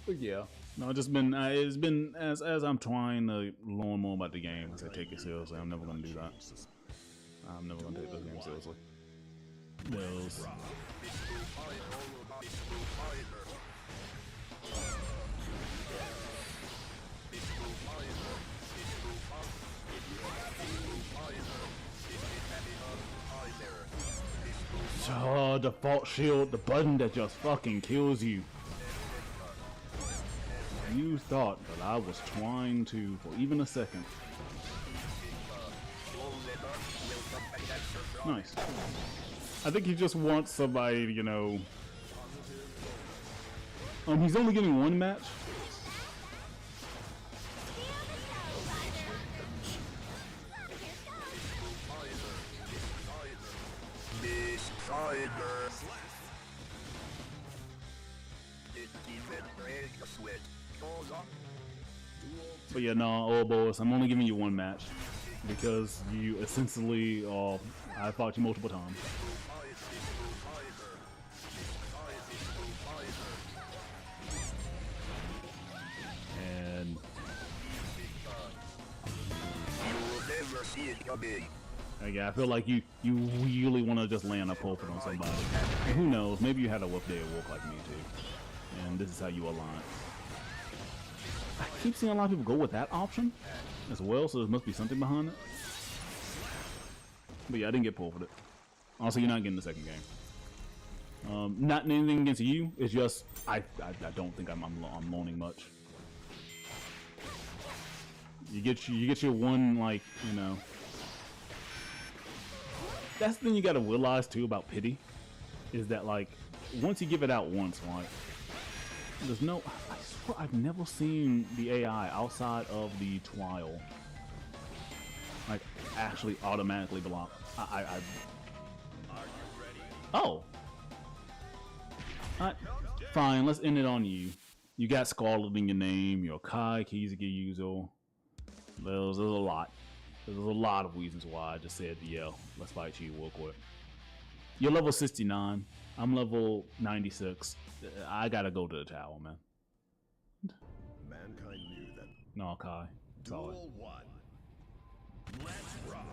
Speaker 1: But yeah. No, it's been as I'm trying to learn more about the game, as I take it seriously. I'm never gonna do that. I'm never gonna take this game seriously. Those. Oh, default shield, the button that just fucking kills you. You thought that I was trying to, for even a second. Nice. I think he just wants somebody, you know. He's only getting 1 match. But yeah, no, Ouroboros, I'm only giving you 1 match because you essentially, I fought you multiple times. And yeah, I feel like you really want to just land a pulpit on somebody. And who knows? Maybe you had a rough day at work like me too, and this is how you align. I keep seeing a lot of people go with that option as well, so there must be something behind it. But yeah, I didn't get pulled for it. Also, you're not getting the second game. Not anything against you. It's just I don't think I'm learning much. You get your 1, like, you know. That's the thing you gotta realize too about pity, is that like once you give it out once, like there's no. I swear I've never seen the AI outside of the trial like actually automatically block. Oh. Fine, let's end it on you. You got Scarlet in your name, you're a Kai Kizuki user. There's a lot. There's a lot of reasons why I just said, yeah, let's fight you real quick. You're level 69. I'm level 96. I gotta go to the tower, man.
Speaker 5: Mankind knew that.
Speaker 1: No, Kai. Sorry.
Speaker 5: Duel 1. Let's rock.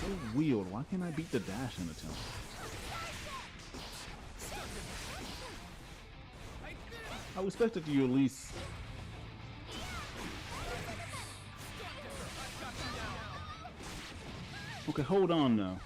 Speaker 1: So weird. Why can't I beat the dash in attempt? I expected you at least. Okay, hold on now.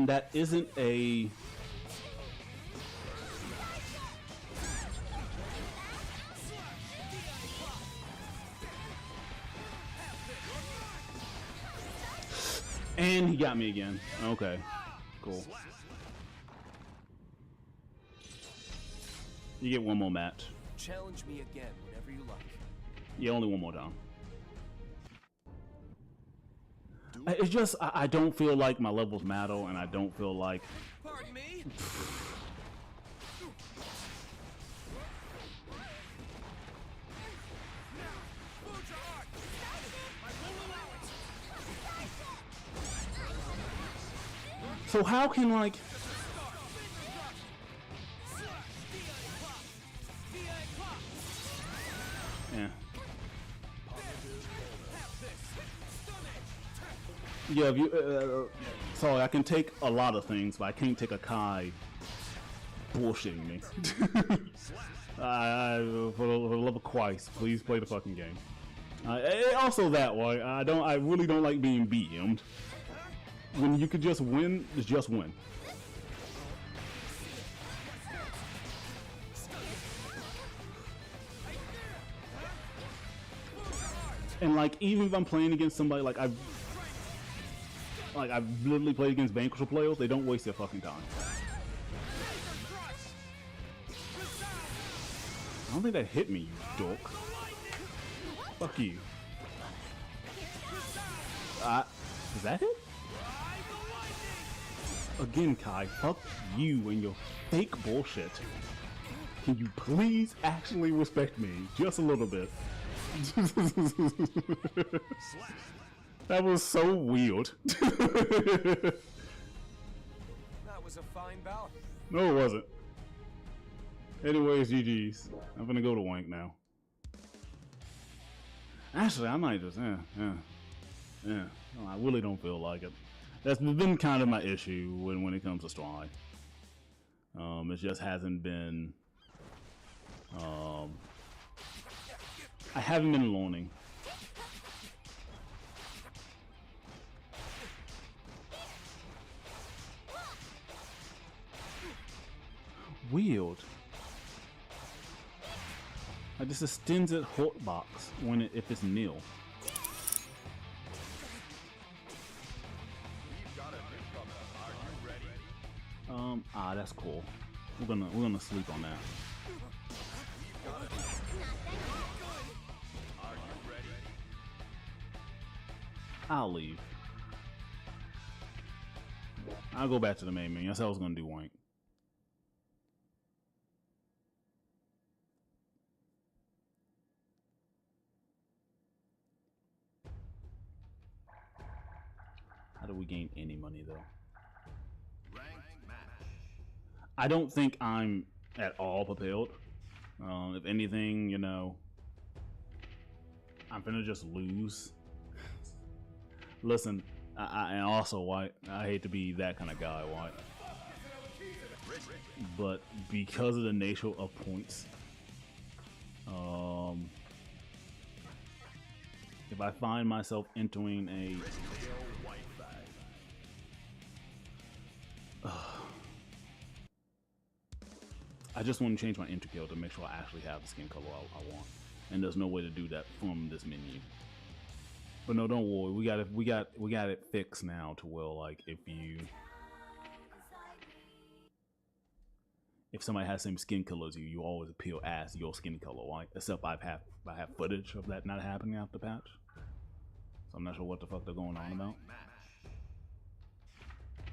Speaker 1: That isn't a... And he got me again. Okay, cool. You get one more match.
Speaker 6: Challenge me again whenever you like.
Speaker 1: Yeah, only one more time. It's just, I don't feel like my levels matter, and I don't feel like...
Speaker 6: Pardon me?
Speaker 1: So how can, like... Yeah. Yeah, if you, sorry, I can take a lot of things, but I can't take a Kai bullshitting me. For the love of Christ, please play the fucking game. Also that way, I really don't like being BM'd. When you could just win, just win. And like, even if I'm playing against somebody I've literally played against Vanquisher players, they don't waste their fucking time. I don't think that hit me, you dork. Fuck you. Does that hit? Again, Kai, fuck you and your fake bullshit. Can you please actually respect me just a little bit? That was so weird.
Speaker 6: That was a fine bout.
Speaker 1: No, it wasn't. Anyways, GG's. I'm gonna go to Wank now. Actually, I might just, yeah. No, I really don't feel like it. That's been kind of my issue when it comes to Stride. It just hasn't been, I haven't been learning. Weird. Like this extends it hotbox when if it's nil. That's cool. We're gonna sleep on that. I'll leave. I'll go back to the main menu. That's how I was gonna do Wank. How do we gain any money though? I don't think I'm at all prepared. If anything, you know, I'm gonna just lose. Listen, and also, White, I hate to be that kind of guy, White, but because of the nature of points, if I find myself entering a I just want to change my entry kill to make sure I actually have the skin color I want, and there's no way to do that from this menu. But no, don't worry, we got it fixed now to where like if somebody has the same skin color as you, you always appear as your skin color, right? Except I have footage of that not happening after the patch, so I'm not sure what the fuck they're going on about.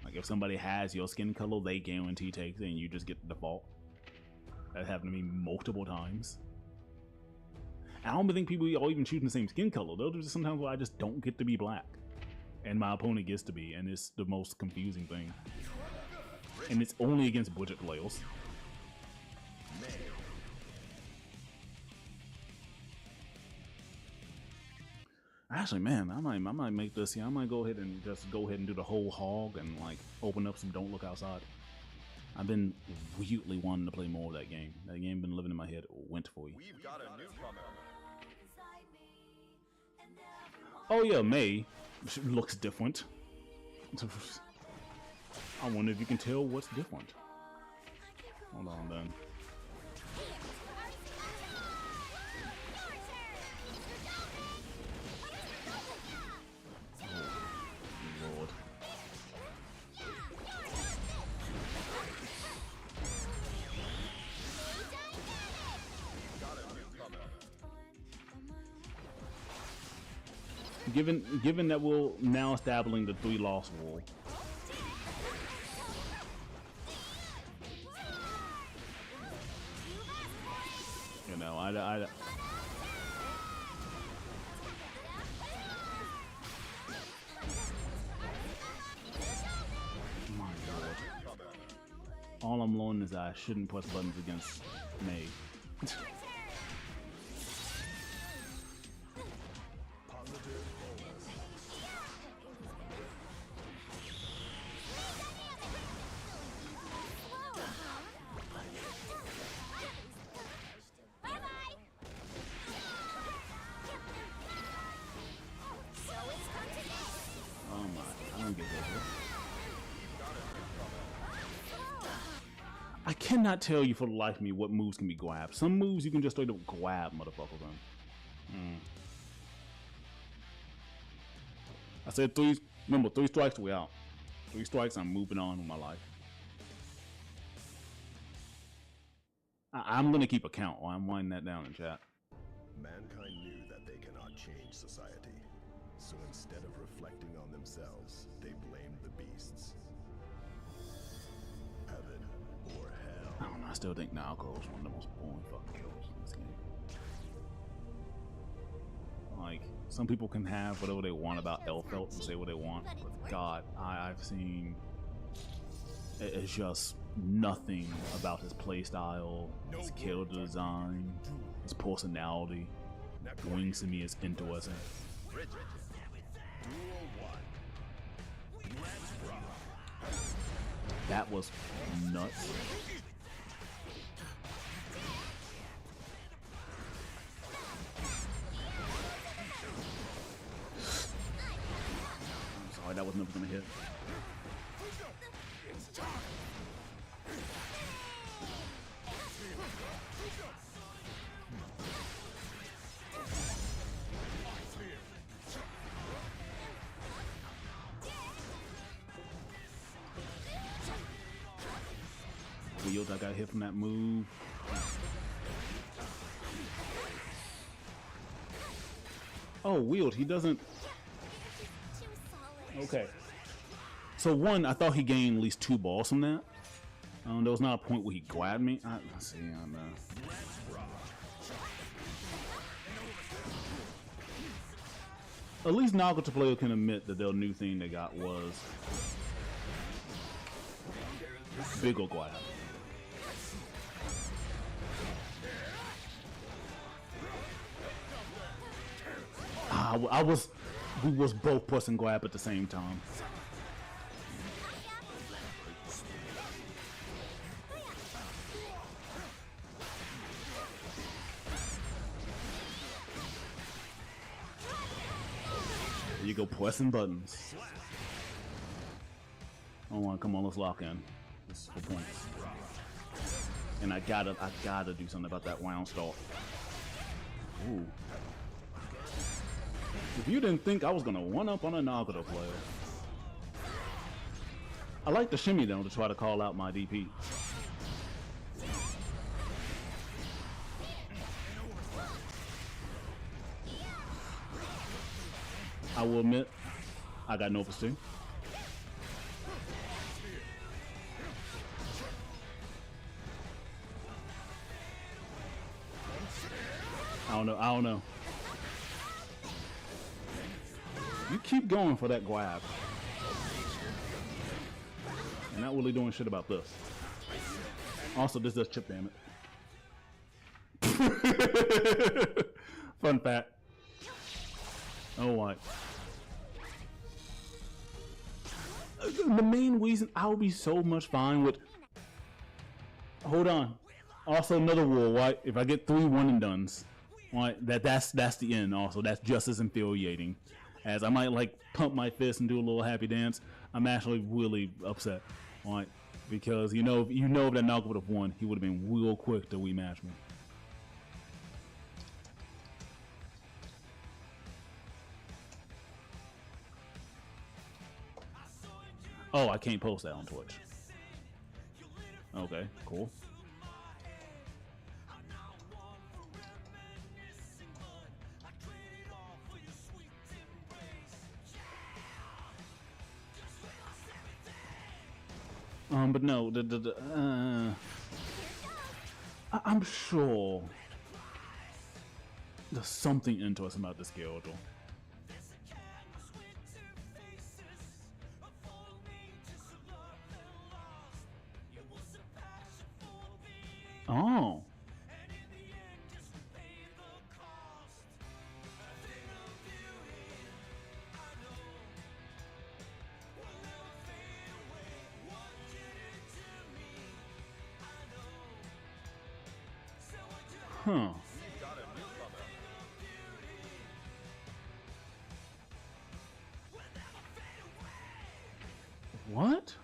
Speaker 1: Like if somebody has your skin color, they guarantee takes it and you just get the default. That happened to me multiple times. I don't think people all even choosing the same skin color. There's just sometimes where I just don't get to be black. And my opponent gets to be, and it's the most confusing thing. And it's only against budget players. Actually, man, I might make this. Yeah, I might go ahead and just go ahead and do the whole hog and like open up some Don't Look Outside. I've been weirdly wanting to play more of that game. That game been living in my head winterfully.
Speaker 5: We've got a newcomer.
Speaker 1: Oh yeah, May looks different. I wonder if you can tell what's different. Hold on, then. Lord. Given that we're now establishing the 3-loss rule, you know, I all I'm learning is I shouldn't press buttons against May. I cannot tell you for the life of me what moves can be grabbed. Some moves you can just straight up grab motherfuckers on. I said three. Remember, 3 strikes, we out. 3 strikes, I'm moving on with my life. I'm gonna keep a count while I'm winding that down in chat.
Speaker 5: Mankind knew that they cannot change society. So instead of reflecting on themselves, they blamed the beasts. Heaven or hell.
Speaker 1: I don't know, I still think Naoko is one of the most boring fucking kills in this game. Like, some people can have whatever they want about Elfelt and say what they want, but God, I've seen it's just nothing about his playstyle, his character design, his personality brings to me as interesting. That was nuts. I'm sorry, that was never gonna hit. Weird, I got hit from that move. Oh, weird, he doesn't. Okay. So one, I thought he gained at least 2 balls from that. There was not a point where he grabbed me. Let's see, at least Naruto player can admit that their new thing they got was bigger grab. We was both pressing grab at the same time. There you go, pressing buttons. Oh, come on, let's lock in. This is for points. And I gotta do something about that round start. Ooh. If you didn't think I was gonna one-up on a Nagato player. I like the shimmy though to try to call out my DP. I will admit, I got Novus too. don't know. I don't know. You keep going for that grab. And not really doing shit about this. Also, this does chip damage. Fun fact. Oh, what? The main reason I would be so much fine with. Hold on. Also, another rule, right? If I get 3 one and dones, right? That's the end. Also, that's just as infuriating. As I might like pump my fist and do a little happy dance, I'm actually really upset, right? Because you know if that Naga would have won, he would have been real quick to rematch me. Oh, I can't post that on Twitch. Okay, cool. But no, I'm sure there's something interesting about this schedule. Oh. Huh. What?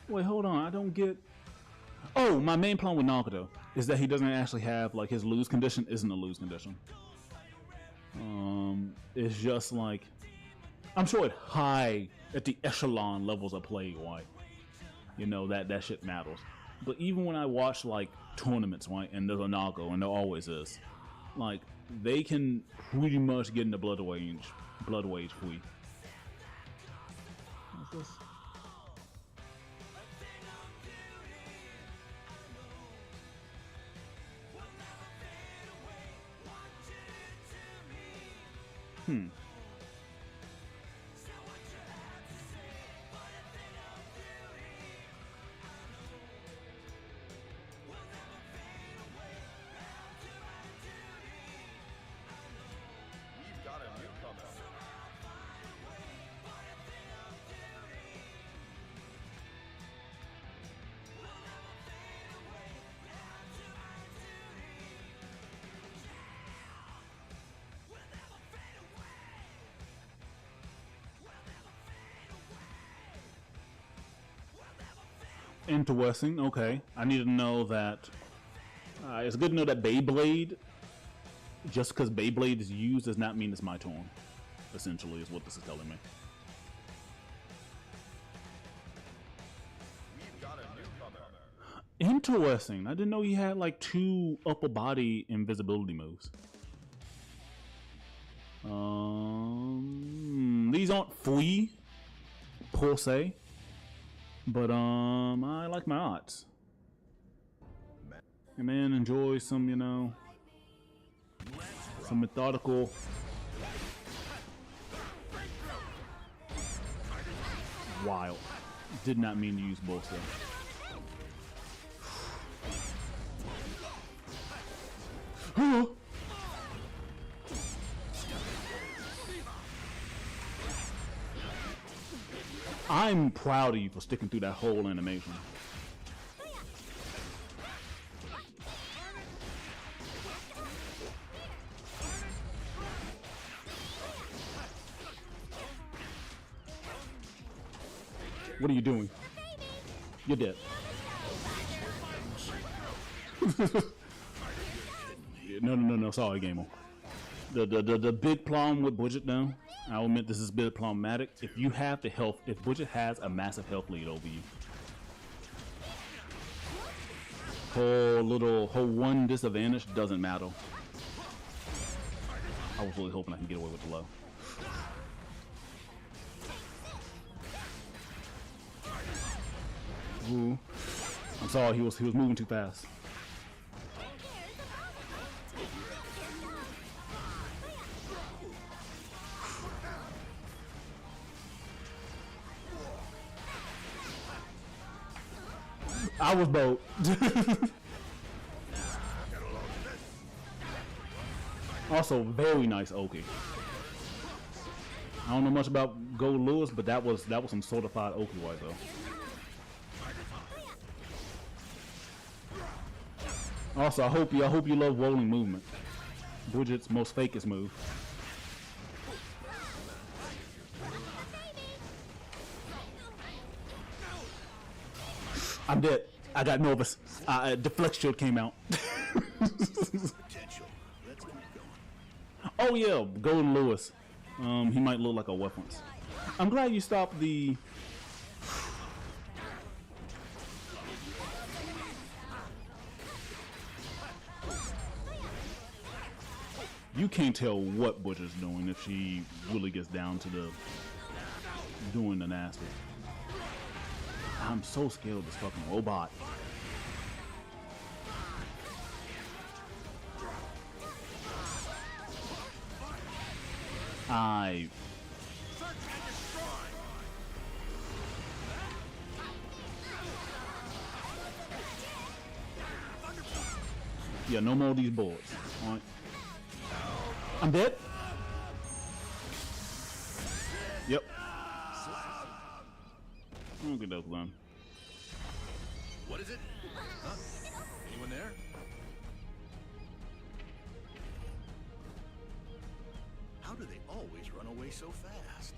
Speaker 1: Wait, hold on. I don't get. Oh, my main problem with Nagato is that he doesn't actually have like his lose condition isn't a lose condition. It's just like I'm sure at the echelon levels of play, right? You know that shit matters. But even when I watch like tournaments, right, and there's a Nago, and there always is, like they can pretty much get into blood rage free. What's this? Interesting. Okay, I need to know that. It's good to know that Beyblade, just because Beyblade is used, does not mean it's my turn. Essentially, is what this is telling me. Interesting. I didn't know he had like 2 upper body invisibility moves. These aren't free per se. But I like my odds. Hey man, enjoy some, some methodical. Wild. Did not mean to use bullshit. I'm proud of you for sticking through that whole animation. What are you doing? You're dead. No. Sorry, Gamer. The big problem with Budget though, I'll admit this is a bit problematic. If you have the health, if Budget has a massive health lead over you, her one disadvantage doesn't matter. I was really hoping I can get away with the low. Ooh. I'm sorry, he was moving too fast. I was bold. Also, very nice Oki. I don't know much about Gold Lewis, but that was some certified Oki right though. Also, I hope you love rolling movement. Bridget's most fakest move. I'm dead. I got nervous. Deflect shield came out. Oh yeah, Golden Lewis. He might look like a weapons. I'm glad you stopped the. You can't tell what Butcher's doing if she really gets down to the doing the nasty. I'm so scared of this fucking robot. Yeah, no more of these bullets. All right. I'm dead. Yep. I'll get that done.
Speaker 4: What is it? Huh? Anyone there? How do they always run away so fast?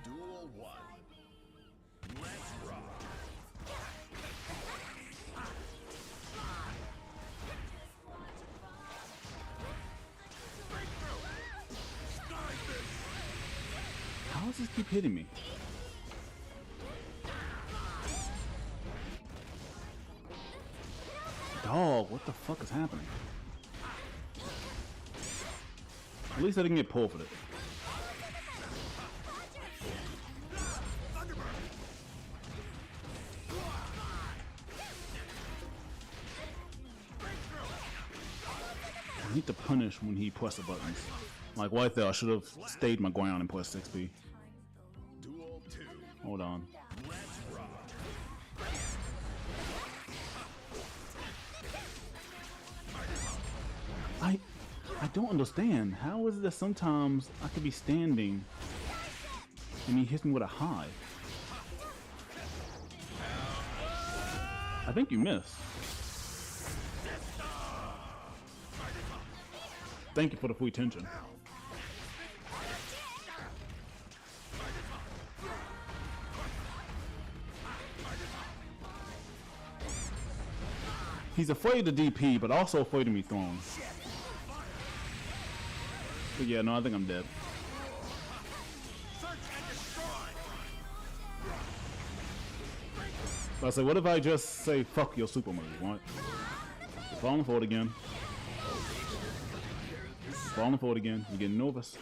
Speaker 4: Duel 1. Let's rock.
Speaker 1: How does this keep hitting me? Dog, what the fuck is happening? At least I didn't get pulled for it. I need to punish when he presses the buttons. Like right there, I should have stayed my ground and pressed 6B.
Speaker 5: Duel 2.
Speaker 1: Hold on.
Speaker 5: Let's rock.
Speaker 1: I don't understand. How is it that sometimes I could be standing and he hits me with a high? I think you missed. Thank you for the free tension. He's afraid of DP, but also afraid of me throwing. But yeah, no, I think I'm dead. So I say, what if I just say, fuck your super move, right? Falling forward again. Falling forward again. You're getting nervous.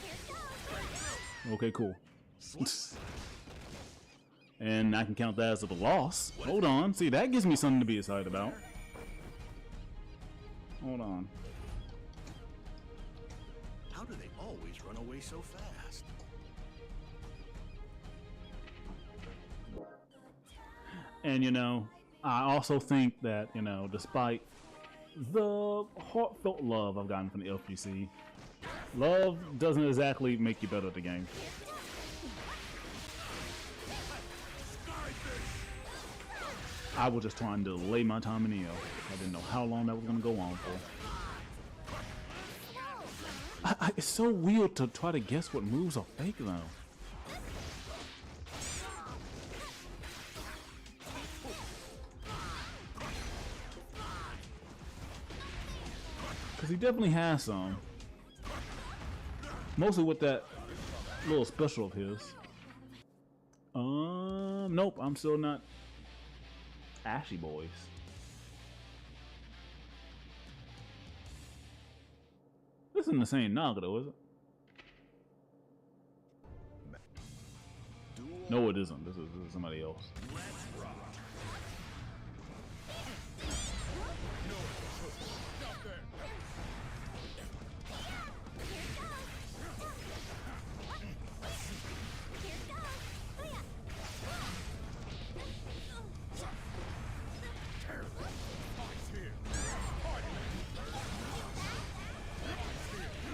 Speaker 1: Okay, cool. And I can count that as a loss. Hold on. See, that gives me something to be excited about. Hold on.
Speaker 4: How do they always run away so fast?
Speaker 1: And, you know, I also think that, you know, despite the heartfelt love I've gotten from the LGC, love doesn't exactly make you better at the game. I was just trying to delay my time in the L. I didn't know how long that was going to go on for. It's so weird to try to guess what moves are fake, though. Because he definitely has some. Mostly with that little special of his. Nope, I'm still not Ashy Boys. This isn't the same Naga though, is it? No, it isn't. This is somebody else.
Speaker 5: Let's rock.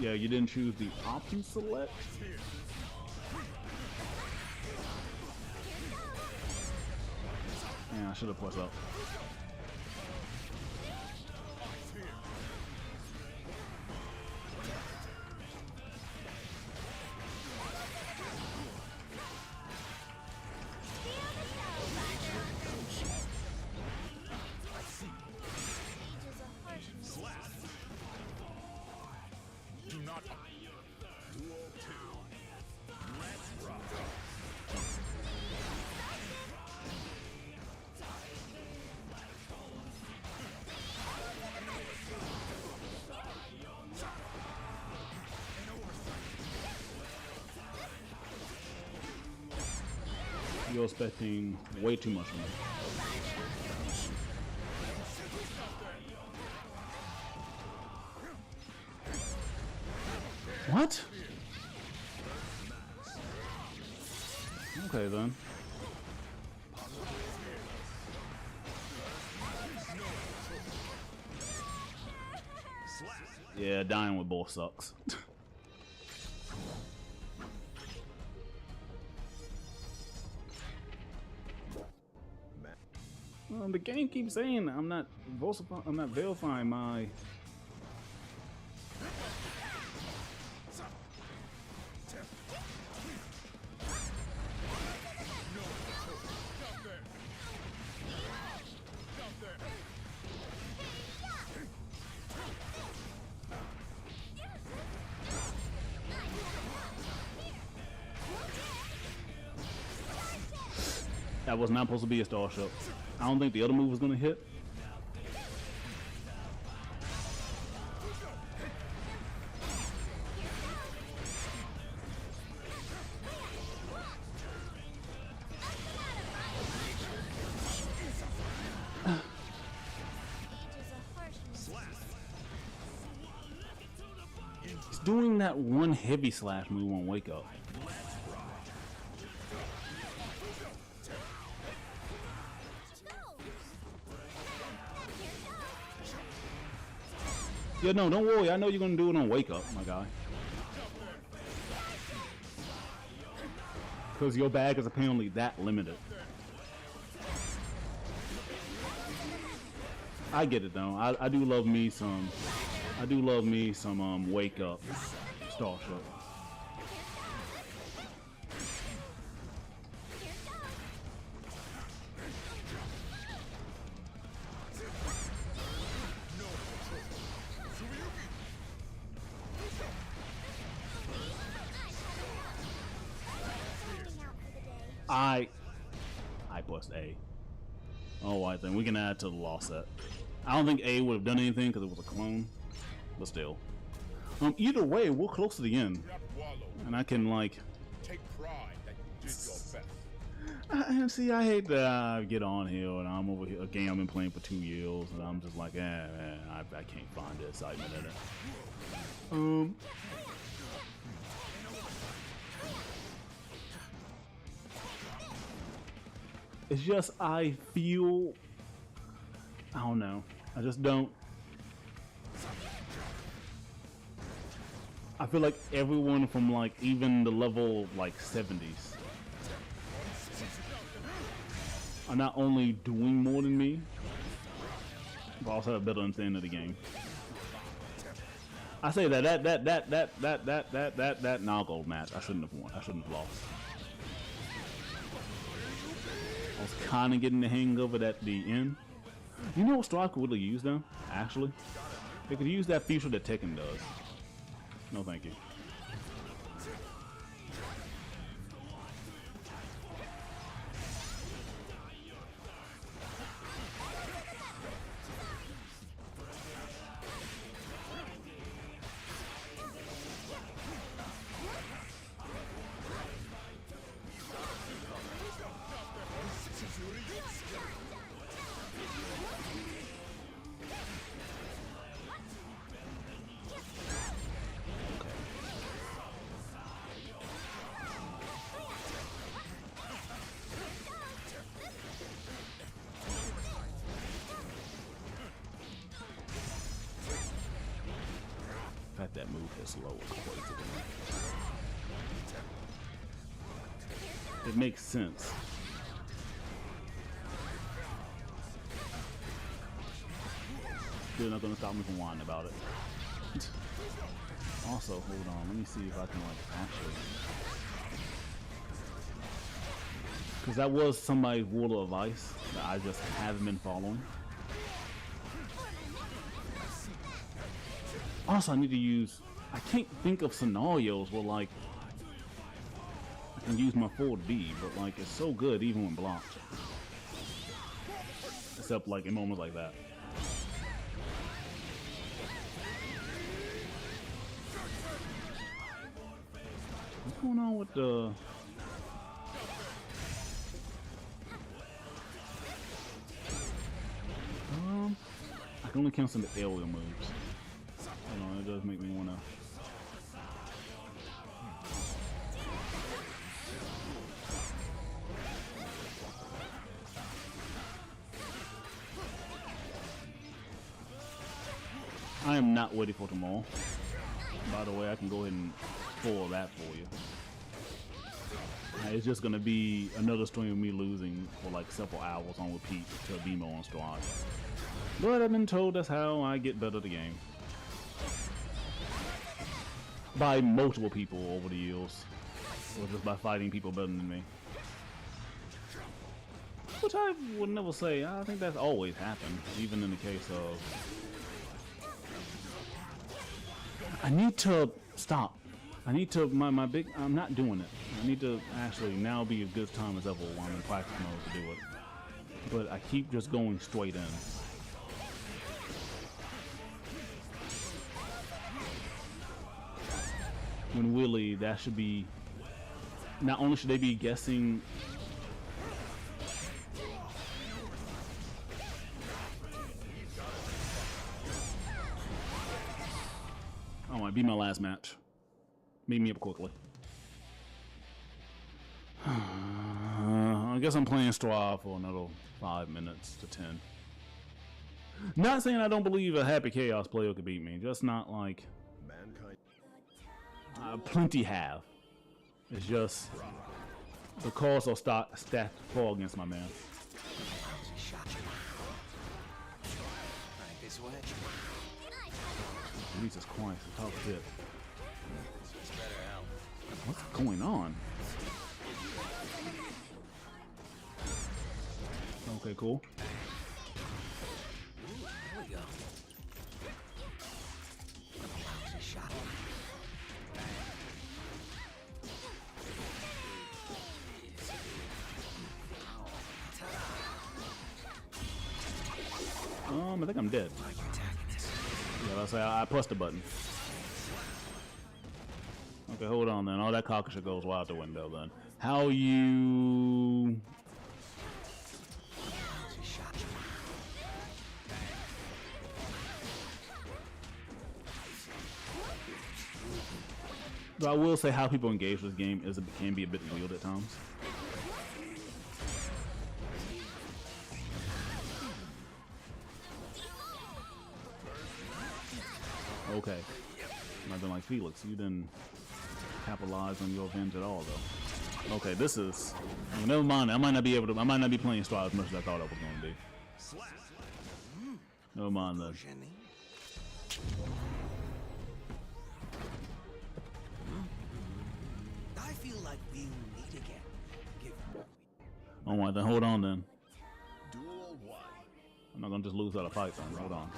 Speaker 1: Yeah, you didn't choose the option select. Yeah, I should have pushed up.
Speaker 3: Do not. Duel 2. Let's rock.
Speaker 1: You're expecting way too much from me. What? Okay then. Yeah, dying with both sucks. The game keeps saying I'm not verifying my. That was not supposed to be a starship. I don't think the other move was gonna hit. He's doing that one heavy slash move on Wake Up. Yeah, no, don't worry. I know you're gonna do it on Wake Up, my guy. Because your bag is apparently that limited. I get it though. I do love me some. I do love me some Wake Up Starship. I pressed A. Oh, I think we can add to the loss set. I don't think A would have done anything because it was a clone, but still. Either way, we're close to the end, and I can like.
Speaker 3: Take pride that you did your best.
Speaker 1: See, I hate that I get on here and I'm over here. A game I've been playing for 2 years, and I'm just like, man, I can't find the excitement in it. It's just I feel. I don't know. I just don't. I feel like everyone from like even the level like 70s are not only doing more than me, but also have a better understanding of the game. I say that Noggle match I shouldn't have won. I shouldn't have lost. I was kind of getting the hang of it at the end. You know what Strive could really use though? Actually, they could use that feature that Tekken does. No, thank you. fact that move is slow is crazy to me. It makes sense. Still not gonna stop me from whining about it. Also, hold on, let me see if I can like actually, because that was somebody's word of advice that I just haven't been following. Also, I need to use, I can't think of scenarios where like I can use my forward B, but like it's so good even when blocked. Except like in moments like that. What's going on with the... I can only cancel the aerial moves. You know, it does make me wanna... I am not ready for tomorrow. By the way, I can go ahead and spoil that for you. It's just gonna be another stream of me losing for like several hours on repeat to BMO on Stride. But I've been told that's how I get better at the game. By multiple people over the years. Or just by fighting people better than me. Which I would never say. I think that's always happened. Even in the case of... I need to stop. I need to, I'm not doing it. I need to actually now be as good time as ever when I'm in practice mode to do it. But I keep just going straight in. When really, that should be, not only should they be guessing oh, might be my last match. Meet me up quickly. I guess I'm playing Stride for another 5 minutes to 10. Not saying I don't believe a Happy Chaos player could beat me, just not like
Speaker 5: Mankind.
Speaker 1: plenty have. It's just the cards are stacked far against my man. Jesus Christ, talk shit. What's going on? Okay, cool. I think I'm dead. Yeah, let's say I pressed the button. Okay, hold on then. All that caucus goes out the window then. How you... But I will say how people engage with this game can be a bit weird at times. Okay. I've been like, Felix, you didn't capitalize on your revenge at all, though. Okay, this is... Oh, never mind. I might not be playing Stride as much as I thought I was going to be. Never mind, then.
Speaker 6: I feel like we'll meet again.
Speaker 1: Alright, then hold on, then.
Speaker 5: Duel 1.
Speaker 1: I'm not going to just lose out a fight, then. Hold on.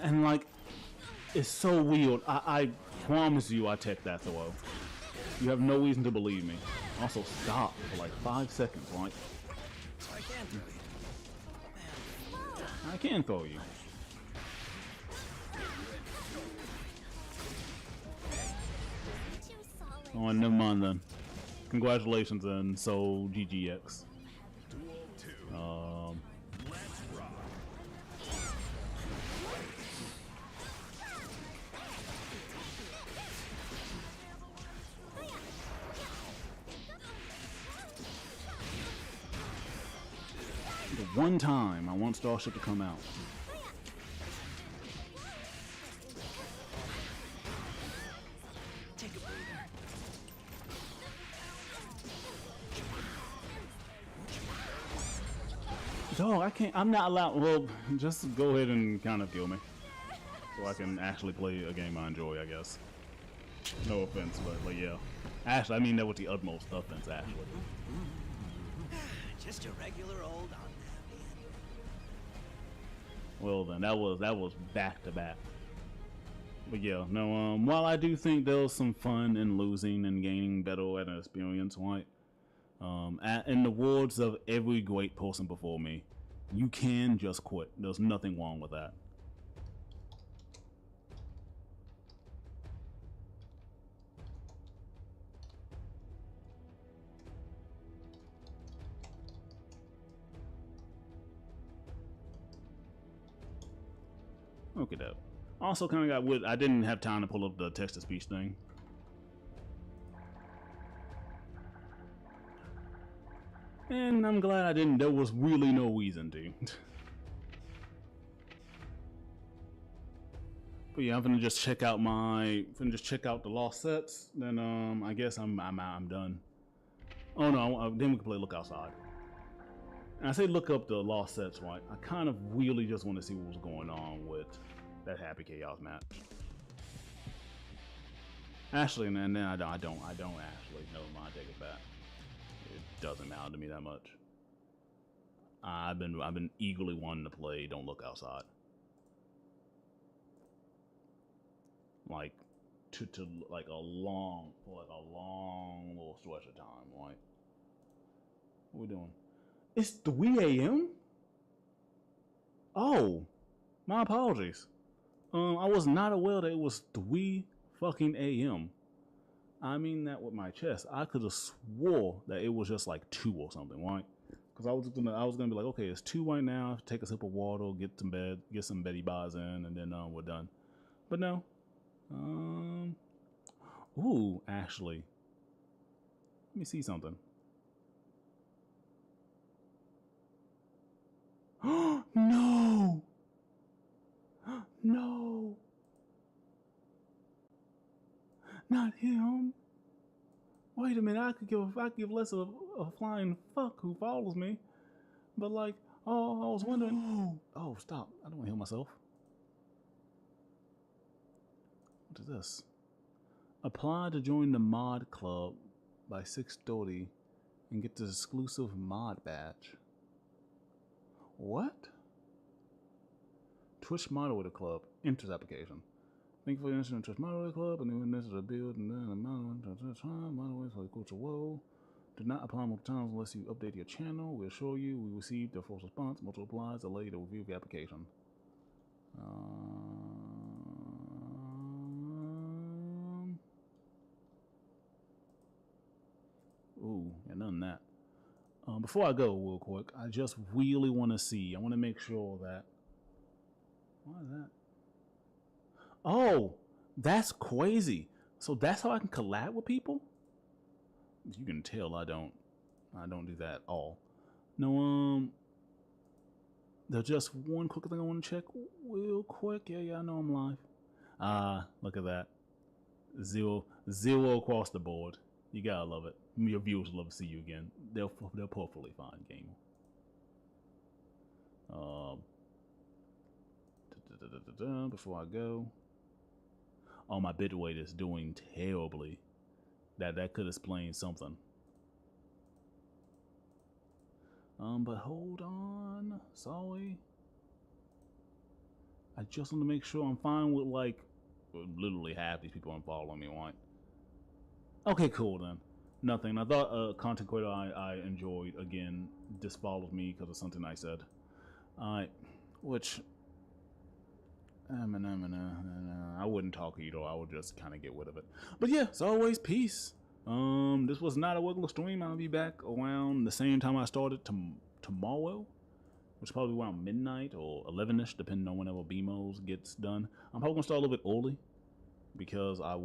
Speaker 1: And like, it's so weird. I promise you I tech that throw. You have no reason to believe me. Also, stop for like 5 seconds, right?
Speaker 6: I can't throw you.
Speaker 1: I can throw you. Oh, and never mind then. Congratulations and so GGX.
Speaker 5: Duel 2. Let's rock.
Speaker 1: one time I want Starship to come out.
Speaker 6: Take a breather.
Speaker 1: Dog, I can't. I'm not allowed. Well, just go ahead and kind of kill me, so I can actually play a game I enjoy. I guess. No offense, but yeah. Actually, I mean that with the utmost offense. Actually.
Speaker 6: Just a regular old Honda.
Speaker 1: Well then, that was back to back. But yeah, no. While I do think there was some fun in losing and gaining better at an experience, right? In the words of every great person before me, you can just quit. There's nothing wrong with that. Okay, though. Also, kind of got with. I didn't have time to pull up the text-to-speech thing. And I'm glad I didn't. There was really no reason to. But yeah, I'm gonna just check out the lost sets. Then I guess I'm done. Oh no, then we can play Look Outside. And I say look up the lost sets, right? I kind of really just want to see what was going on with that Happy Chaos match. Actually, and then I don't actually. Never mind, take it back. Doesn't matter to me that much. I've been eagerly wanting to play Don't Look Outside. Like to like a long little stretch of time, right? What we doing? It's 3 a.m. Oh, my apologies. I was not aware that it was 3 fucking a.m. I mean that with my chest. I could have swore that it was just like 2 or something, right? Because I was gonna be like, okay, it's 2 right now. Take a sip of water, get some Betty Buys in, and then we're done. But no. Ooh, actually, let me see something. No. No. Not him. Wait a minute, I could give less of a flying fuck who follows me. But like, oh, I was wondering. Oh, stop. I don't want to heal myself. What is this? Apply to join the mod club by 6:30 and get the exclusive mod badge. What? Twitch Moderator Club. Enters application. Thank you for your interest in Twitch Moderator Club. And then this is a build and then a moderator for the culture. Whoa. Do not apply multiple times unless you update your channel. We assure you we received a false response. Multiple applies. Delay to review the application. Ooh, yeah, none of that. Before I go real quick, I just really want to see. I want to make sure that. What is that? Oh, that's crazy. So that's how I can collab with people? You can tell I don't do that at all. No, there's just one quick thing I want to check real quick. Yeah, I know I'm live. Look at that. Zero across the board. You gotta love it. Your viewers love to see you again. They're perfectly fine, gamer. Before I go, oh, my bitrate is doing terribly. That could explain something. But hold on. Sorry. I just want to make sure I'm fine with like literally half these people unfollowing me, right? Okay, cool then. Nothing. I thought a content creator I enjoyed again disfollowed me because of something I said. Alright, which I wouldn't talk either. I would just kind of get rid of it. But yeah, as always, peace. This was not a regular stream. I'll be back around the same time I started tomorrow, which is probably around midnight or 11ish, depending on whenever BMOs gets done. I'm probably gonna start a little bit early because I